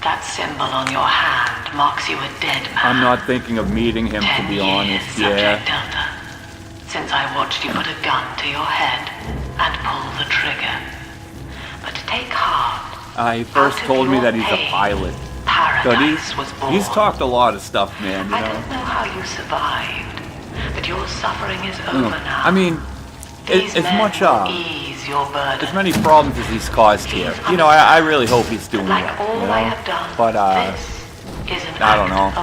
That symbol on your hand marks you a dead man. I'm not thinking of meeting him, to be honest. Yeah. Delta. Since I watched you put a gun to your head and pull the trigger. But take heart. He first told me that he's a pilot. But he's talked a lot of stuff, man. You know? I don't know how you survived, but your suffering is over now. I mean, as many problems as he's caused here, you know, I really hope he's doing well, you know? But, I don't know.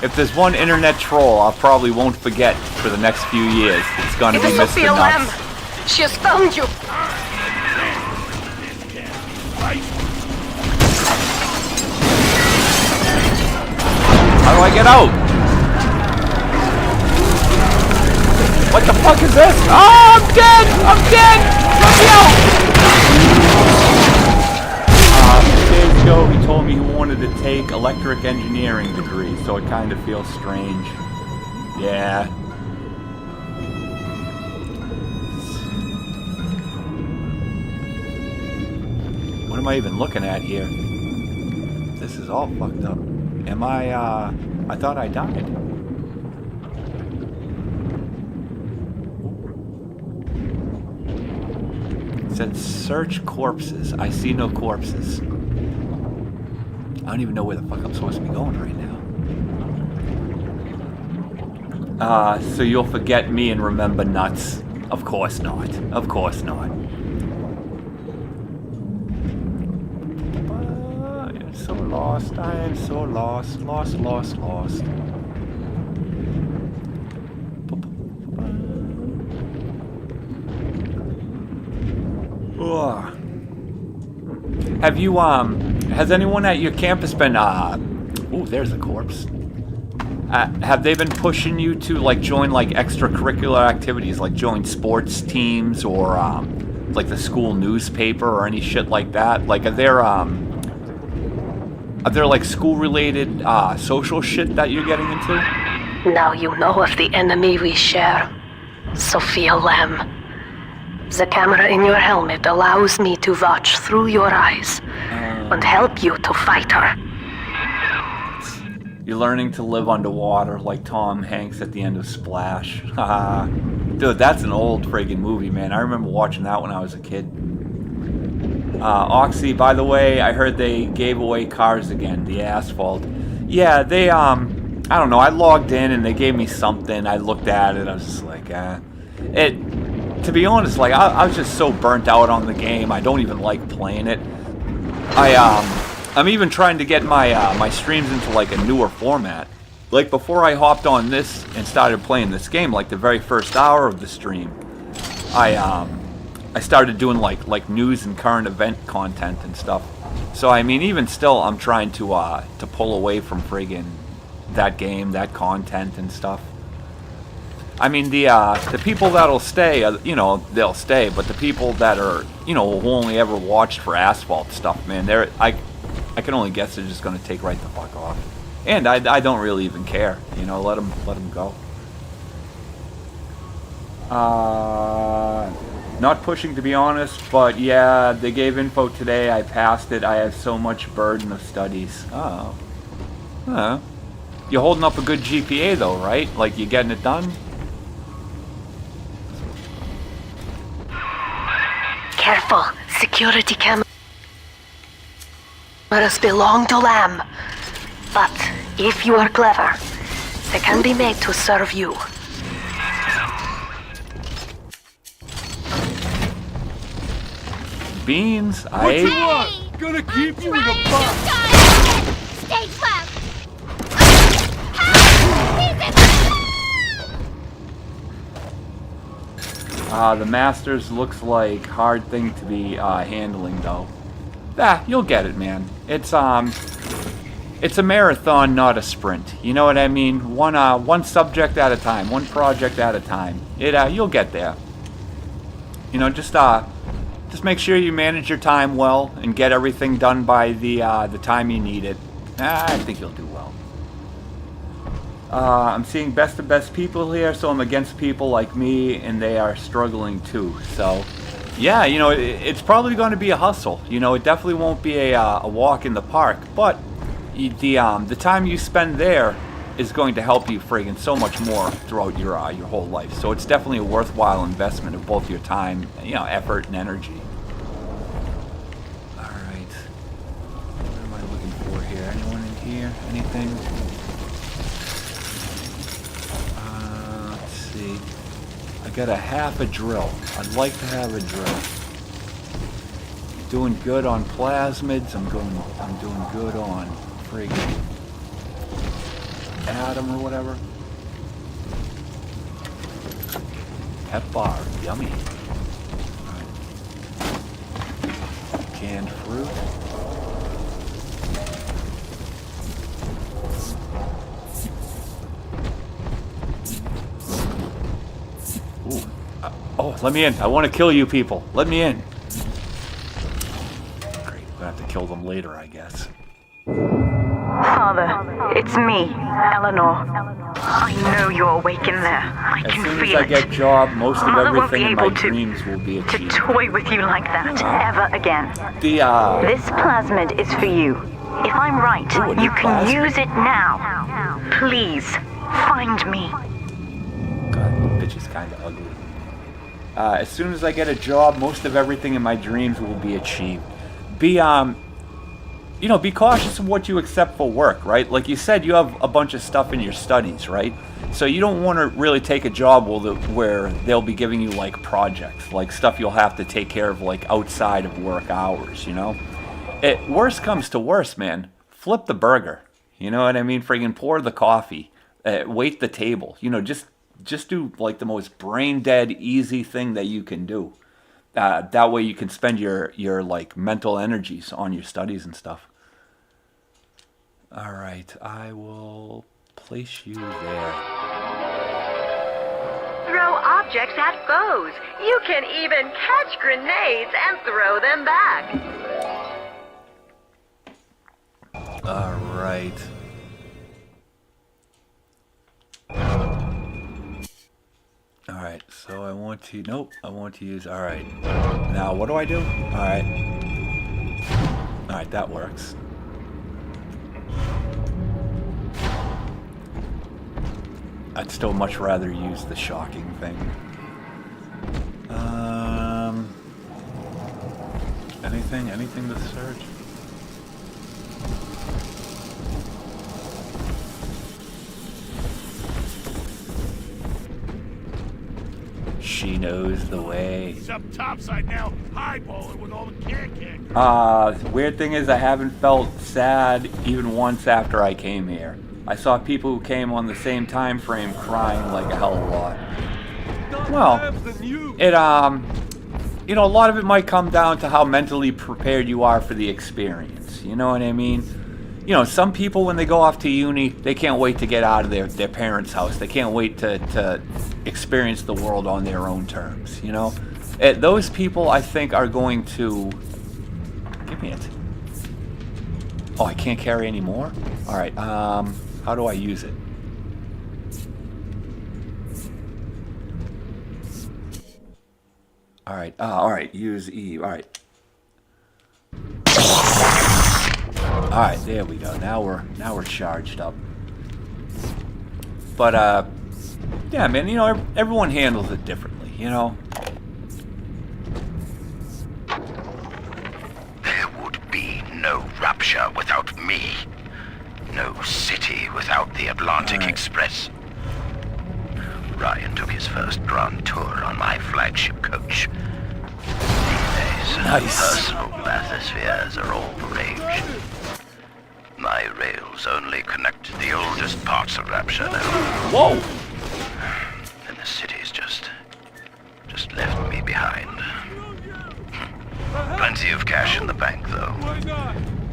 If there's one internet troll I probably won't forget for the next few years, it's gonna be Mr. Nuts. She has found you. How do I get out? What the fuck is this? Oh, I'm dead! I'm dead! Let me out! 2 days ago, he told me he wanted to take electric engineering degree, so it kind of feels strange. Yeah. What am I even looking at here? This is all fucked up. Am I thought I died. It said search corpses. I see no corpses. I don't even know where the fuck I'm supposed to be going right now. So you'll forget me and remember Nuts? Of course not. Of course not. I'm so lost. I am so lost. Lost. Ugh. Have you, has anyone at your campus been, ooh, there's a corpse. Have they been pushing you to, like, join, like, extracurricular activities, like join sports teams or, like the school newspaper or any shit like that? Like, are there, like, school-related, social shit that you're getting into? Now you know of the enemy we share, Sophia Lamb. The camera in your helmet allows me to watch through your eyes and help you to fight her. You're learning to live underwater like Tom Hanks at the end of Splash. Dude, that's an old friggin' movie, man. I remember watching that when I was a kid. Oxy, by the way, I heard they gave away cars again, the asphalt. Yeah, they, I don't know, I logged in and they gave me something. I looked at it, I was just like, to be honest, like, I was just so burnt out on the game, I don't even like playing it. I'm even trying to get my my streams into, like, a newer format. Like, before I hopped on this and started playing this game, like, the very first hour of the stream, I started doing, like news and current event content and stuff. So, I mean, even still, I'm trying to pull away from friggin' that game, that content and stuff. I mean, the people that'll stay, you know, they'll stay, but the people that are, you know, who only ever watched for asphalt stuff, man, I can only guess they're just gonna take right the fuck off. And I don't really even care, you know, let them go. Not pushing, to be honest, but yeah, they gave info today, I passed it, I have so much burden of studies. Oh. You're holding up a good GPA though, right? Like, you getting it done? Careful, security cameras belong to Lamb. But If you are clever, they can be made to serve you. Beans, I What you ate. want? Gonna keep you in a box. Stay close. The Masters looks like hard thing to be handling though. You'll get it, man. It's a marathon, not a sprint. You know what I mean? One subject at a time, one project at a time. You'll get there. You know, just make sure you manage your time well and get everything done by the time you need it. I think you'll do well. I'm seeing best of best people here, so I'm against people like me, and they are struggling too. So, yeah, you know, it's probably going to be a hustle. You know, it definitely won't be a walk in the park, but the time you spend there is going to help you friggin' so much more throughout your whole life. So it's definitely a worthwhile investment of both your time, you know, effort and energy. All right, what am I looking for here? Anyone in here? Anything? Let's see. I got a half a drill. I'd like to have a drill. Doing good on plasmids. I'm doing good on friggin' Atom or whatever. Pep bar, yummy. Right. Canned fruit. Ooh. Oh, let me in. I want to kill you people. Let me in. Great. We're gonna have to kill them later, I guess. Father, it's me, Eleanor. I know you're awake in there. I As can soon feel as I it. get job, most of Mother won't everything be in my able to dreams will be achieved. toy with you like that ever again. The This plasmid is for you. If I'm right, you can use it now. Please, find me. God, the bitch is kind of ugly. As soon as I get a job, most of everything in my dreams will be achieved. You know, be cautious of what you accept for work, right? Like you said, you have a bunch of stuff in your studies, right? So you don't want to really take a job where they'll be giving you like projects, like stuff you'll have to take care of like outside of work hours, you know? Worst comes to worst, man. Flip the burger. You know what I mean? Friggin' pour the coffee. Wait the table. You know, just do like the most brain dead, easy thing that you can do. That way you can spend your like mental energies on your studies and stuff. All right, I will place you there. Throw objects at foes. You can even catch grenades and throw them back. All right. All right, so I want to, nope, I want to use, all right. Now, what do I do? All right. All right, that works. I'd still much rather use the shocking thing. Anything to search? She knows the way. He's up topside now, highballing with all the can. Weird thing is I haven't felt sad even once after I came here. I saw people who came on the same time frame crying like a hell of a lot. Well, you know, a lot of it might come down to how mentally prepared you are for the experience. You know what I mean? You know, some people when they go off to uni, they can't wait to get out of their parents' house. They can't wait to experience the world on their own terms, you know? Those people, I think, are going to... Give me it. Oh, I can't carry any more? All right, how do I use it? All right, use E, all right. All right, there we go. Now we're charged up. But yeah, man, you know, everyone handles it differently, you know. There would be no rapture without me. No city without the Atlantic Express. Ryan took his first grand tour on my flagship coach. These days, personal bathyspheres are all the rage. My rails only connect the oldest parts of Rapture now. Whoa! And the city's just left me behind. Plenty of cash in the bank, though.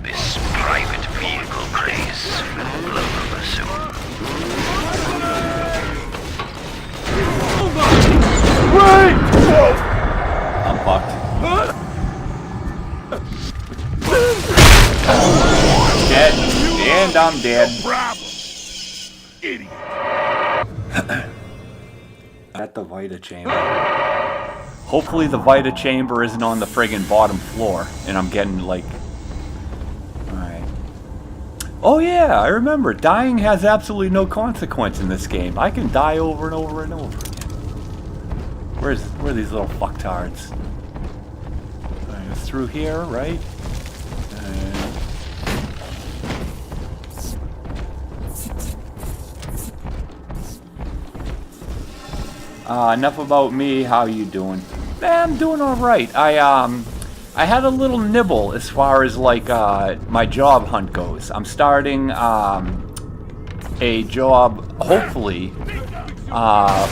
This private vehicle craze will blow over soon. I'm fucked. Dead. And I'm dead. Idiot. At the Vita Chamber. Hopefully the Vita Chamber isn't on the friggin' bottom floor, and I'm getting, like... Alright. Oh yeah, I remember. Dying has absolutely no consequence in this game. I can die over and over and over again. Where are these little fucktards? Alright, it's through here, right? Enough about me. How you doing? I'm doing all right. I had a little nibble as far as like my job hunt goes. I'm starting a job, hopefully, on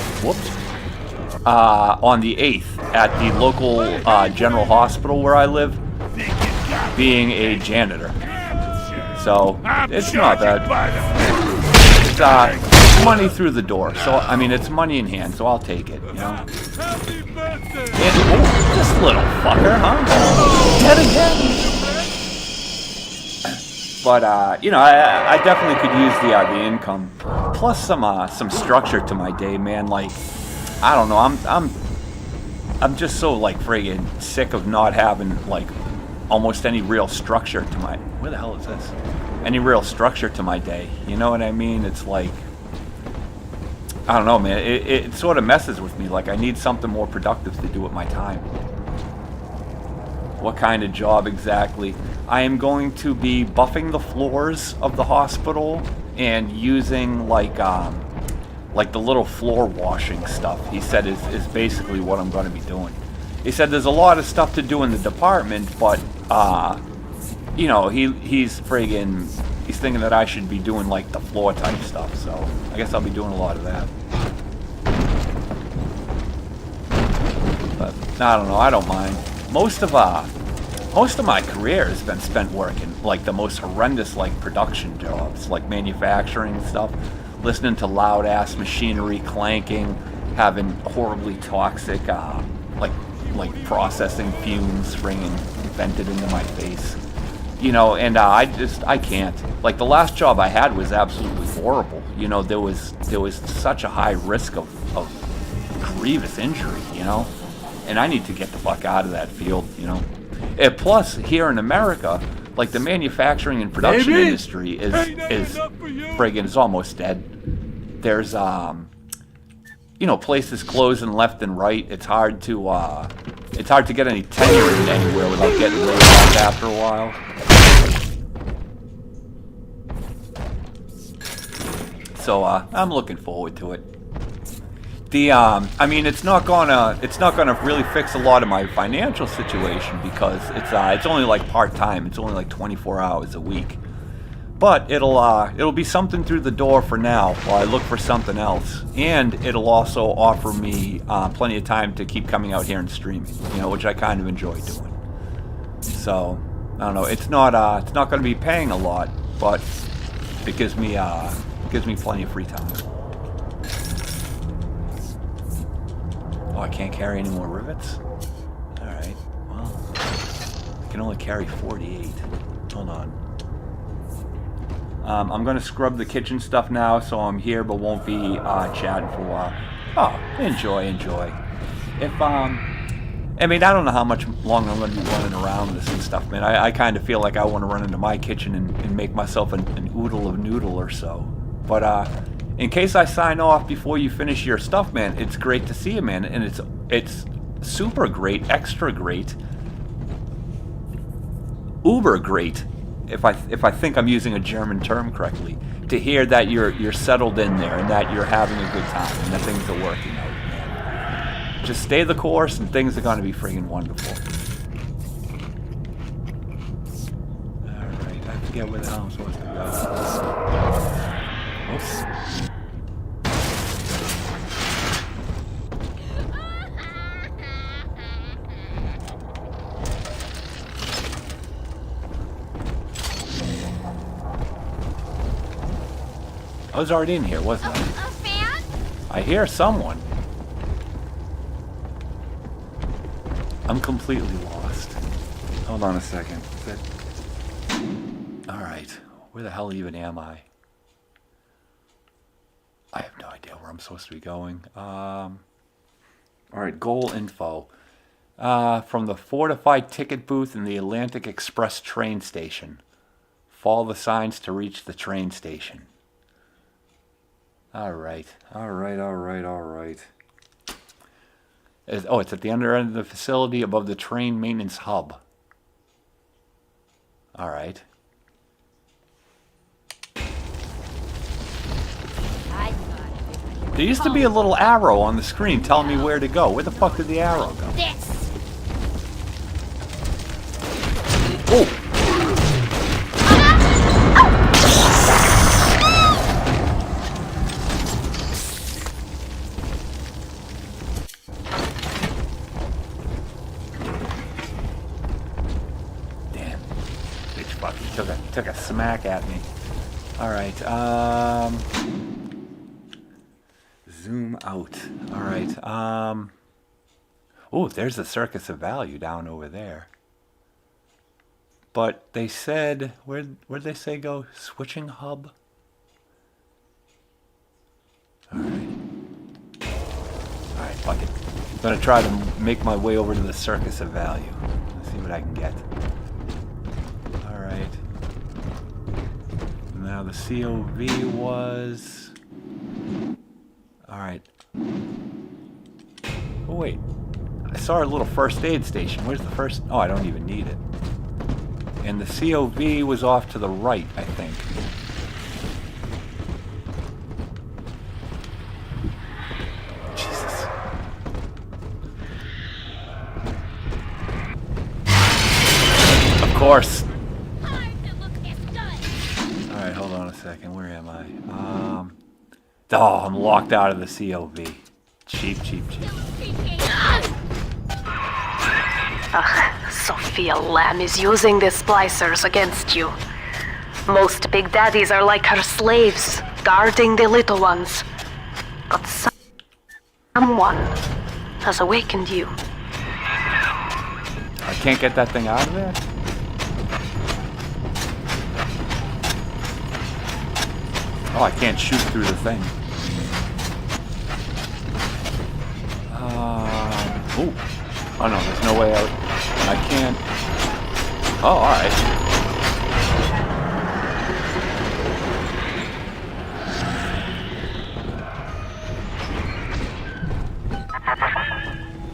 the 8th at the local general hospital where I live, being a janitor. So it's not bad. It's money through the door, so I mean it's money in hand, so I'll take it, you know. And, oh, this little fucker, huh? Dead again. But you know, I definitely could use the income, plus some structure to my day, man. Like, I don't know, I'm just so like friggin' sick of not having like almost any real structure to my. Where the hell is this? Any real structure to my day? You know what I mean? It's like, I don't know, man. It sort of messes with me. Like, I need something more productive to do with my time. What kind of job exactly? I am going to be buffing the floors of the hospital and using like the little floor washing stuff. He said is basically what I'm going to be doing. He said there's a lot of stuff to do in the department, but you know, he's thinking that I should be doing like the floor type stuff, so I guess I'll be doing a lot of that. But I don't know, I don't mind. Most of my career has been spent working like the most horrendous like production jobs, like manufacturing and stuff, listening to loud ass machinery clanking, having horribly toxic like processing fumes ringing vented into my face. You know, and I can't. Like, the last job I had was absolutely horrible. You know, there was such a high risk of grievous injury, you know? And I need to get the fuck out of that field, you know? And plus, here in America, like, the manufacturing and production industry is friggin' is almost dead. There's, you know, places closing left and right. It's hard to get any tenure in anywhere without getting laid off after a while. So I'm looking forward to it. I mean, it's not gonna really fix a lot of my financial situation because it's only like part-time. It's only like 24 hours a week. But it'll be something through the door for now while I look for something else, and it'll also offer me plenty of time to keep coming out here and streaming, you know, which I kind of enjoy doing. So I don't know. It's not going to be paying a lot, but it gives me plenty of free time. Oh, I can't carry any more rivets? All right. Well, I can only carry 48. Hold on. I'm going to scrub the kitchen stuff now, so I'm here but won't be chatting for a while. Oh, enjoy. If, I mean, I don't know how much longer I'm going to be running around this and stuff, man. I kind of feel like I want to run into my kitchen and make myself an oodle of noodle or so. But, in case I sign off before you finish your stuff, man, it's great to see you, man. And it's super great, extra great, uber great if I think I'm using a German term correctly, to hear that you're settled in there and that you're having a good time and that things are working out, man. Just stay the course and things are going to be friggin' wonderful. Alright, I forget where the hell I'm supposed to go. Oops. I was already in here, wasn't I? A fan? I hear someone. I'm completely lost. Hold on a second. Alright. Where the hell even am I? I have no idea where I'm supposed to be going. Alright, goal info. From the fortified ticket booth in the Atlantic Express train station. Follow the signs to reach the train station. Alright. It's at the under end of the facility above the train maintenance hub. Alright. There used to be a little arrow on the screen telling me where to go. Where the fuck did the arrow go? This. Oh! Damn. Bitch fuck. He took a smack at me. Alright, zoom out. Alright, oh, there's the Circus of Value down over there. But they said, where'd they say go? Switching hub? Alright. Alright, fuck it. I'm gonna try to make my way over to the Circus of Value. Let's see what I can get. Alright. Now the COV was... Alright. Oh wait. I saw a little first aid station. Where's the first... Oh, I don't even need it. And the COV was off to the right, I think. Jesus. Of course. Alright, hold on a second. Where am I? Oh, I'm locked out of the COV. Cheap. Sophia Lamb is using the splicers against you. Most big daddies are like her slaves, guarding the little ones. But someone has awakened you. I can't get that thing out of there? Oh, I can't shoot through the thing. Oh no, there's no way out. I can't. Oh, alright.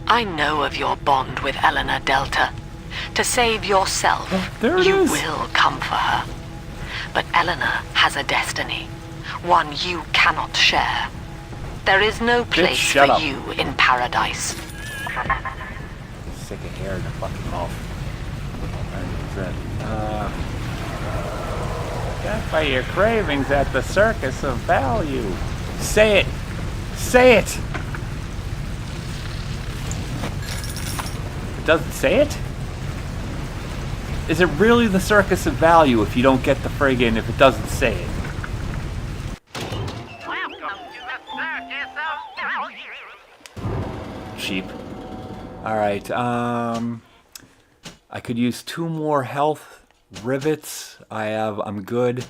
I know of your bond with Eleanor Delta. To save yourself, you will come for her. But Eleanor has a destiny, one you cannot share. There is no place for you in paradise. Sick of hair in the fucking mouth. Gratify your cravings at the Circus of Value. Say it! Say it! It doesn't say it? Is it really the Circus of Value if you don't get the friggin' if it doesn't say it? Cheap. Alright, I could use 2 more health rivets. I'm good.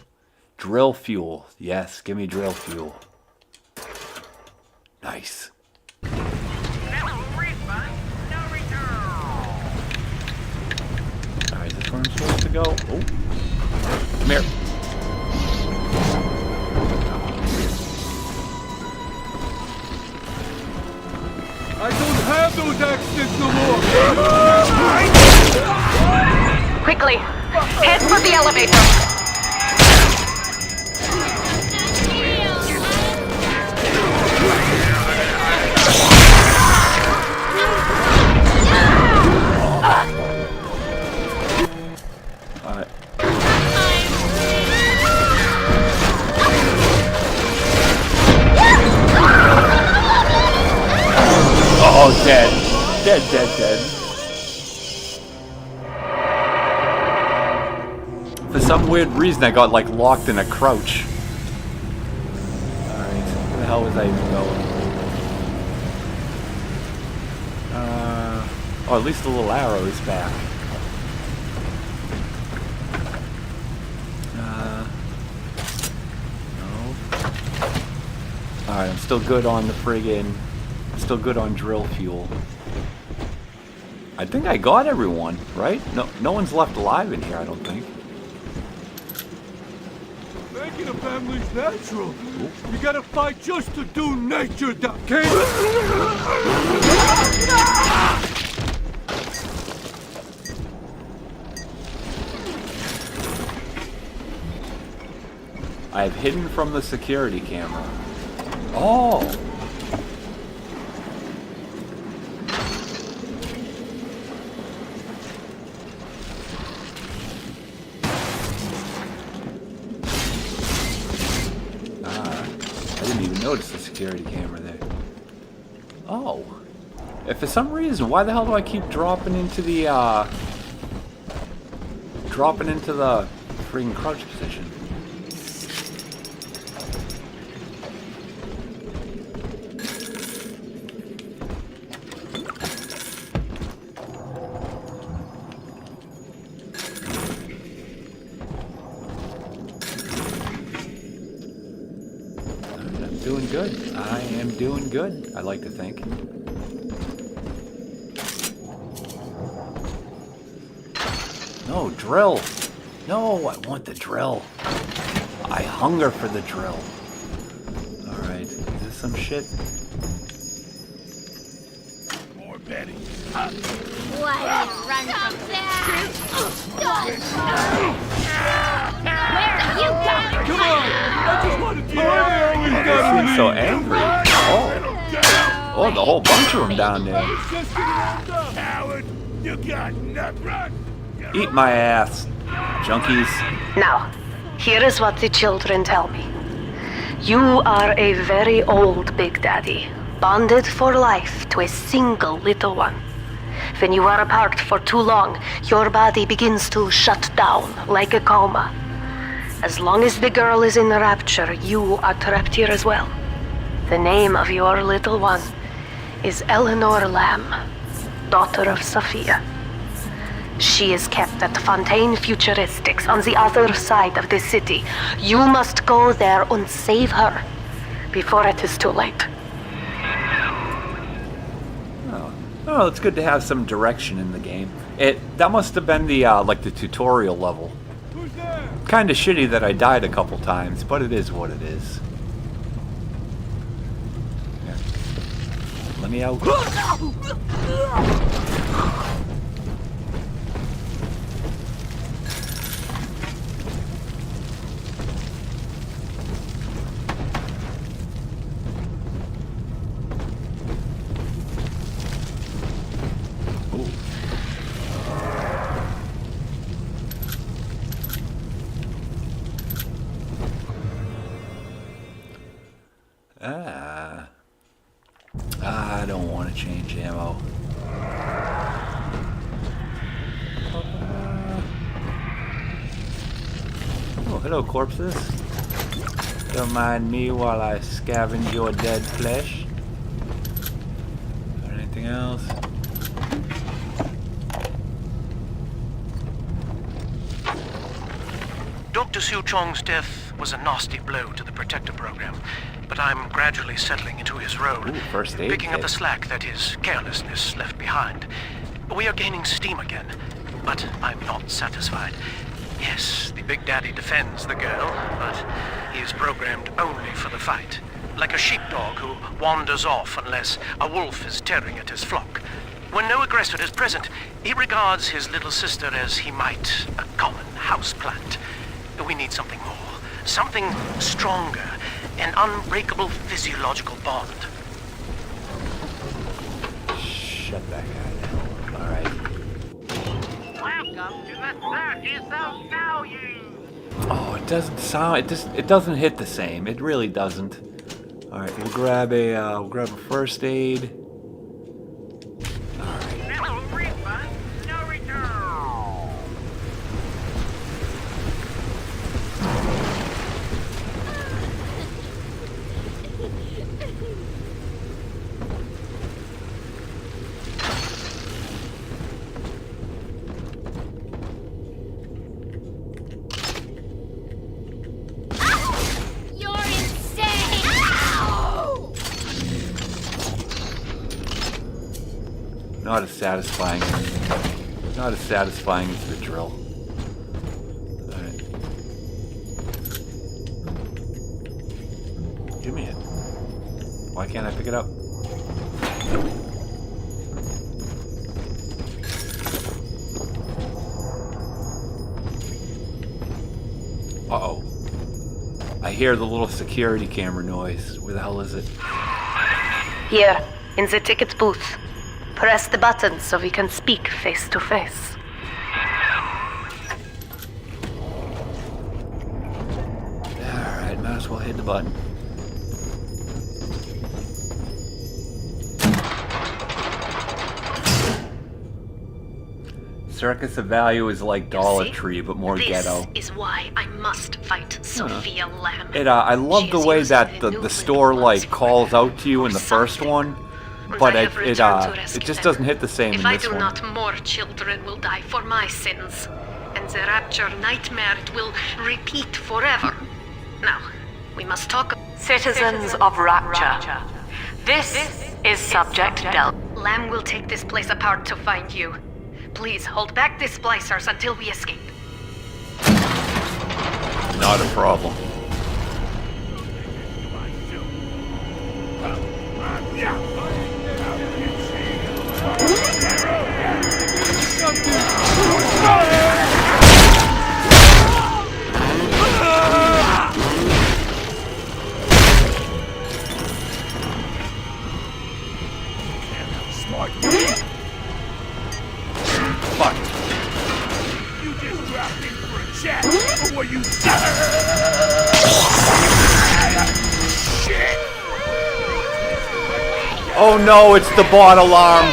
Drill fuel. Yes, give me drill fuel. Nice. Alright, is this where I'm supposed to go? Oh. Come here. I don't have those accidents no more! Quickly, Head for the elevator. Oh, dead. Dead. For some weird reason, I got, like, locked in a crouch. Alright, where the hell was I even going? Oh, at least the little arrow is back. No. Alright, I'm still good on the friggin'... Still good on drill fuel. I think I got everyone, right? No one's left alive in here, I don't think. Making a family's natural. You gotta fight just to do nature that can. I have hidden from the security camera. Oh! Notice the security camera there. Oh. If for some reason, why the hell do I keep dropping into the freaking crouch position? Doing good. I am doing good, I like to think. No, drill! No, I want the drill. I hunger for the drill. Alright, is this some shit? More Betty. Why do you run from Where are you going? Come on! I just want to He's so angry. Oh, the whole bunch of them down there. Coward, you got nothing. Eat my ass, junkies. Now, here is what the children tell me. You are a very old Big Daddy, bonded for life to a single little one. When you are apart for too long, your body begins to shut down like a coma. As long as the girl is in the rapture, you are trapped here as well. The name of your little one is Eleanor Lamb, daughter of Sophia. She is kept at Fontaine Futuristics on the other side of the city. You must go there and save her before it is too late. Oh, it's good to have some direction in the game. That must have been the like the tutorial level. Kind of shitty that I died a couple times, but it is what it is. Here. Let me out. I don't want to change ammo. Oh, hello, corpses. Don't mind me while I scavenge your dead flesh. Or anything else? Dr. Su Chong's death was a nasty blow to the Protector program, but I'm gradually settling into his role, first aid picking up the kit. slack that his carelessness left behind. We are gaining steam again, but I'm not satisfied. Yes, the Big Daddy defends the girl, but he is programmed only for the fight, like a sheepdog who wanders off unless a wolf is tearing at his flock. When no aggressor is present, he regards his little sister as he might a common houseplant. We need something more. Something stronger. An unbreakable physiological bond. Shut that guy down. Alright. Welcome to the circus of value. Oh, it doesn't sound. It doesn't hit the same. It really doesn't. All right, we'll grab a first aid. No refund, no return. You're insane! Ow! Not as satisfying. Not as satisfying as the drill. All right. Give me it. Why can't I pick it up? Uh-oh. I hear the little security camera noise. Where the hell is it? Here, in the ticket booth. Press the button so we can speak face to face. Alright, might as well hit the button. Circus of Value is like Dollar Tree, but more ghetto. This is why I must fight Sophia Lamb. I love the way that the store like calls out to you in the first one, but it just doesn't hit the same in If I this do one. not, more children will die for my sins, and the rapture nightmare it will repeat forever. Now, we must talk. Citizens of Rapture, this is Subject Del. Lamb will take this place apart to find you. Please hold back the splicers until we escape. Not a problem. Fuck. You just dropped in for a chat. Or were you shit? Oh no, it's the bot alarm.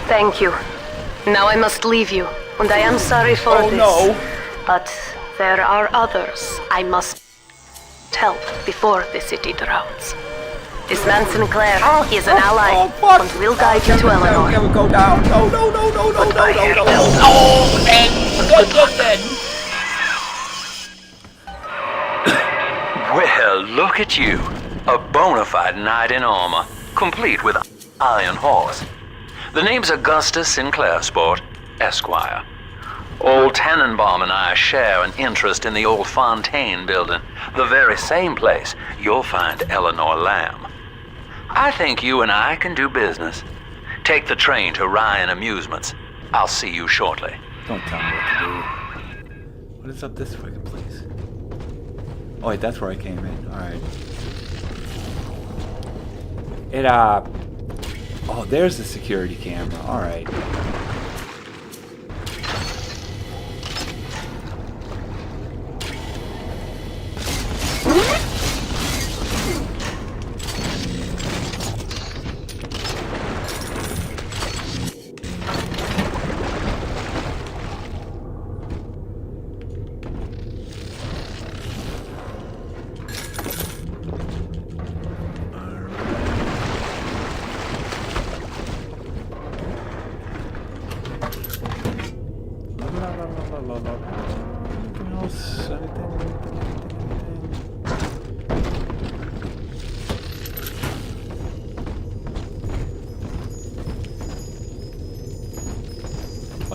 Thank you. Now I must leave you, and I am sorry for this. No. But there are others I must help before the city drowns. This man Sinclair, he is an ally, and will guide you to Eleanor. Never go down. No. Well, look at you. A bona fide knight in armor, complete with iron horse. The name's Augustus Sinclair, Sport, Esquire. Old Tannenbaum and I share an interest in the old Fontaine building, the very same place you'll find Eleanor Lamb. I think you and I can do business. Take the train to Ryan Amusements. I'll see you shortly. Don't tell me what to do. What is up this fucking place? Oh wait, that's where I came in. Alright. Oh, there's the security camera. Alright. Anything else? Anything?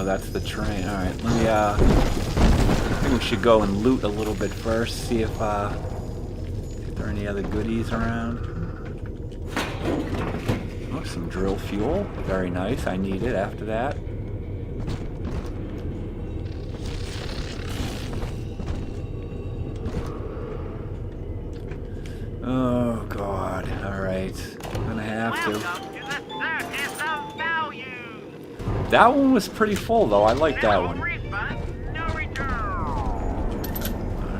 that's the train. All right, let me. I think we should go and loot a little bit first. See if there are any other goodies around. Oh, some drill fuel. Very nice. I need it after that. Oh God! All right, I'm gonna have to. That one was pretty full, though. I like that one. All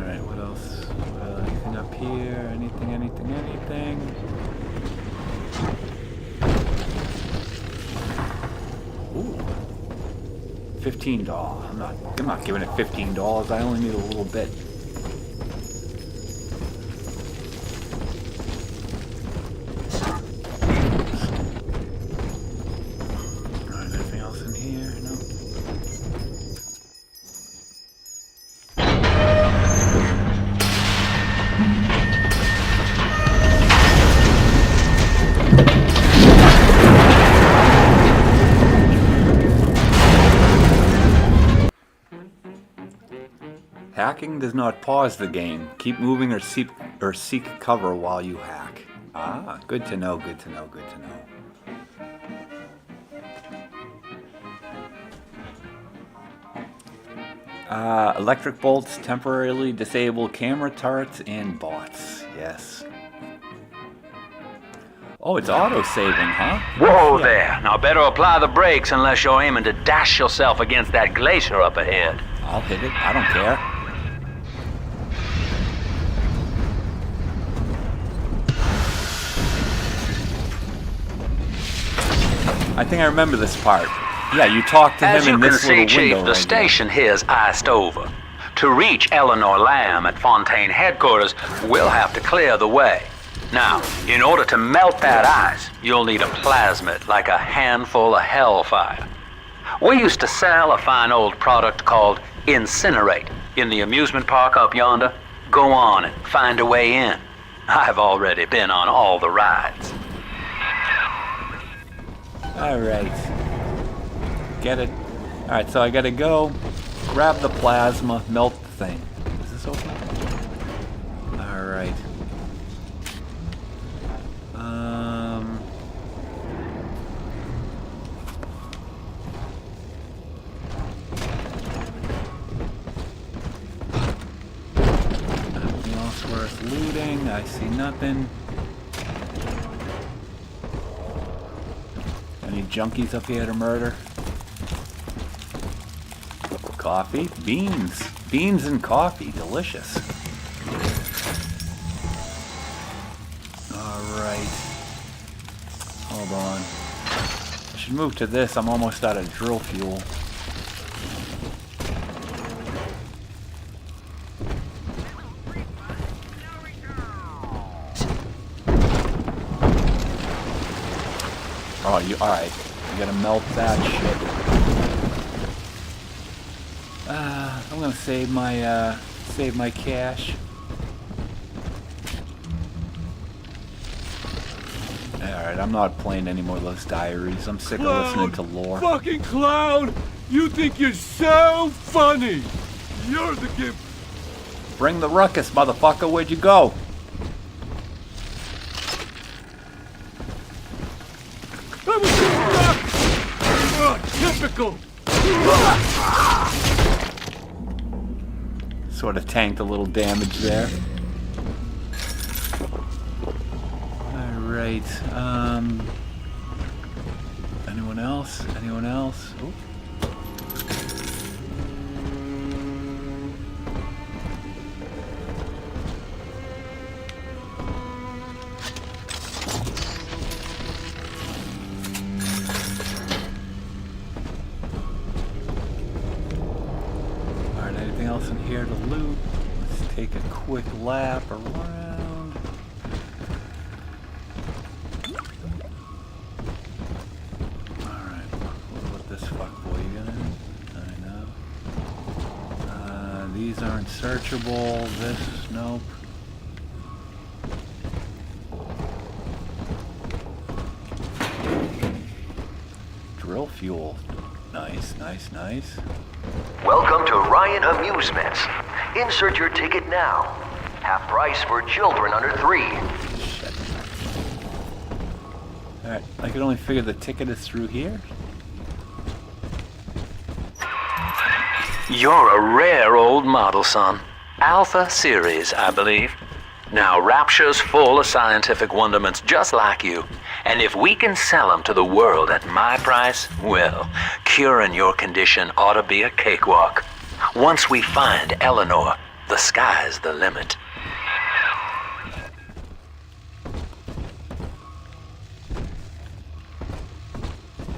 right, what else? Anything up here? Anything? Ooh, $15. I'm not giving it $15. I only need a little bit. Hacking does not pause the game. Keep moving or seek cover while you hack. Ah, good to know, good to know, good to know. Electric bolts temporarily disable camera turrets and bots. Yes. Oh, it's auto-saving, huh? Whoa there. Now better apply the brakes unless you're aiming to dash yourself against that glacier up ahead. I'll hit it. I don't care. I think I remember this part. Yeah, you talk to him in this little window. As you can see, Chief, the station here's iced over. To reach Eleanor Lamb at Fontaine headquarters, we'll have to clear the way. Now, in order to melt that ice, you'll need a plasmid, like a handful of hellfire. We used to sell a fine old product called Incinerate in the amusement park up yonder. Go on and find a way in. I've already been on all the rides. Alright. Get it. Alright, so I gotta go grab the plasma, melt the thing. Is this open? Alright. Nothing else worth looting. I see nothing. Any junkies up here to murder? Coffee? Beans. Beans and coffee. Delicious. Alright. Hold on. I should move to this. I'm almost out of drill fuel. Oh, alright. You gotta melt that shit. I'm gonna save my cash. Alright, I'm not playing any more of those diaries. I'm sick of listening to lore. Fucking clown! You think you're so funny! You're the gift. Bring the ruckus, motherfucker. Where'd you go? That was just typical! Sort of tanked a little damage there. Alright, anyone else? Anyone else? Ooh. Alright, anything else in here to loot? Let's take a quick lap around. Alright, what this fuckboy gonna? I know. These aren't searchable. This, nope. Drill fuel. Nice, nice. Nice, nice. Welcome to Ryan Amusements. Insert your ticket now. Half price for children under 3. Alright, I can only figure the ticket is through here. You're a rare old model, son. Alpha series, I believe. Now, Rapture's full of scientific wonderments just like you. And if we can sell them to the world at my price, well, curing your condition ought to be a cakewalk. Once we find Eleanor, the sky's the limit.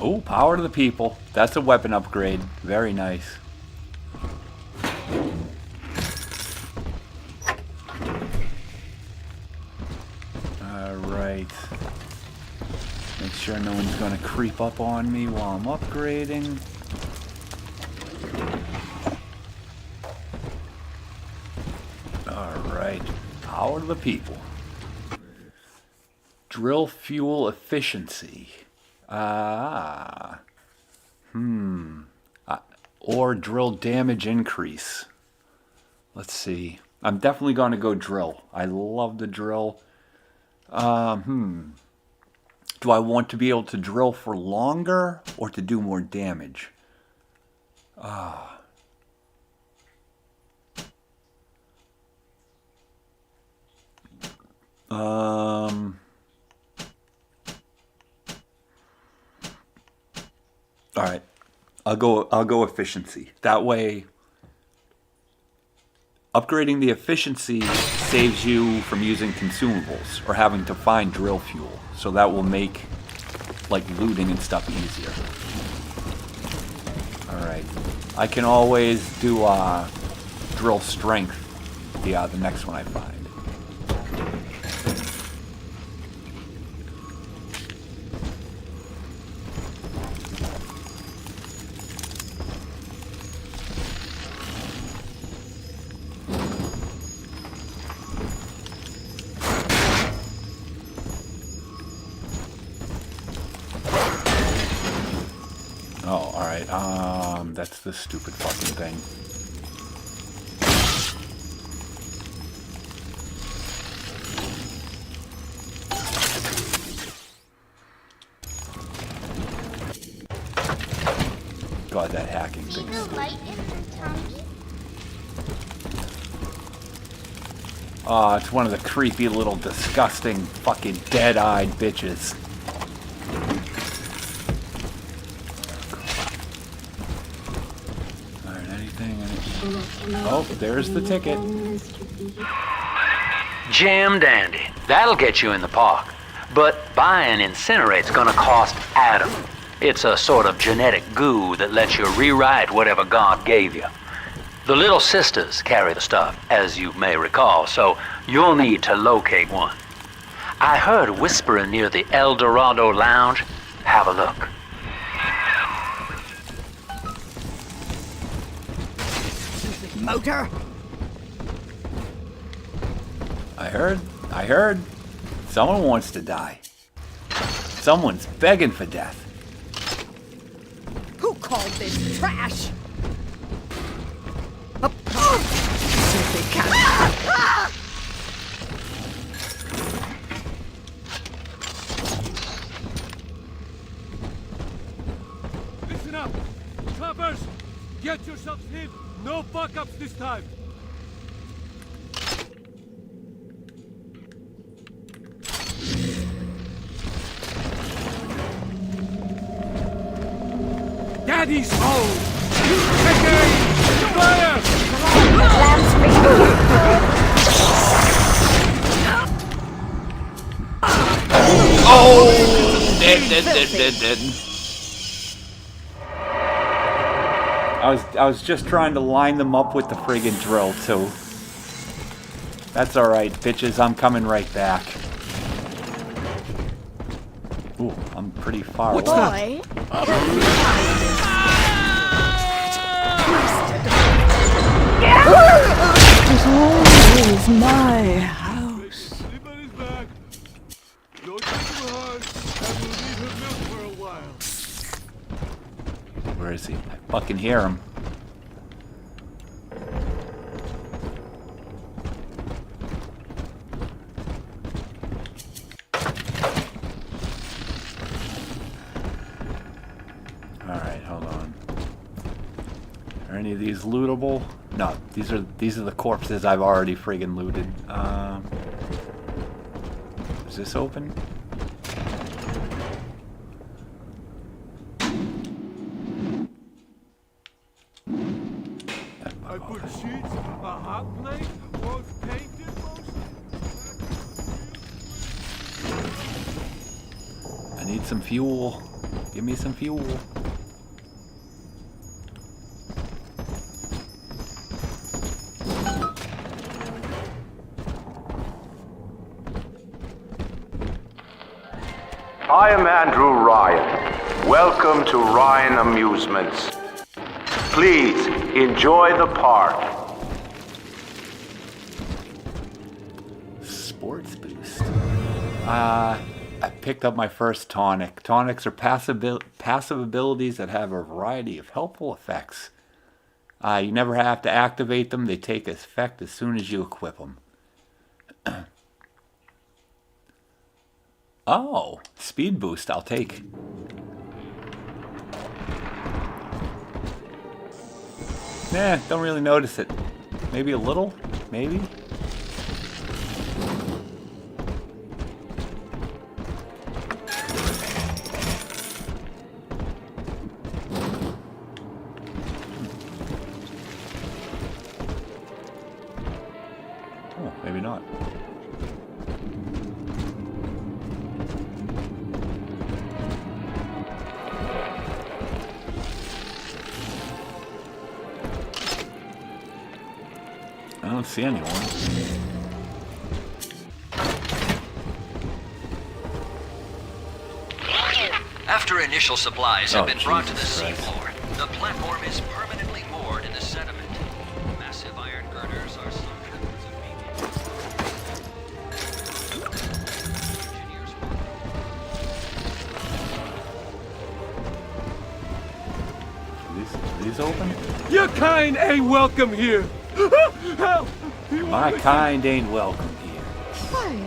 Oh, power to the people. That's a weapon upgrade. Very nice. Alright. Make sure no one's gonna creep up on me while I'm upgrading. Alright. Power to the people. Drill fuel efficiency. Or drill damage increase. Let's see. I'm definitely going to go drill. I love the drill. Do I want to be able to drill for longer or to do more damage? All right, I'll go efficiency. That way, upgrading the efficiency saves you from using consumables or having to find drill fuel. So that will make like looting and stuff easier. All right, I can always do drill strength. The next one I find. Oh, alright, that's the stupid fucking thing. God, that hacking thing is stupid. Oh, it's one of the creepy little disgusting fucking dead-eyed bitches. Oh, there's the ticket. Jam dandy. That'll get you in the park. But buying Incinerate's gonna cost Adam. It's a sort of genetic goo that lets you rewrite whatever God gave you. The Little Sisters carry the stuff, as you may recall, so you'll need to locate one. I heard whispering near the El Dorado Lounge. Have a look. Motor. I heard. Someone wants to die. Someone's begging for death. Who called this trash? Listen up! Coppers! Get yourselves in! No fuck-ups this time! Daddy's home! Taking fire! Oh! Dead. I was just trying to line them up with the friggin' drill, too. That's alright, bitches. I'm coming right back. Ooh, I'm pretty far away. Boy. It is my house. Everybody's back. Don't get too hard, and we'll leave her milk for a while. Where is he? fucking hear him. Alright, hold on. Are any of these lootable? No, these are the corpses I've already friggin' looted. Is this open? I put sheets, a hot plate, walls painted I need some fuel. Give me some fuel. I am Andrew Ryan. Welcome to Ryan Amusements. Please enjoy the park. Sports boost. I picked up my first tonic. Tonics are passive abilities that have a variety of helpful effects. You never have to activate them. They take effect as soon as you equip them. Oh, speed boost, I'll take. Nah, don't really notice it. Maybe a little? Maybe? Oh, maybe not. I don't see anyone. After initial supplies have been brought to the Jesus Christ. seafloor, the platform is permanently moored in the sediment. Massive iron girders are sunk hundreds of Are these open? Your kind ain't welcome here. Help! My kind ain't welcome here. Why,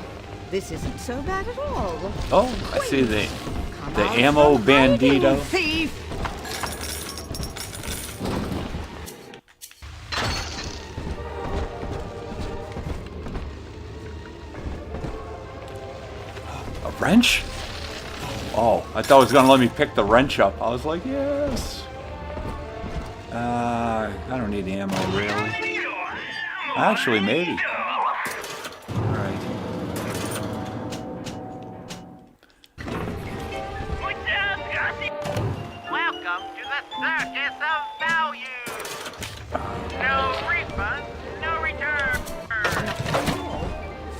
this isn't so bad at all. Oh, I see the ammo bandito. Thief! A wrench? Oh, I thought it was gonna let me pick the wrench up. I was like, yes. I don't need ammo really. Actually, maybe. Alright. Welcome to the circus of value. No refund, no return.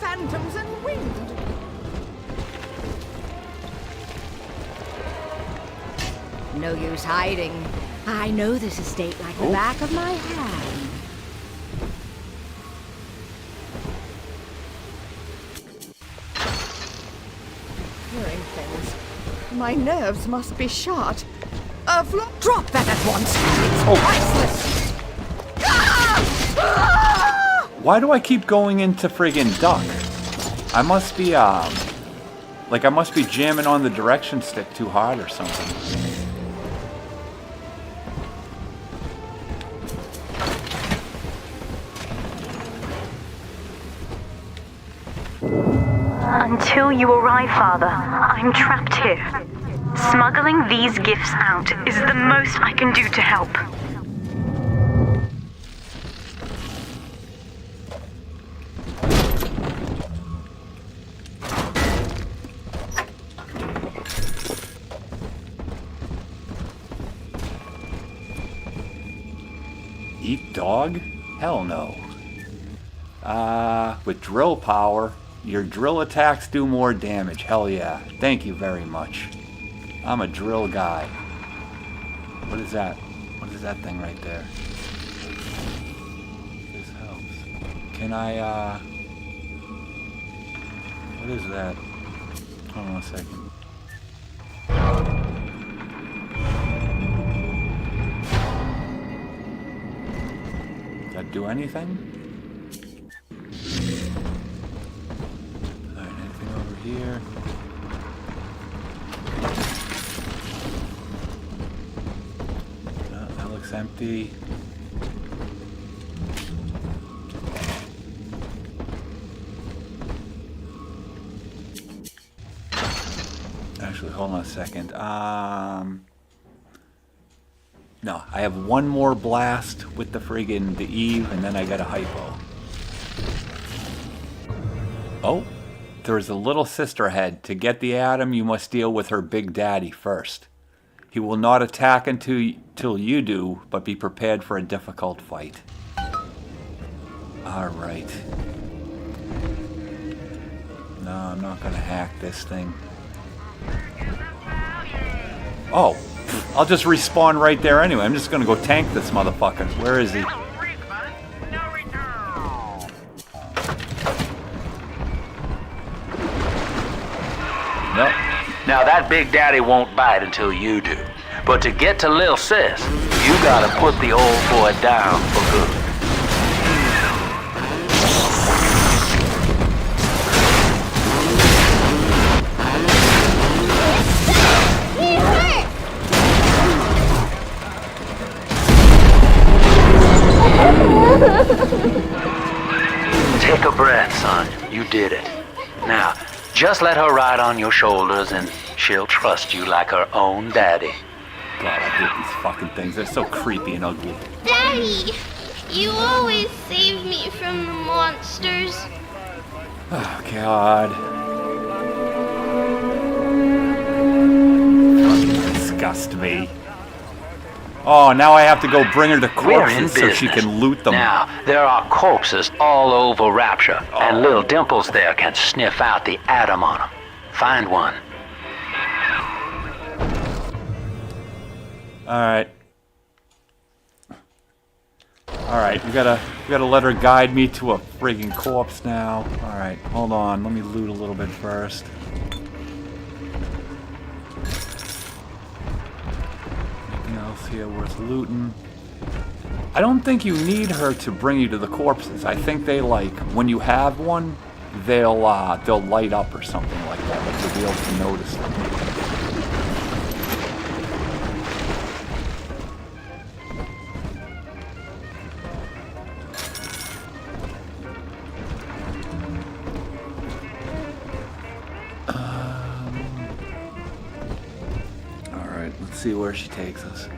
Phantoms and wind. No use hiding. I know this estate like the back of my hand. Hearing things. My nerves must be shot. Drop that at once. It's priceless. Why do I keep going into friggin' duck? I must be, like I must be jamming on the direction stick too hard or something. Until you arrive, Father, I'm trapped here. Smuggling these gifts out is the most I can do to help. Eat dog? Hell no. With drill power, your drill attacks do more damage. Hell yeah. Thank you very much. I'm a drill guy. What is that? What is that thing right there? This helps. Can I, what is that? Hold on a second. do anything? Alright, anything over here? No, that looks empty. Actually, hold on a second. No, I have one more blast with the friggin' the Eve, and then I got a hypo. Oh, there's a little sister head. To get the Atom, you must deal with her big daddy first. He will not attack until you do, but be prepared for a difficult fight. Alright. No, I'm not gonna hack this thing. Oh, I'll just respawn right there anyway. I'm just gonna go tank this motherfucker. Where is he? No. Now that big daddy won't bite until you do. But to get to Lil Sis, you gotta put the old boy down for good. Take a breath, son. You did it. Now, just let her ride on your shoulders and she'll trust you like her own daddy. God, I hate these fucking things. They're so creepy and ugly. Daddy, you always save me from the monsters. Oh, God. Fucking disgust me. Oh, now I have to go bring her to We're in corpses so she business. can loot them. Now, there are corpses all over Rapture, and little Dimples there can sniff out the Atom on them. Find one. Alright. Alright, we gotta let her guide me to a friggin' corpse now. Alright, hold on. Let me loot a little bit first. Anything else here worth looting? I don't think you need her to bring you to the corpses. I think they, like, when you have one, they'll light up or something like that. Like you'll be able to notice them. Alright, let's see where she takes us.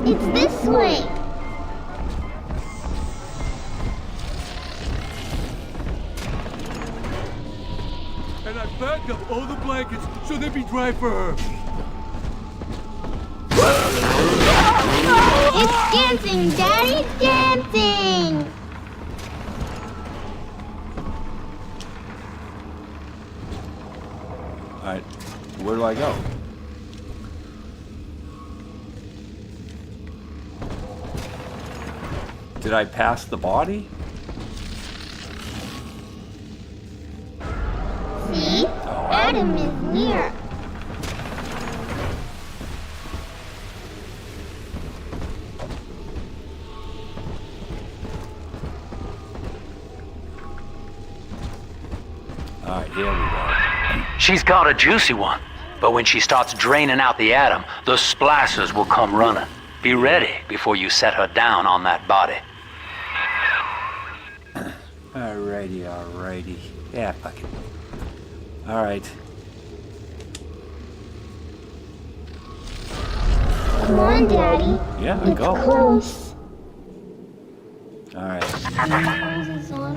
It's this way. And I packed up all the blankets so they'd be dry for her. It's dancing, Daddy, dancing. Alright, where do I go? Did I pass the body? See? Adam is near. Alright, here we go. She's got a juicy one, but when she starts draining out the Atom, the splicers will come running. Be ready before you set her down on that body. Alrighty. Yeah, fuck it. Alright. Come on, Daddy. Yeah, It's go. close. Alright.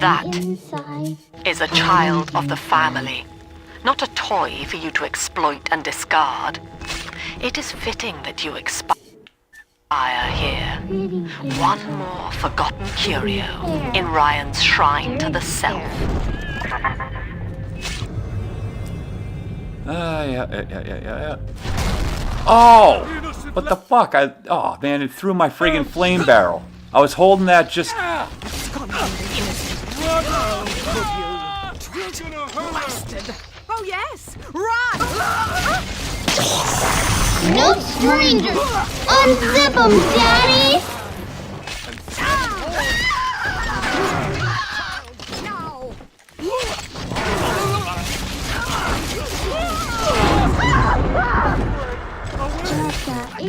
That is a child of the family, not a toy for you to exploit and discard. It is fitting that you expire here. One more forgotten curio in Ryan's shrine to the self. Yeah. Oh! What the fuck? Oh, man, it threw my friggin' flame barrel. I was holding that just... Blasted! Oh yes! Run! No strangers! Unzip them, Daddy!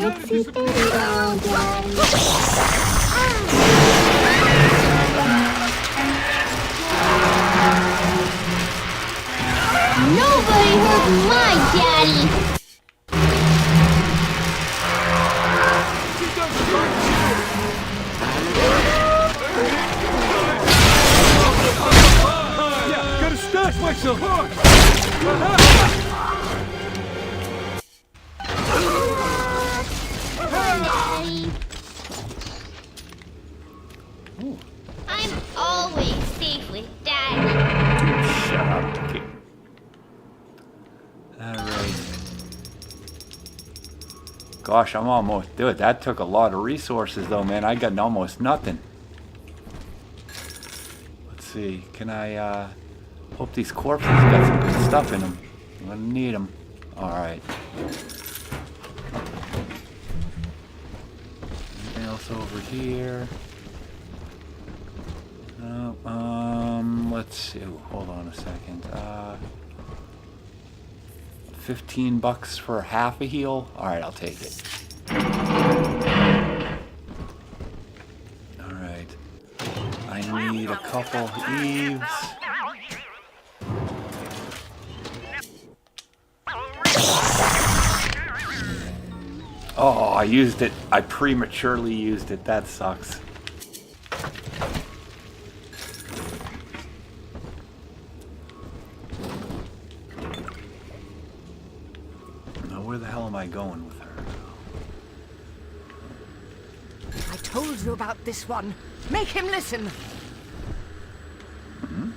itsy bitty old daddy. Nobody hurt my daddy! Yeah, gotta stash myself. Daddy. I'm always safe with Daddy. Shut up. Okay. Alright. Gosh, I'm almost... Dude, that took a lot of resources though, man. I got almost nothing. Let's see. Can I, hope these corpses got some good stuff in them. I'm gonna need them. Alright. Anything else over here? Let's see. Ooh, hold on a second. 15 bucks for half a heal? Alright, I'll take it. Alright. I need a couple Eves. Oh, I used it. I prematurely used it. That sucks. Where the hell am I going with her? I told you about this one. Make him listen. Hmm?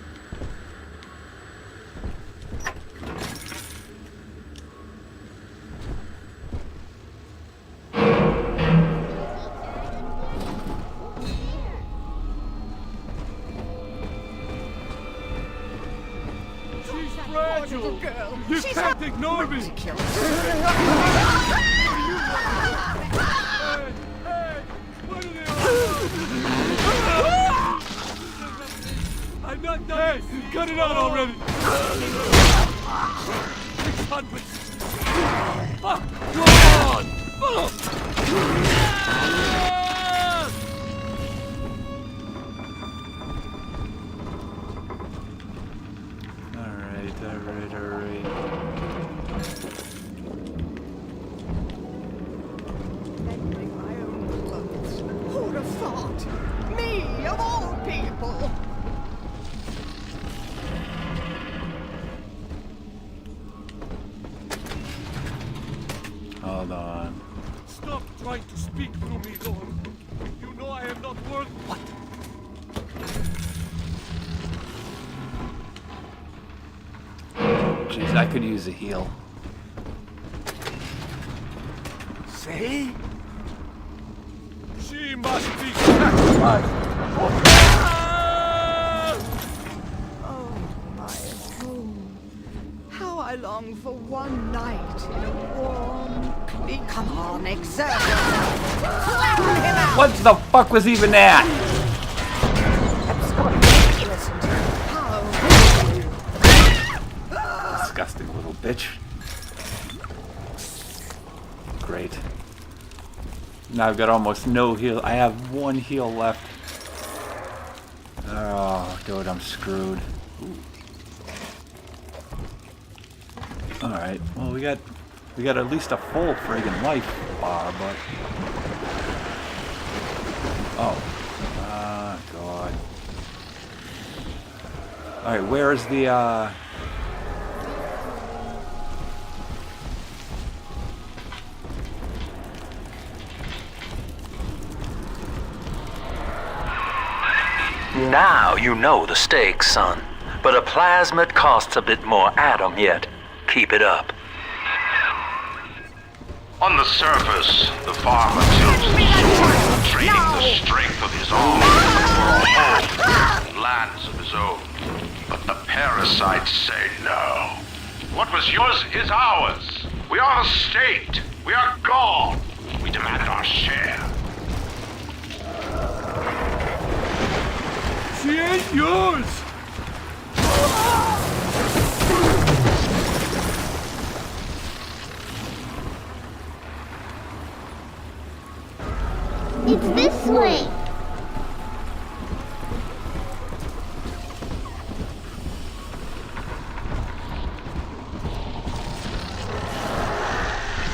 She's fragile. Girl. You She's can't ignore me. I'm not done. Hey, cut it out already. 600. Fuck! Come on! Alright. Who'd have thought? Me, of all people! Hold on. Stop trying to speak through me, Lord. You know I am not worth... What? Jeez, I could use a heal. See? She must be sacrificed. Oh, my home. How I long for one night in a warm, clean... Come on, exert yourself. Flatten him out. What the fuck was even that? That's not ridiculous. How? Disgusting little bitch. Great. Now I've got almost no heal. I have one heal left. Oh, dude, I'm screwed. Alright, well we got at least a full friggin' life bar, but... Oh. God. Alright, where is the, Now you know the stakes, son. But a plasmid costs a bit more atom yet. Keep it up. On the surface, the farmer tilts the soil, training the strength of his arm for a home and lands of his own. But the parasites say no. What was yours is ours. We are the state. We are God. We demand our share. She ain't yours! way.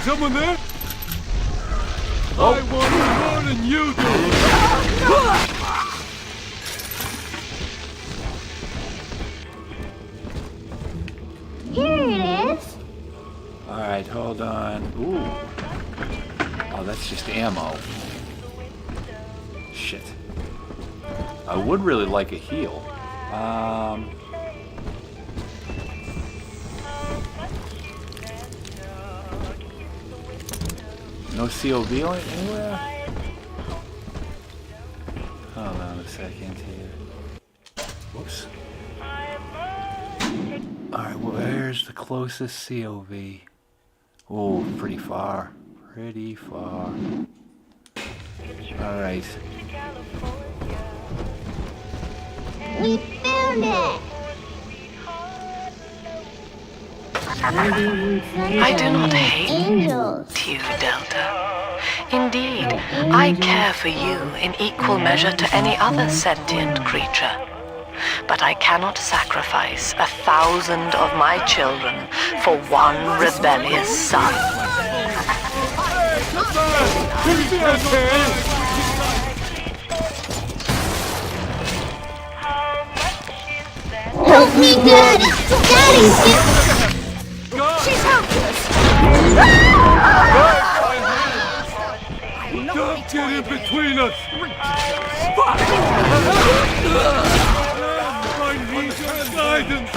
Someone there? I want it more than you do. Here it is. All right, hold on. Ooh. Oh, that's just ammo. Shit. I would really like a heal. No COV anywhere? Hold on a second here. Whoops. Alright, where's the closest COV? Oh, pretty far. Pretty far. Alright. We found it. I do not hate you, Delta. Indeed, I care for you in equal measure to any other sentient creature. But I cannot sacrifice 1,000 of my children for one rebellious son. Help me, Daddy! Daddy's She's helpless! Don't get in between us! I need your guidance!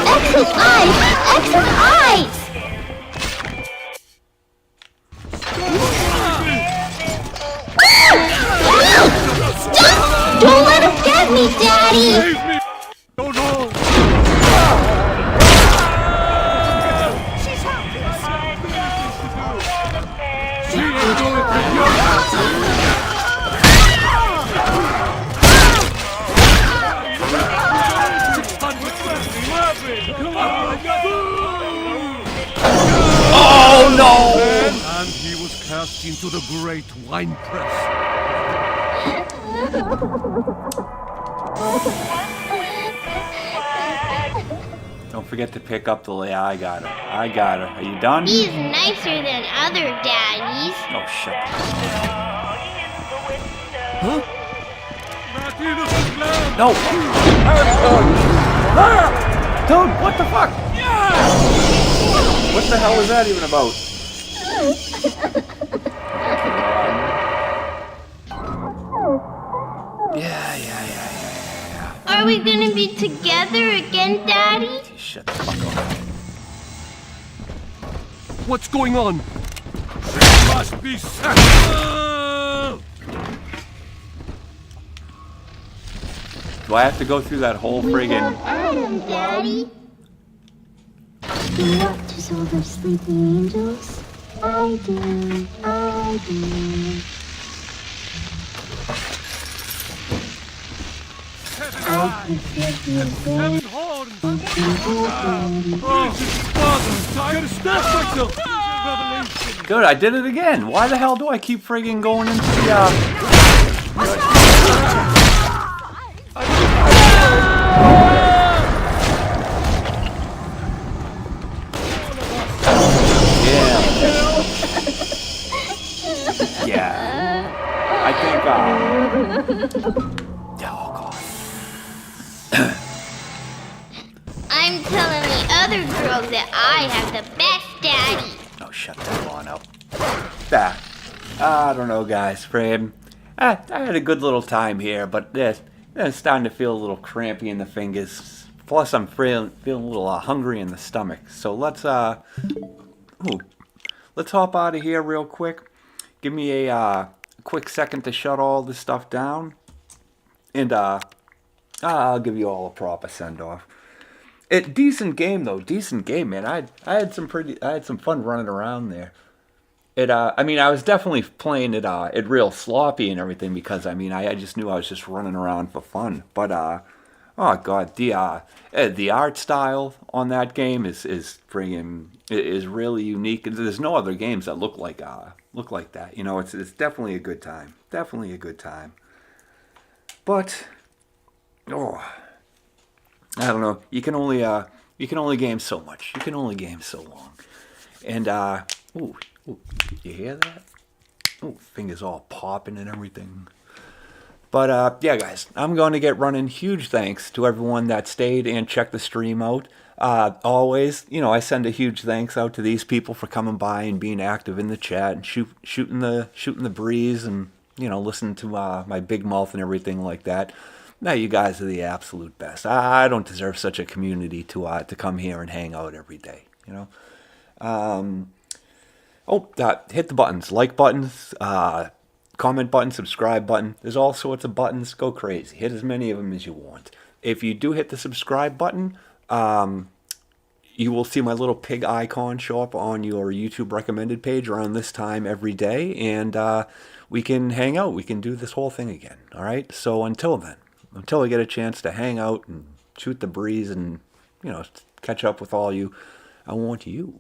Exit eyes! Exit eyes! Stop! Don't let him get me, Daddy! Oh no! She's helpless! She ain't going to your Oh no! And he was cast into the great wine press. Don't forget to pick up the lay. I got her. I got her. Are you done? He's nicer than other daddies. Oh shit. Huh? No! Dude, what the fuck? What the hell is that even about? Yeah. Are we gonna be together again, Daddy? Shut the fuck up. What's going on? She must be sacrificed! Do I have to go through that whole friggin'... Adam, Daddy. Do you want to all those sleeping angels? I do. I can feel you Seven horns! Oh, Father, I gotta stop myself! Revelation! Dude, I did it again. Why the hell do I keep friggin' going into the, Yeah. I think, oh, God. I'm telling the other girls that I have the best daddy. Oh, shut that one up. I don't know, guys. Frame. I had a good little time here, but it's starting to feel a little crampy in the fingers. Plus, I'm feeling a little hungry in the stomach. So let's hop out of here real quick. Give me a quick second to shut all this stuff down, and I'll give you all a proper send off. Decent game though, decent game, man. I had some fun running around there. I mean, I was definitely playing it real sloppy and everything because I mean, I just knew I was just running around for fun. But Oh God, the art style on that game is friggin' is really unique. There's no other games that look like that. You know, it's definitely a good time. Definitely a good time. But I don't know. You can only game so much. You can only game so long. And ooh, you hear that? Ooh, fingers all popping and everything. But yeah, guys, I'm going to get running. Huge thanks to everyone that stayed and checked the stream out. Always, you know, I send a huge thanks out to these people for coming by and being active in the chat and shooting the breeze and, you know, listening to my big mouth and everything like that. Now, you guys are the absolute best. I don't deserve such a community to come here and hang out every day, you know. Hit the buttons, like buttons, comment button, subscribe button. There's all sorts of buttons. Go crazy. Hit as many of them as you want. If you do hit the subscribe button, you will see my little pig icon show up on your YouTube recommended page around this time every day, and we can hang out. We can do this whole thing again. All right. So until then, until I get a chance to hang out and shoot the breeze and, you know, catch up with all you, I want you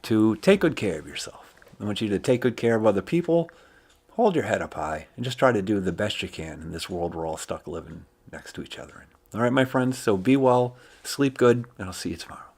to take good care of yourself. I want you to take good care of other people. Hold your head up high and just try to do the best you can in this world we're all stuck living next to each other in. All right, my friends, so be well, sleep good, and I'll see you tomorrow.